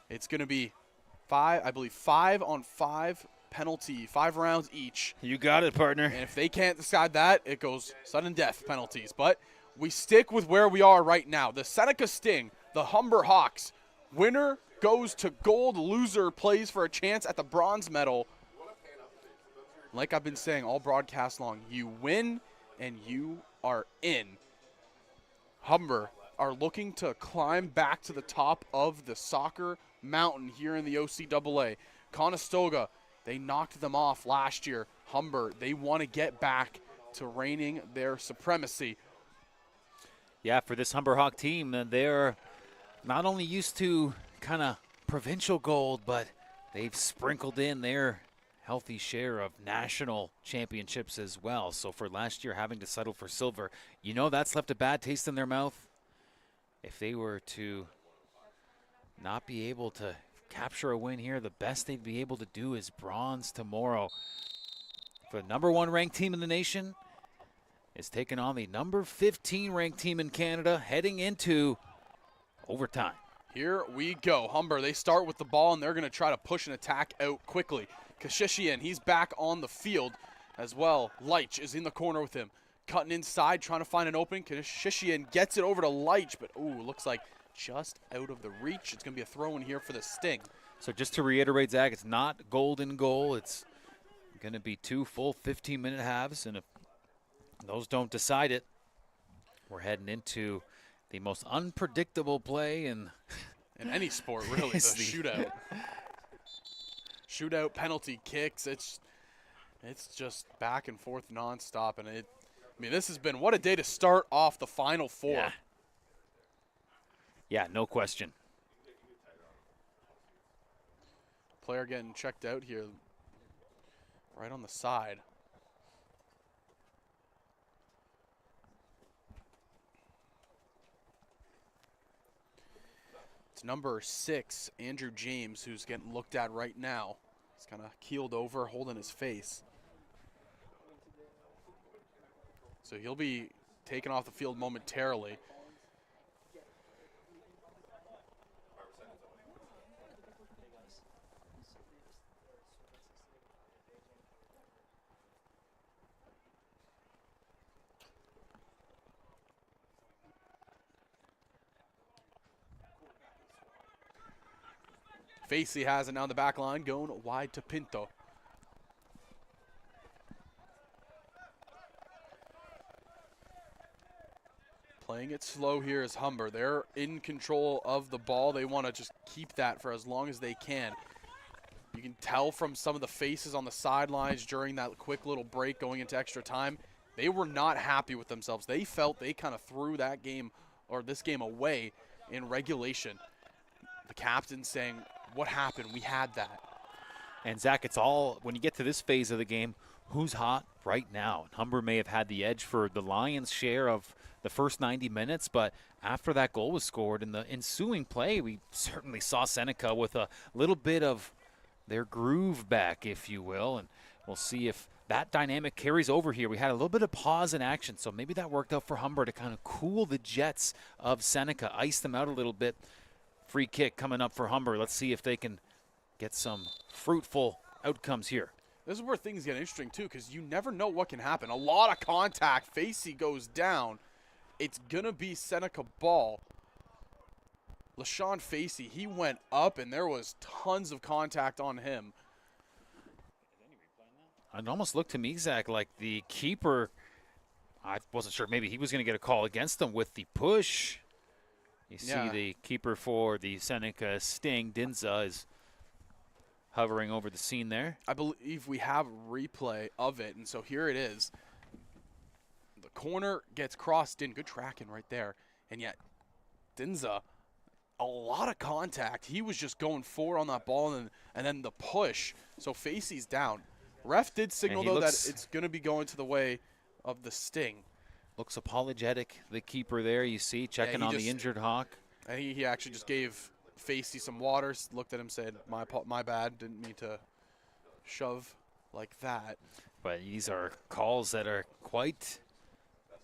it's going to be 5-on-5 penalty, 5 rounds each. You got it, partner. And if they can't decide that, it goes sudden death penalties. But we stick with where we are right now. The Seneca Sting, the Humber Hawks. Winner goes to gold. Loser plays for a chance at the bronze medal. Like I've been saying all broadcast long, you win and you are in. Humber are looking to climb back to the top of the soccer mountain here in the OCAA. Conestoga, they knocked them off last year. Humber, they want to get back to reigning their supremacy. Yeah, for this Humber Hawk team, they're not only used to kind of provincial gold, but they've sprinkled in their healthy share of national championships as well. So for last year having to settle for silver, you know that's left a bad taste in their mouth. If they were to not be able to capture a win here, the best they'd be able to do is bronze tomorrow. For the #1 ranked team in the nation is taking on the number 15 ranked team in Canada heading into overtime. Here we go. Humber, they start with the ball, and they're going to try to push an attack out quickly. Kashishian, he's back on the field as well. Leitch is in the corner with him. Cutting inside, trying to find an opening. Kashishian gets it over to Leitch, but looks like just out of the reach. It's going to be a throw in here for the Sting. So just to reiterate, Zach, it's not golden goal. It's going to be 2 full 15-minute halves, and if those don't decide it, we're heading into the most unpredictable play in any sport, really, the shootout. Shootout, penalty kicks. It's just back and forth nonstop, and this has been what a day to start off the Final Four. Yeah, no question. Player getting checked out here, right on the side. It's number 6, Andrew James, who's getting looked at right now. He's kind of keeled over, holding his face. So he'll be taken off the field momentarily. Facey has it down the back line, going wide to Pinto. Playing it slow here is Humber. They're in control of the ball. They want to just keep that for as long as they can. You can tell from some of the faces on the sidelines during that quick little break going into extra time, they were not happy with themselves. They felt they kind of threw that game, or this game, away in regulation. The captain saying, what happened? We had that. And Zach, it's all, when you get to this phase of the game, who's hot right now? And Humber may have had the edge for the Lions' share of the first 90 minutes, but after that goal was scored in the ensuing play, we certainly saw Seneca with a little bit of their groove back, if you will, and we'll see if that dynamic carries over here. We had a little bit of pause in action, so maybe that worked out for Humber to kind of cool the jets of Seneca, ice them out a little bit. Free kick coming up for Humber. Let's see if they can get some fruitful outcomes here. This is where things get interesting, too, because you never know what can happen. A lot of contact. Facey goes down. It's going to be Seneca ball. LaShawn Facey, he went up, and there was tons of contact on him. It almost looked to me, Zach, like the keeper, I wasn't sure, maybe he was going to get a call against them with the push. You see the keeper for the Seneca Sting, Dinza, is hovering over the scene there. I believe we have a replay of it, and so here it is. The corner gets crossed in. Good tracking right there. And yet, Dinza, a lot of contact. He was just going forward on that ball, and then the push. So Facey's down. Ref did signal, though, that it's going to be going to the way of the Sting. Looks apologetic, the keeper there, you see, checking on the injured Hawk. And he actually just gave Facey some water, looked at him, said, my bad, didn't mean to shove like that. But these are calls that are quite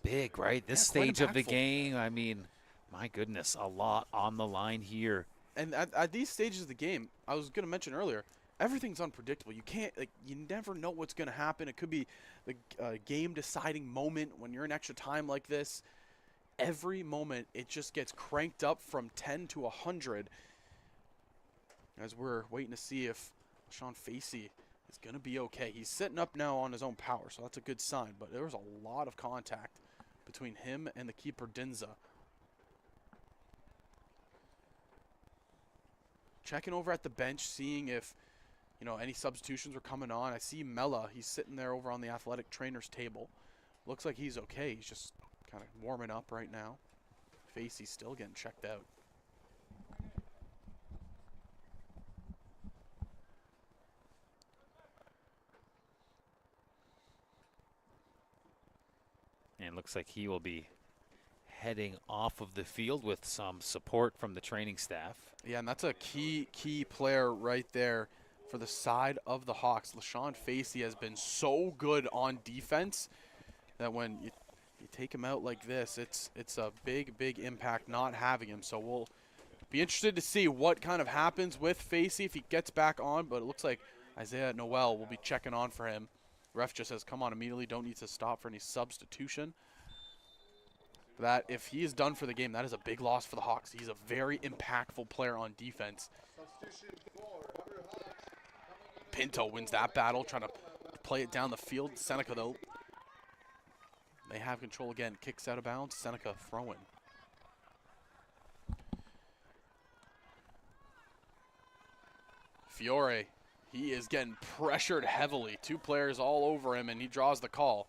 big, right? This Yeah, quite stage of the impactful. game, I mean, my goodness, a lot on the line here. And at these stages of the game, I was going to mention earlier, everything's unpredictable. You can't, you never know what's going to happen. It could be the game-deciding moment when you're in extra time like this. Every moment, it just gets cranked up from 10 to 100 as we're waiting to see if Sean Facey is going to be okay. He's sitting up now on his own power, so that's a good sign. But there was a lot of contact between him and the keeper, Dinza. Checking over at the bench, seeing if, any substitutions were coming on. I see Mella. He's sitting there over on the athletic trainer's table. Looks like he's okay. He's just kind of warming up right now. Facey's still getting checked out. And looks like he will be heading off of the field with some support from the training staff. Yeah, and that's a key player right there for the side of the Hawks. LaShawn Facey has been so good on defense that when you take him out like this, it's a big impact not having him. So we'll be interested to see what kind of happens with Facey if he gets back on, but it looks like Isaiah Noel will be checking on for him. Ref just says come on immediately, don't need to stop for any substitution. That if he is done for the game, that is a big loss for the Hawks. He's a very impactful player on defense. Pinto wins that battle, trying to play it down the field. Seneca, though, they have control again. Kicks out of bounds. Seneca throwing. Fiore, he is getting pressured heavily. Two players all over him, and he draws the call.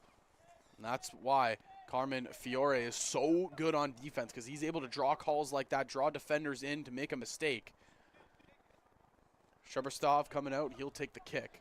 And that's why Carmen Fiore is so good on defense, because he's able to draw calls like that, draw defenders in to make a mistake. Shuberstov coming out, he'll take the kick.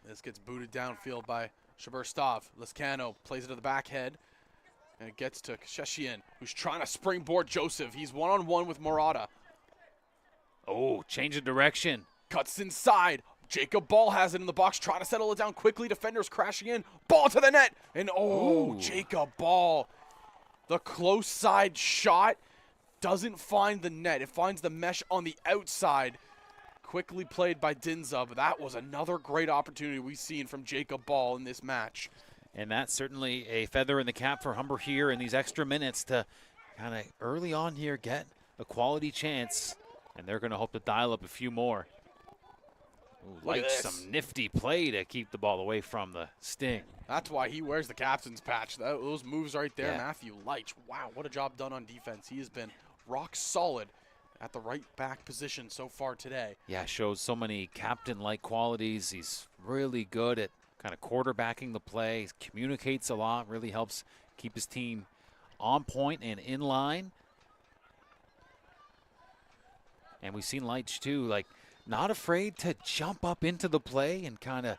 This gets booted downfield by Shuberstov. Lescano plays it to the back head. And it gets to Sheshian, who's trying to springboard Joseph. He's one-on-one with Murata. Oh, change of direction. Cuts inside. Jacob Ball has it in the box, trying to settle it down quickly. Defenders crashing in. Ball to the net. And Ooh. Jacob Ball. The close side shot doesn't find the net. It finds the mesh on the outside. Quickly played by Dinza, but that was another great opportunity we've seen from Jacob Ball in this match. And that's certainly a feather in the cap for Humber here in these extra minutes to kind of early on here get a quality chance. And they're going to hope to dial up a few more. Ooh, like some nifty play to keep the ball away from the Sting. That's why he wears the captain's patch. Those moves right there, Yeah. Matthew Leitch. Wow, what a job done on defense. He has been rock solid at the right back position so far today. Yeah, shows so many captain-like qualities. He's really good at kind of quarterbacking the play. He communicates a lot, really helps keep his team on point and in line. And we've seen Leitch too, like not afraid to jump up into the play and kind of,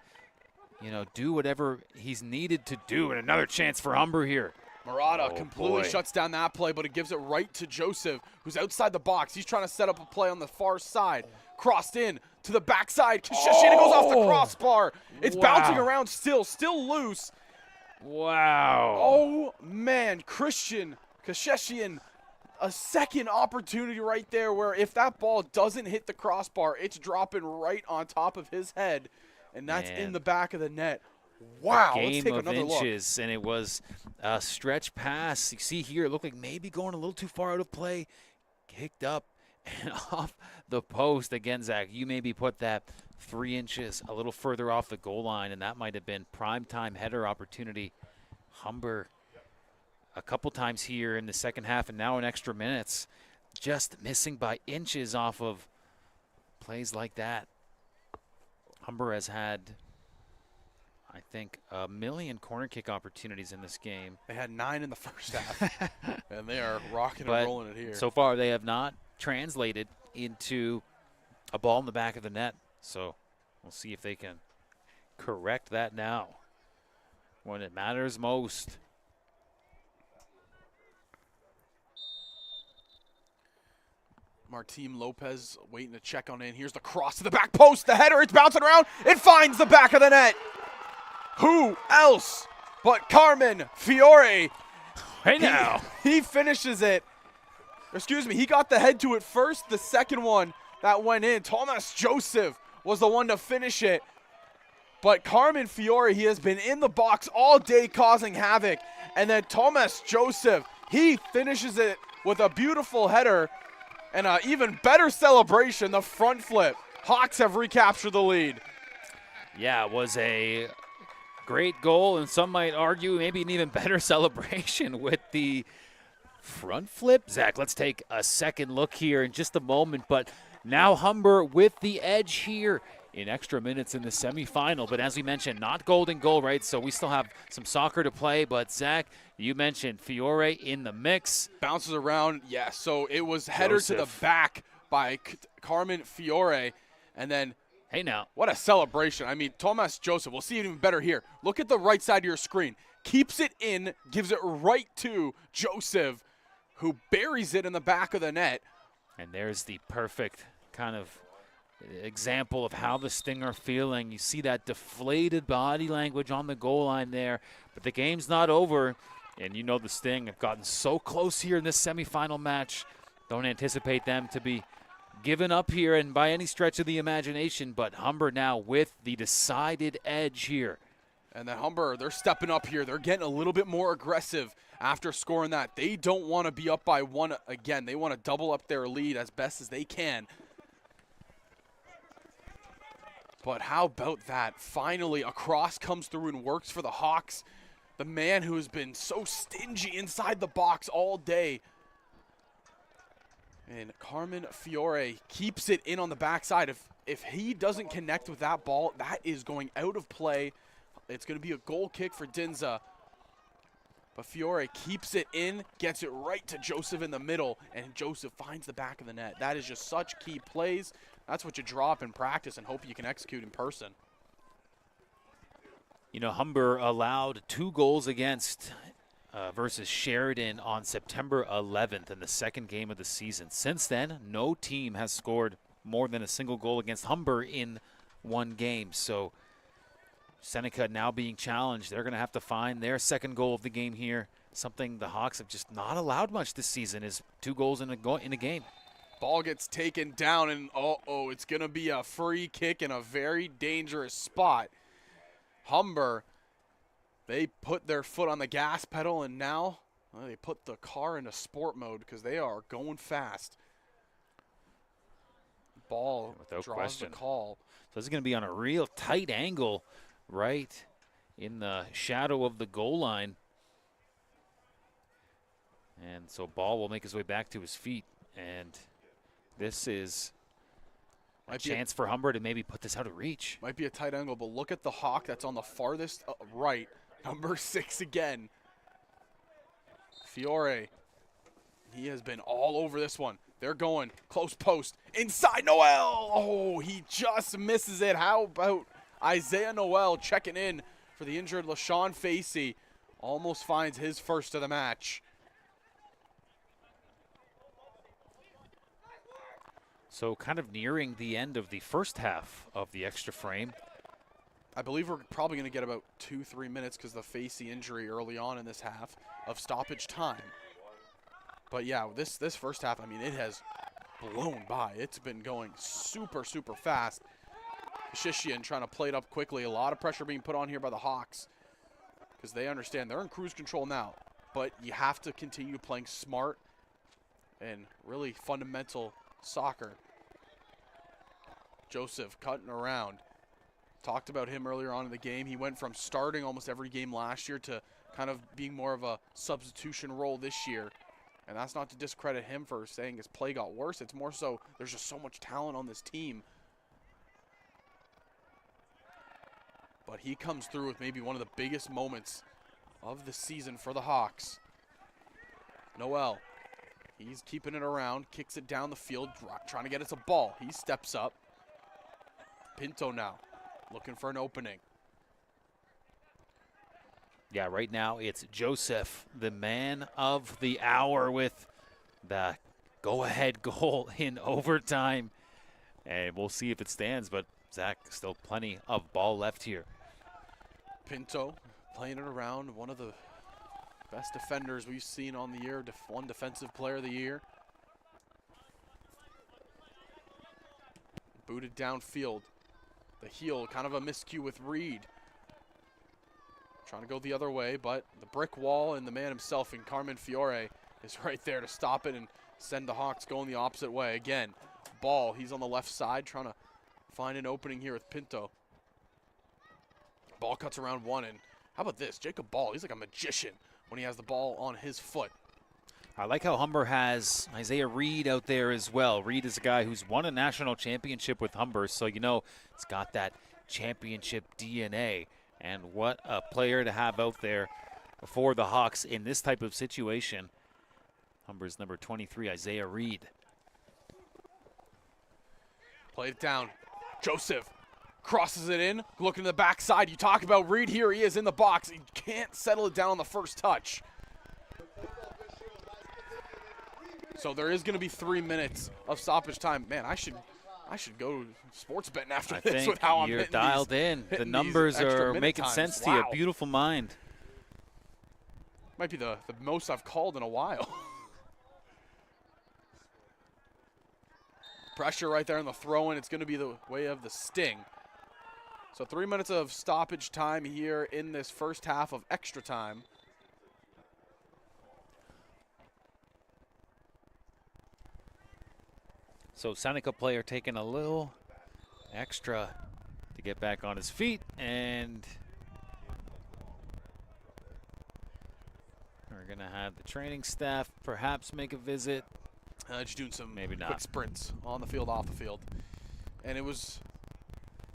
do whatever he's needed to do. And another chance for Humber here. Murata completely shuts down that play, but it gives it right to Joseph, who's outside the box. He's trying to set up a play on the far side. Crossed in to the backside. Kasheshina goes off the crossbar. It's bouncing around still loose. Wow. Oh, man. Christian Kasheshian, a second opportunity right there where if that ball doesn't hit the crossbar, it's dropping right on top of his head, and that's in the back of the net. Wow, let's take another inches, and it was a stretch pass. You see here, it looked like maybe going a little too far out of play. Kicked up and off the post. Again, Zach, you maybe put that 3 inches a little further off the goal line, and that might have been primetime header opportunity. Humber a couple times here in the second half and now in extra minutes, just missing by inches off of plays like that. Humber has had, I think, 1 million corner kick opportunities in this game. They had 9 in the first half, and they are rocking and rolling it here. So far, they have not translated into a ball in the back of the net. So we'll see if they can correct that now when it matters most. Martín Lopez waiting to check on in. Here's the cross to the back post. The header, it's bouncing around. It finds the back of the net. Who else but Carmen Fiore? Hey now. He finishes it. Excuse me, he got the head to it first. The second one that went in, Thomas Joseph was the one to finish it. But Carmen Fiore, he has been in the box all day causing havoc. And then Thomas Joseph, he finishes it with a beautiful header and an even better celebration, the front flip. Hawks have recaptured the lead. Yeah, it was a great goal, and some might argue maybe an even better celebration with the front flip. Zach, let's take a second look here in just a moment, but now Humber with the edge here in extra minutes in the semifinal. But as we mentioned, not golden goal, right? So we still have some soccer to play. But Zach, you mentioned Fiore in the mix. Bounces around, yeah. So it was header to the back by Carmen Fiore. And then, hey now, what a celebration. I mean, Thomas Joseph, we'll see it even better here. Look at the right side of your screen. Keeps it in, gives it right to Joseph, who buries it in the back of the net. And there's the perfect kind of example of how the Sting are feeling. You see that deflated body language on the goal line there, but the game's not over, and you know the Sting have gotten so close here in this semifinal match. Don't anticipate them to be given up here and by any stretch of the imagination, but Humber now with the decided edge here. And then Humber, they're stepping up here. They're getting a little bit more aggressive after scoring that. They don't want to be up by one again. They want to double up their lead as best as they can. But how about that? Finally, a cross comes through and works for the Hawks. The man who has been so stingy inside the box all day. And Carmen Fiore keeps it in on the backside. If he doesn't connect with that ball, that is going out of play. It's going to be a goal kick for Dinza. But Fiore keeps it in, gets it right to Joseph in the middle, and Joseph finds the back of the net. That is just such key plays. That's what you draw up in practice and hope you can execute in person. You know, Humber allowed 2 goals against versus Sheridan on September 11th in the second game of the season. Since then, no team has scored more than a single goal against Humber in one game. So Seneca now being challenged. They're going to have to find their second goal of the game here. Something the Hawks have just not allowed much this season is 2 goals in a game. Ball gets taken down, and uh-oh, it's going to be a free kick in a very dangerous spot. Humber, they put their foot on the gas pedal, and now they put the car into sport mode because they are going fast. Ball without draws question. the call. So this is going to be on a real tight angle right in the shadow of the goal line. And so Ball will make his way back to his feet, and this is a chance for Humber to maybe put this out of reach. Might be a tight angle, but look at the Hawk that's on the farthest right. Number 6 again. Fiore. He has been all over this one. They're going close post. Inside Noel. Oh, he just misses it. How about Isaiah Noel checking in for the injured LaShawn Facey? Almost finds his first of the match. So kind of nearing the end of the first half of the extra frame. I believe we're probably going to get about 2-3 minutes because of the Facey injury early on in this half of stoppage time. But yeah, this first half, I mean, it has blown by. It's been going super, super fast. Shishian trying to play it up quickly. A lot of pressure being put on here by the Hawks because they understand they're in cruise control now. But you have to continue playing smart and really fundamental soccer. Joseph cutting around. Talked about him earlier on in the game. He went from starting almost every game last year to kind of being more of a substitution role this year. And that's not to discredit him for saying his play got worse. It's more so there's just so much talent on this team. But he comes through with maybe one of the biggest moments of the season for the Hawks. Noel. He's keeping it around, kicks it down the field, trying to get it to ball. He steps up. Pinto now, looking for an opening. Yeah, right now it's Joseph, the man of the hour, with the go-ahead goal in overtime. And we'll see if it stands, but Zach, still plenty of ball left here. Pinto playing it around, one of the best defenders we've seen on the year, one defensive player of the year. Booted downfield. The heel, kind of a miscue with Reed. Trying to go the other way, but the brick wall and the man himself in Carmen Fiore is right there to stop it and send the Hawks going the opposite way. Again, ball, he's on the left side trying to find an opening here with Pinto. Ball cuts around one, and how about this? Jacob Ball, he's like a magician when he has the ball on his foot. I like how Humber has Isaiah Reed out there as well. Reed is a guy who's won a national championship with Humber, so you know it's got that championship DNA. And what a player to have out there for the Hawks in this type of situation. Humber's number 23, Isaiah Reed. Played it down. Joseph crosses it in, looking to the backside. You talk about Reed here. He is in the box. He can't settle it down on the first touch. So there is going to be 3 minutes of stoppage time. Man, I should go sports betting after this with how I'm you're hitting dialed these, in. hitting The numbers are making times. sense to Wow. you. Beautiful mind. Might be the most I've called in a while. Pressure right there on the throw-in. It's going to be the way of the Sting. So 3 minutes of stoppage time here in this first half of extra time. So Seneca player taking a little extra to get back on his feet, and we're going to have the training staff perhaps make a visit. Just doing some Maybe not. quick sprints on the field, off the field. And it was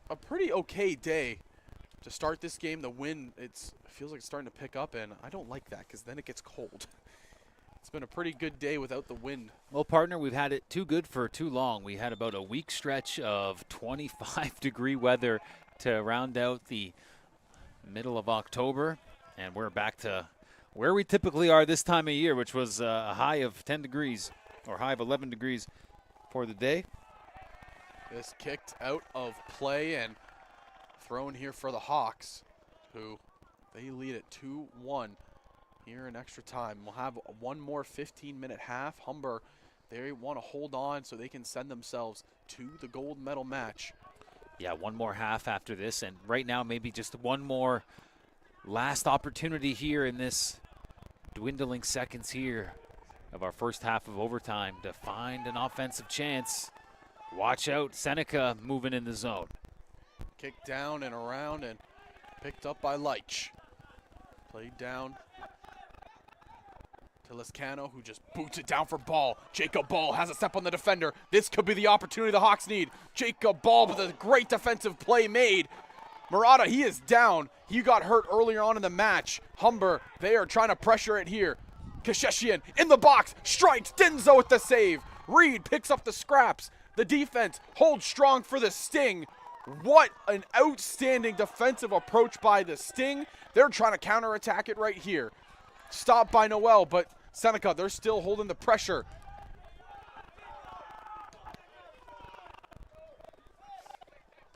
a pretty okay day to start this game. The wind, it feels like it's starting to pick up, and I don't like that because then it gets cold. It's been a pretty good day without the wind. Well, partner, we've had it too good for too long. We had about a week stretch of 25-degree weather to round out the middle of October, and we're back to where we typically are this time of year, which was a high of 10 degrees or high of 11 degrees for the day. This kicked out of play and thrown here for the Hawks, who they lead at 2-1. Here in extra time. We'll have one more 15-minute half. Humber, they want to hold on so they can send themselves to the gold medal match. Yeah, one more half after this, and right now maybe just one more last opportunity here in this dwindling seconds here of our first half of overtime to find an offensive chance. Watch out, Seneca moving in the zone. Kicked down and around and picked up by Leitch. Played down to Lescano, who just boots it down for Ball. Jacob Ball has a step on the defender. This could be the opportunity the Hawks need. Jacob Ball with a great defensive play made. Murata, he is down. He got hurt earlier on in the match. Humber, they are trying to pressure it here. Kasheshian in the box, strikes Denzo with the save. Reed picks up the scraps. The defense holds strong for the Sting. What an outstanding defensive approach by the Sting. They're trying to counterattack it right here. Stopped by Noel, but Seneca, they're still holding the pressure.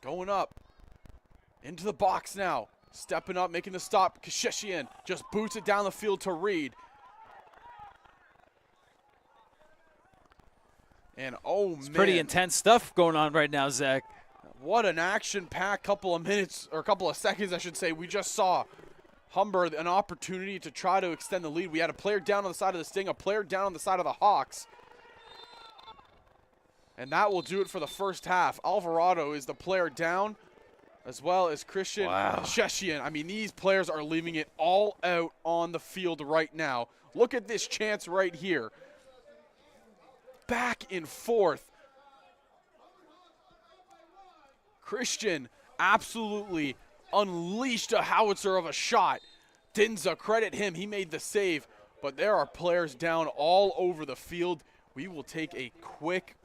Going up into the box now. Stepping up, making the stop. Kasheshian just boots it down the field to Reed. And oh, It's man. pretty intense stuff going on right now, Zach. What an action-packed couple of minutes, or a couple of seconds, I should say. We just saw Humber an opportunity to try to extend the lead. We had a player down on the side of the Sting, a player down on the side of the Hawks. And that will do it for the first half. Alvarado is the player down, as well as Christian Sheshian. I mean, these players are leaving it all out on the field right now. Look at this chance right here. Back and forth. Christian absolutely unleashed a howitzer of a shot. Dinza, credit him, he made the save. But there are players down all over the field. We will take a quick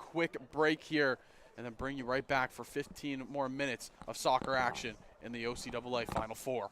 break here and then bring you right back for 15 more minutes of soccer action in the OCAA Final Four.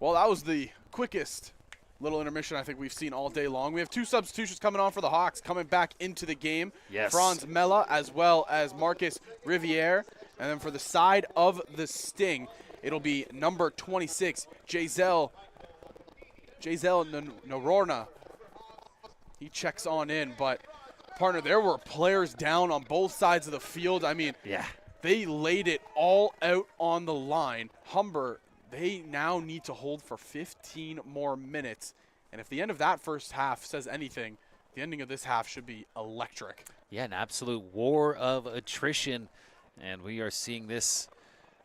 Well, that was the quickest little intermission I think we've seen all day long. We have 2 substitutions coming on for the Hawks, coming back into the game. Yes. Franz Mella as well as Marcus Riviere. And then for the side of the Sting, it'll be number 26, Jazel Nororna. He checks on in, but partner, there were players down on both sides of the field. I mean, Yeah. they laid it all out on the line. Humber, they now need to hold for 15 more minutes. And if the end of that first half says anything, the ending of this half should be electric. Yeah, an absolute war of attrition. And we are seeing this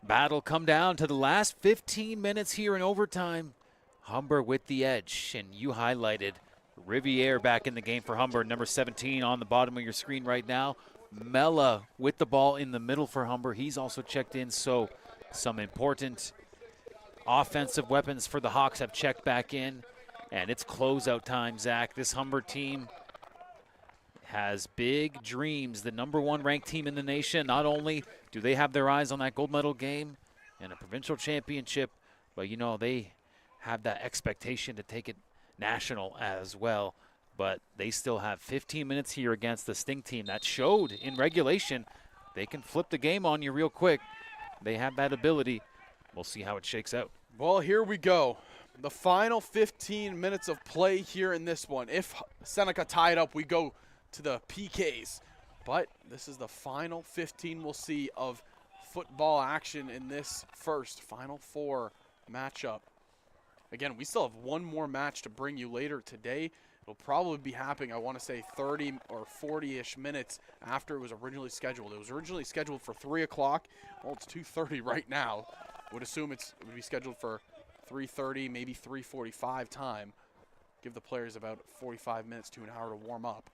battle come down to the last 15 minutes here in overtime. Humber with the edge, and you highlighted Riviere back in the game for Humber, number 17 on the bottom of your screen right now. Mella with the ball in the middle for Humber. He's also checked in, so some important offensive weapons for the Hawks have checked back in. And it's closeout time, Zach. This Humber team has big dreams. The #1 ranked team in the nation. Not only do they have their eyes on that gold medal game and a provincial championship, but, you know, they have that expectation to take it national as well. But they still have 15 minutes here against the Sting team. That showed in regulation. They can flip the game on you real quick. They have that ability. We'll see how it shakes out. Well, here we go. The final 15 minutes of play here in this one. If Seneca tie it up, we go to the PKs. But this is the final 15 we'll see of football action in this first Final Four matchup. Again, we still have one more match to bring you later today. It'll probably be happening, I want to say, 30 or 40-ish minutes after it was originally scheduled. It was originally scheduled for 3 o'clock. Well, it's 2:30 right now. Would assume it would be scheduled for 3:30, maybe 3:45 time. Give the players about 45 minutes to an hour to warm up.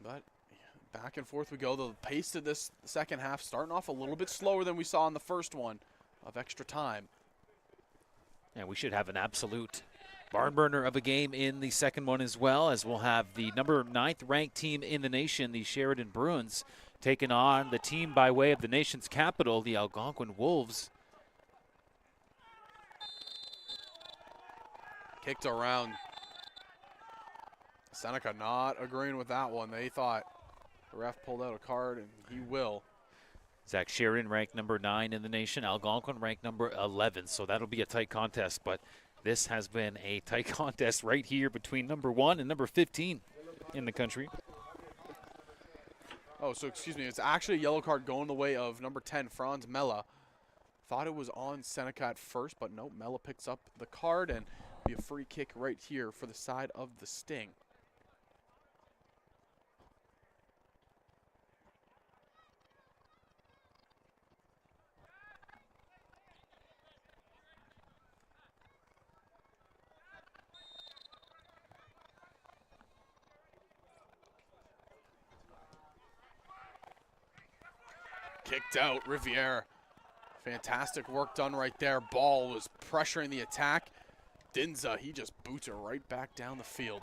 But back and forth we go. The pace of this second half starting off a little bit slower than we saw in the first one of extra time. And we should have an absolute barn burner of a game in the second one as well, as we'll have the number 9th ranked team in the nation, the Sheridan Bruins, taking on the team by way of the nation's capital, the Algonquin Wolves. Kicked around. Seneca not agreeing with that one. They thought the ref pulled out a card, and he will. Zach, Sheridan ranked number 9 in the nation, Algonquin ranked number 11, so that'll be a tight contest. But this has been a tight contest right here between number 1 and number 15 in the country. Oh, so excuse me. It's actually a yellow card going the way of number 10, Franz Mella. Thought it was on Seneca at first, but no, Mella picks up the card and be a free kick right here for the side of the Sting. Kicked out, Riviere. Fantastic work done right there. Ball was pressuring the attack. Dinza, he just boots her right back down the field.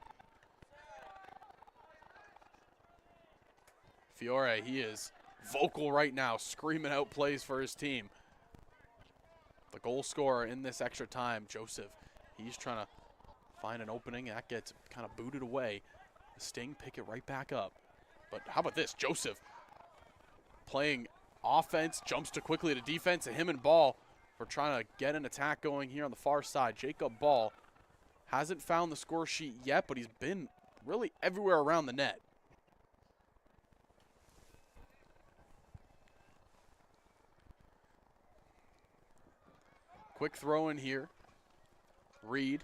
Fiore, he is vocal right now, screaming out plays for his team. The goal scorer in this extra time, Joseph, he's trying to find an opening. That gets kind of booted away. The Sting pick it right back up. But how about this? Joseph playing offense, jumps too quickly to defense, and him and Ball for trying to get an attack going here on the far side. Jacob Ball hasn't found the score sheet yet, but he's been really everywhere around the net. Quick throw in here. Reed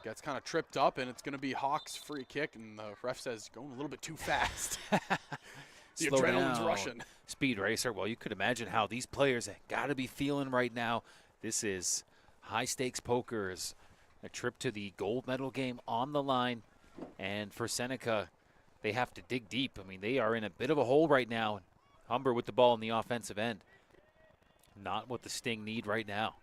gets kind of tripped up, and it's going to be Hawks free kick, and the ref says going a little bit too fast. The Slow adrenaline's down. rushing. Speed racer. Well, you could imagine how these players have got to be feeling right now. This is high-stakes pokers. A trip to the gold medal game on the line. And for Seneca, they have to dig deep. I mean, they are in a bit of a hole right now. Humber with the ball in the offensive end. Not what the Sting need right now.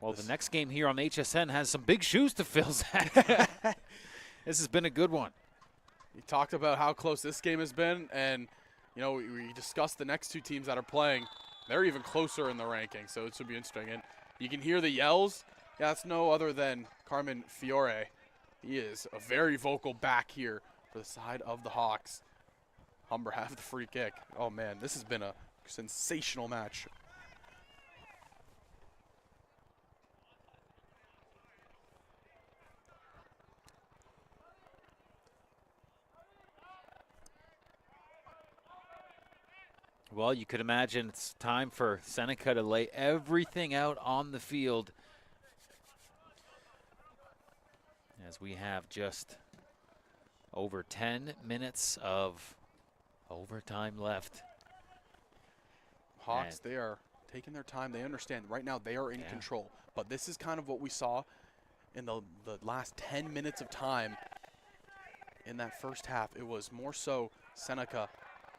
Well, the next game here on HSN has some big shoes to fill, Zach. This has been a good one. We talked about how close this game has been, and you know, we discussed the next two teams that are playing. They're even closer in the rankings, so it should be interesting. And you can hear the yells. Yeah, that's no other than Carmen Fiore. He is a very vocal back here for the side of the Hawks. Humber have the free kick. Oh, man, this has been a sensational match. Well, you could imagine it's time for Seneca to lay everything out on the field, as we have just over 10 minutes of overtime left. Hawks, they are taking their time. They understand right now they are in control. But this is kind of what we saw in the last 10 minutes of time in that first half. It was more so Seneca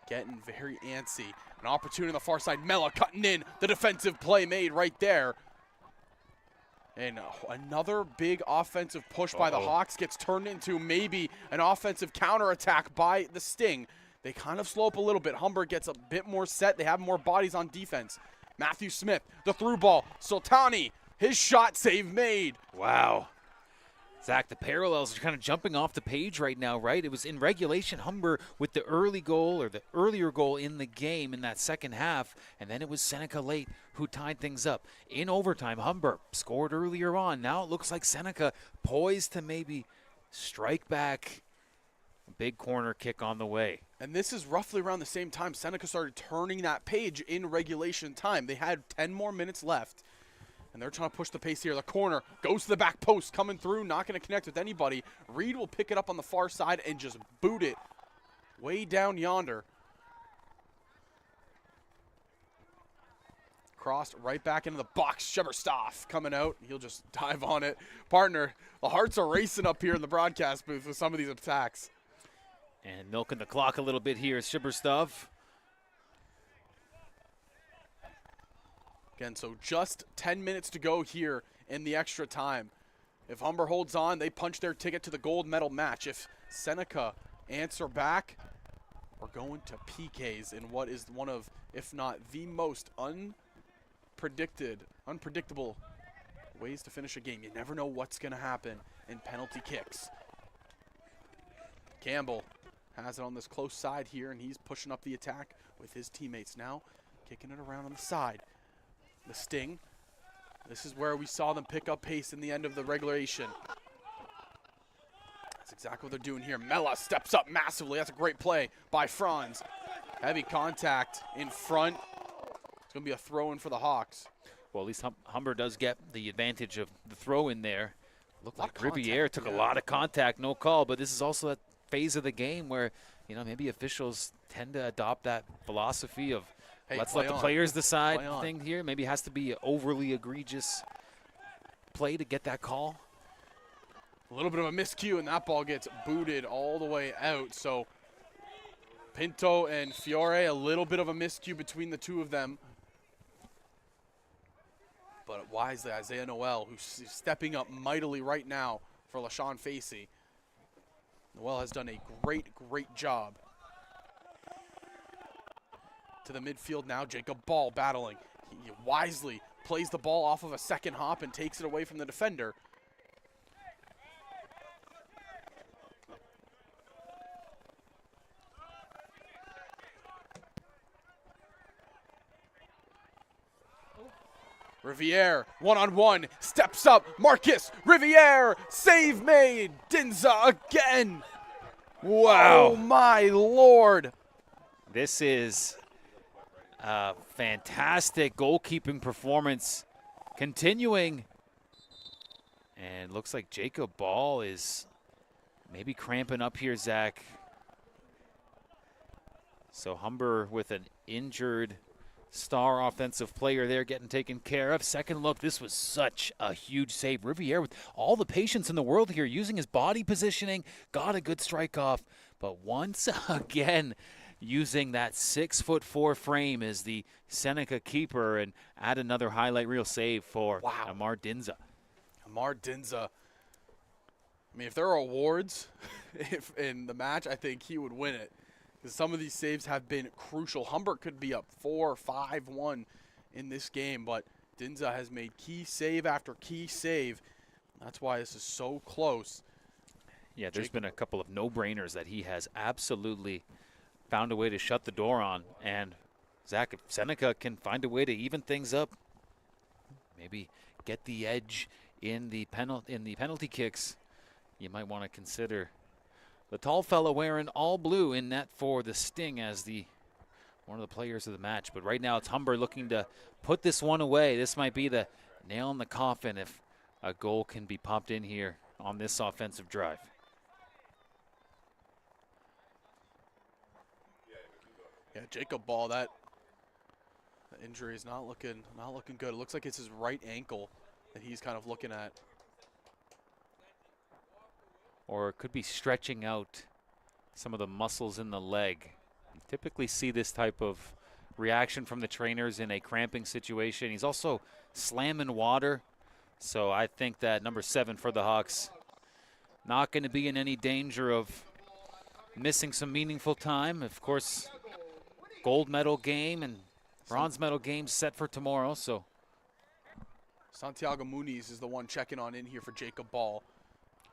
getting very antsy. An opportunity on the far side. Mella cutting in. The defensive play made right there. And another big offensive push by the Hawks gets turned into maybe an offensive counterattack by the Sting. They kind of slow up a little bit. Humber gets a bit more set. They have more bodies on defense. Matthew Smith, the through ball. Sultani, his shot save made. Wow. Zach, the parallels are kind of jumping off the page right now, right? It was in regulation, Humber with the early goal, or the earlier goal in the game in that second half, and then it was Seneca late who tied things up. In overtime, Humber scored earlier on. Now it looks like Seneca poised to maybe strike back. A big corner kick on the way. And this is roughly around the same time Seneca started turning that page in regulation time. They had 10 more minutes left. And they're trying to push the pace here. The corner goes to the back post, coming through, not going to connect with anybody. Reed will pick it up on the far side and just boot it way down yonder. Crossed right back into the box. Sheberstoff coming out. He'll just dive on it. Partner, the hearts are racing up here in the broadcast booth with some of these attacks. And milking the clock a little bit here is Sheberstoff. Again, so just 10 minutes to go here in the extra time. If Humber holds on, they punch their ticket to the gold medal match. If Seneca answer back, we're going to PKs in what is one of, if not the most unpredictable ways to finish a game. You never know what's going to happen in penalty kicks. Campbell has it on this close side here, and he's pushing up the attack with his teammates now, kicking it around on the side. The Sting. This is where we saw them pick up pace in the end of the regulation. That's exactly what they're doing here. Mella steps up massively. That's a great play by Franz. Heavy contact in front. It's going to be a throw-in for the Hawks. Well, at least Humber does get the advantage of the throw in there. Looked like Riviere took a lot of contact, no call, but this is also that phase of the game where, you know, maybe officials tend to adopt that philosophy of, hey, let's let the players decide thing here. Maybe it has to be an overly egregious play to get that call. A little bit of a miscue, and that ball gets booted all the way out. So Pinto and Fiore, a little bit of a miscue between the two of them. But wisely, Isaiah Noel, who's stepping up mightily right now for LaShawn Facey. Noel has done a great, great job. To the midfield now, Jacob Ball battling. He wisely plays the ball off of a second hop and takes it away from the defender. Riviere, one-on-one, steps up. Marcus Riviere, save made. Dinza again. Wow. Oh, my Lord. This is a fantastic goalkeeping performance continuing. And looks like Jacob Ball is maybe cramping up here, Zach. So Humber with an injured star offensive player there getting taken care of. Second look, this was such a huge save. Riviere with all the patience in the world here, using his body positioning, got a good strike off. But once again, using that 6'4" frame as the Seneca keeper, and add another highlight reel save for Amar Dinza. Amar Dinza I mean, if there are awards if in the match, I think he would win it. Because some of these saves have been crucial. Humber could be up 4 or 5-1 in this game, but Dinza has made key save after key save. That's why this is so close. Yeah, there's been a couple of no-brainers that he has absolutely found a way to shut the door on. And Zach, if Seneca can find a way to even things up, maybe get the edge in the penalty kicks, you might want to consider the tall fellow wearing all blue in net for the Sting as one of the players of the match. But right now it's Humber looking to put this one away. This might be the nail in the coffin if a goal can be popped in here on this offensive drive. Yeah, Jacob Ball, that injury is not looking good. It looks like it's his right ankle that he's kind of looking at. Or it could be stretching out some of the muscles in the leg. You typically see this type of reaction from the trainers in a cramping situation. He's also slamming water. So I think that number 7 for the Hawks not going to be in any danger of missing some meaningful time. Of course, gold medal game and bronze medal game set for tomorrow. So Santiago Muniz is the one checking on in here for Jacob Ball.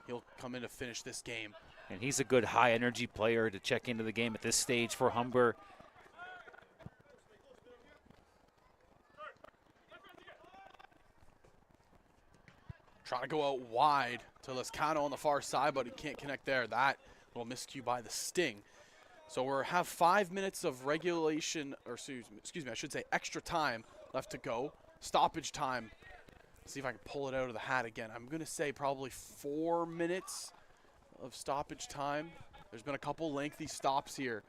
He'll come in to finish this game. And he's a good high-energy player to check into the game at this stage for Humber. Trying to go out wide to Lescano on the far side, but he can't connect there. That little miscue by the Sting. So we have 5 minutes of regulation, or excuse me, I should say extra time left to go. Stoppage time. Let's see if I can pull it out of the hat again. I'm going to say probably 4 minutes of stoppage time. There's been a couple lengthy stops here.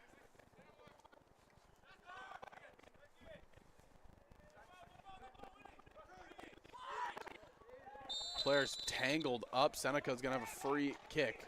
Players tangled up. Seneca's going to have a free kick.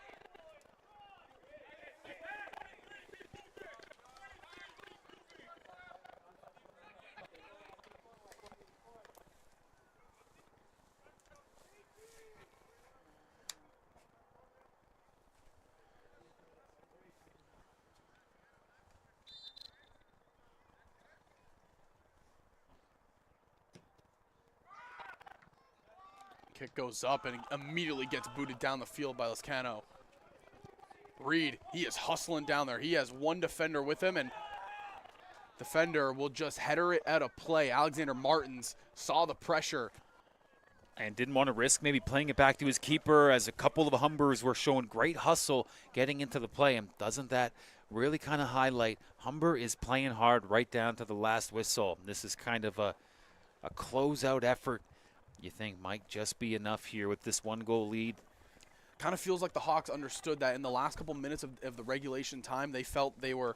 Kick goes up and immediately gets booted down the field by Lescano. Reed, he is hustling down there. He has one defender with him, and defender will just header it out of play. Alexander Martins saw the pressure and didn't want to risk maybe playing it back to his keeper, as a couple of Humbers were showing great hustle getting into the play. And doesn't that really kind of highlight Humber is playing hard right down to the last whistle? This is kind of a closeout effort you think might just be enough here with this 1-goal lead. Kind of feels like the Hawks understood that in the last couple minutes of the regulation time, they felt they were,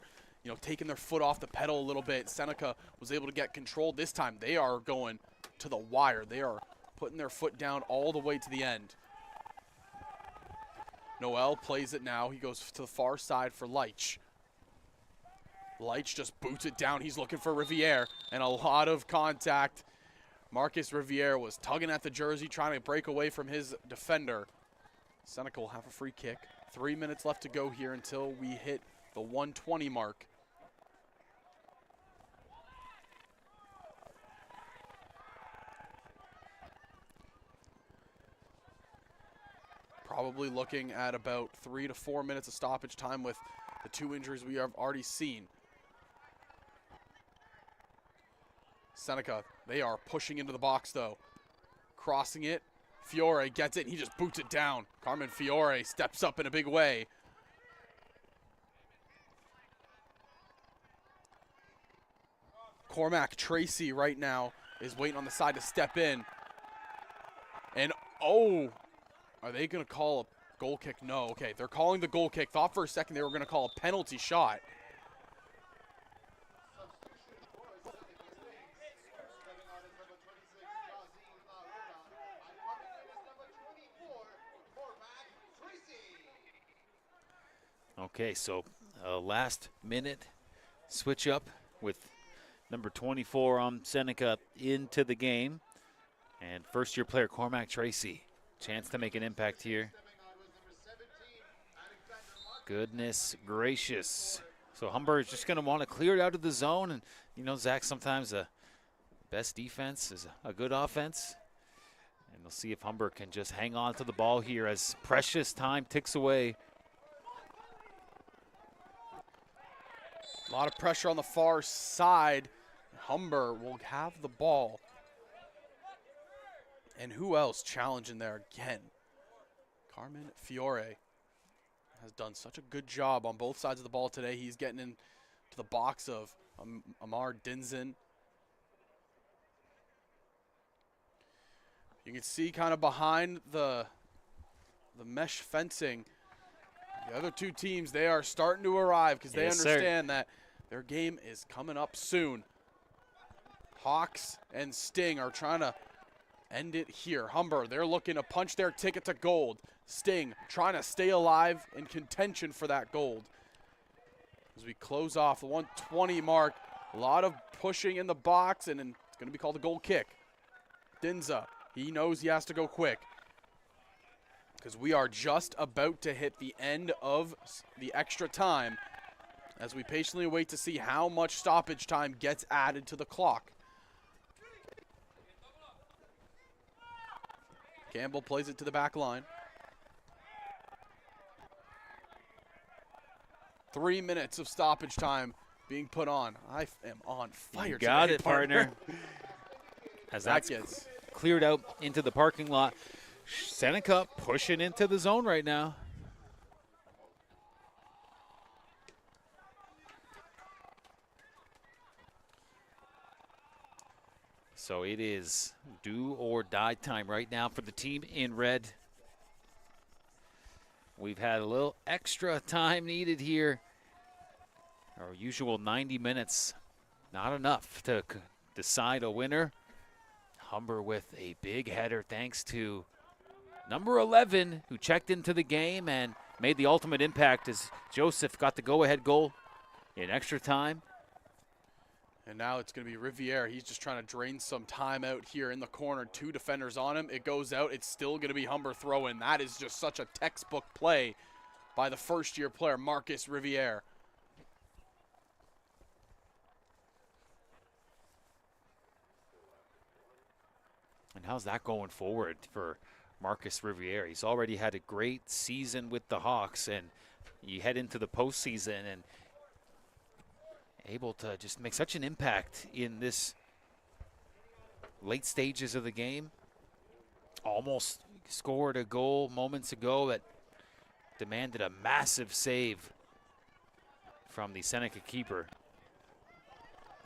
taking their foot off the pedal a little bit. Seneca was able to get control. This time they are going to the wire. They are putting their foot down all the way to the end. Noel plays it now. He goes to the far side for Leitch. Leitch just boots it down. He's looking for Riviere, and a lot of contact. Marcus Riviere was tugging at the jersey, trying to break away from his defender. Seneca will have a free kick. 3 minutes left to go here until we hit the 1:20 mark. Probably looking at about 3 to 4 minutes of stoppage time with the 2 injuries we have already seen. Seneca, they are pushing into the box though. Crossing it. Fiore gets it, and he just boots it down. Carmen Fiore steps up in a big way. Cormac Tracy right now is waiting on the side to step in. And, oh, are they going to call a goal kick? No, okay, they're calling the goal kick. Thought for a second they were going to call a penalty shot. Okay, so last minute switch up with number 24 on Seneca into the game. And first-year player Cormac Tracy, chance to make an impact here. Goodness gracious. So Humber is just going to want to clear it out of the zone. And, you know, Zach, sometimes the best defense is a good offense. And we'll see if Humber can just hang on to the ball here as precious time ticks away. A lot of pressure on the far side. Humber will have the ball. And who else challenging there again? Carmen Fiore has done such a good job on both sides of the ball today. He's getting into the box of Amar Dinzen. You can see kind of behind the mesh fencing, the other two teams, they are starting to arrive because they understand that their game is coming up soon. Hawks and Sting are trying to end it here. Humber, they're looking to punch their ticket to gold. Sting trying to stay alive in contention for that gold. As we close off the 120 mark, a lot of pushing in the box, and it's going to be called a goal kick. Dinza, he knows he has to go quick because we are just about to hit the end of the extra time as we patiently wait to see how much stoppage time gets added to the clock. Campbell plays it to the back line. 3 minutes of stoppage time being put on. I am on fire. You got today, it, partner. As that gets cleared out into the parking lot. Seneca pushing into the zone right now. So it is do or die time right now for the team in red. We've had a little extra time needed here. Our usual 90 minutes, not enough to decide a winner. Humber with a big header thanks to number 11 who checked into the game and made the ultimate impact as Joseph got the go-ahead goal in extra time. And now it's going to be Riviere. He's just trying to drain some time out here in the corner. 2 defenders on him. It goes out. It's still going to be Humber throw-in. That is just such a textbook play by the first-year player, Marcus Riviere. And how's that going forward for Marcus Riviere? He's already had a great season with the Hawks, and you head into the postseason and able to just make such an impact in this late stages of the game. Almost scored a goal moments ago that demanded a massive save from the Seneca keeper.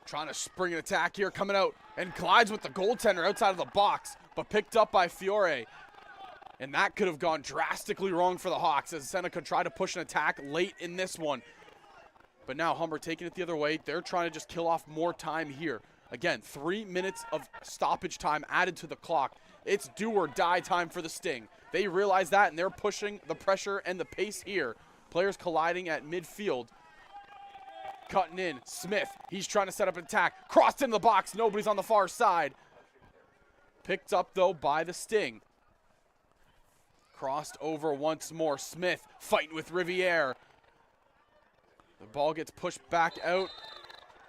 Trying to spring an attack here, coming out and collides with the goaltender outside of the box, but picked up by Fiore. And that could have gone drastically wrong for the Hawks as Seneca tried to push an attack late in this one. But now Humber taking it the other way. They're trying to just kill off more time here. Again, 3 minutes of stoppage time added to the clock. It's do or die time for the Sting. They realize that, and they're pushing the pressure and the pace here. Players colliding at midfield. Cutting in, Smith, he's trying to set up an attack. Crossed into the box, nobody's on the far side. Picked up, though, by the Sting. Crossed over once more, Smith fighting with Riviere. The ball gets pushed back out,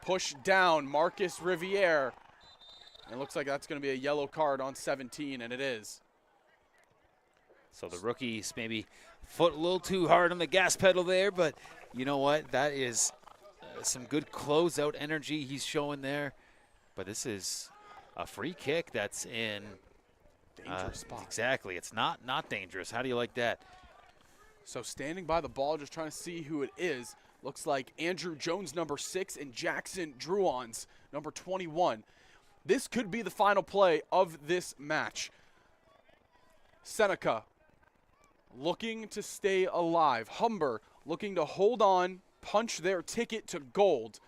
pushed down, Marcus Riviere. And it looks like that's going to be a yellow card on 17, and it is. So the rookies maybe foot a little too hard on the gas pedal there, but you know what? That is some good closeout energy he's showing there. But this is a free kick that's in dangerous spot. Exactly. It's not dangerous. How do you like that? So standing by the ball, just trying to see who it is. Looks like Andrew Jones, number 6, and Jackson Druons, number 21. This could be the final play of this match. Seneca looking to stay alive. Humber looking to hold on, punch their ticket to gold.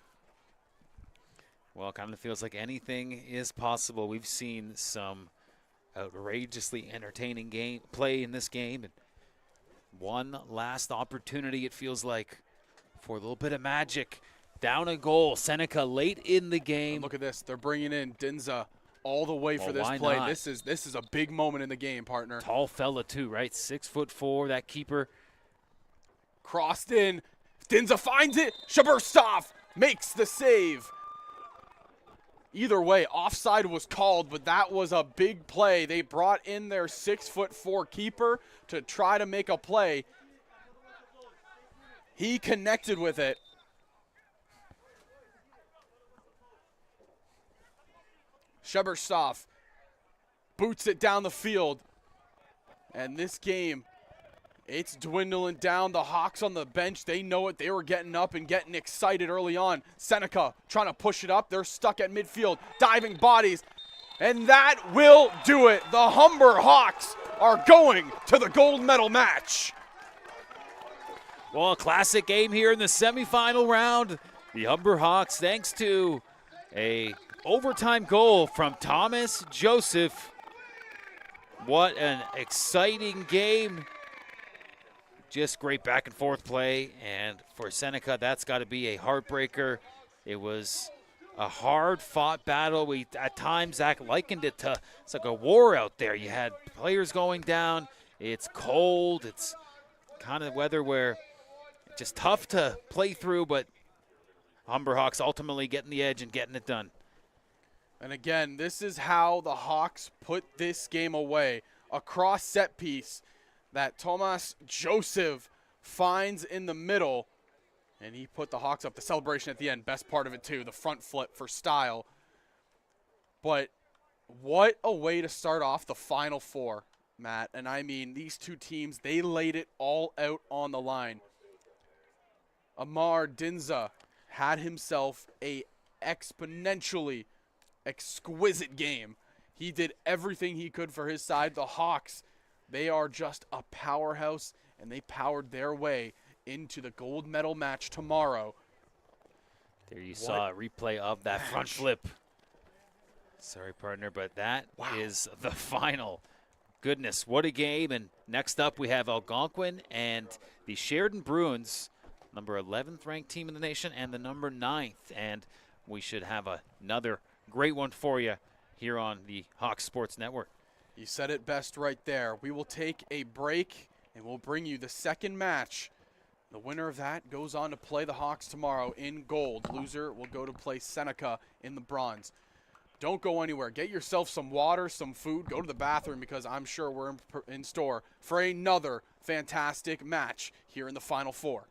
Well, it kind of feels like anything is possible. We've seen some outrageously entertaining play in this game. And one last opportunity, it feels like, for a little bit of magic. Down a goal. Seneca late in the game. And look at this. They're bringing in Dinza all the way for this play. Not? This is a big moment in the game, partner. Tall fella too, right? 6'4", that keeper. Crossed in. Dinza finds it. Shaburstov makes the save. Either way, offside was called, but that was a big play. They brought in their 6'4" keeper to try to make a play. He connected with it. Shaburstov boots it down the field. And this game, it's dwindling down. The Hawks on the bench, they know it. They were getting up and getting excited early on. Seneca trying to push it up. They're stuck at midfield, diving bodies. And that will do it. The Humber Hawks are going to the gold medal match. Well, a classic game here in the semifinal round. The Humber Hawks, thanks to a overtime goal from Thomas Joseph. What an exciting game. Just great back and forth play. And for Seneca, that's got to be a heartbreaker. It was a hard-fought battle. We, at times, Zach likened it to, it's like a war out there. You had players going down. It's cold. It's kind of weather where it's just tough to play through, but Humber Hawks ultimately getting the edge and getting it done. And again, this is how the Hawks put this game away. A cross set piece that Thomas Joseph finds in the middle, and he put the Hawks up. The celebration at the end, best part of it too, the front flip for style. But what a way to start off the Final Four, Matt. And I mean, these two teams, they laid it all out on the line. Amar Dinza had himself a exponentially exquisite game. He did everything he could for his side. The Hawks, they are just a powerhouse, and they powered their way into the gold medal match tomorrow. There you saw a replay of that front flip. Sorry, partner, but that is the final. Goodness, what a game. And next up, we have Algonquin and the Sheridan Bruins, number 11th ranked team in the nation and the number 9th. And we should have another great one for you here on the Hawks Sports Network. You said it best right there. We will take a break, and we'll bring you the second match. The winner of that goes on to play the Hawks tomorrow in gold. Loser will go to play Seneca in the bronze. Don't go anywhere. Get yourself some water, some food. Go to the bathroom, because I'm sure we're in store for another fantastic match here in the Final Four.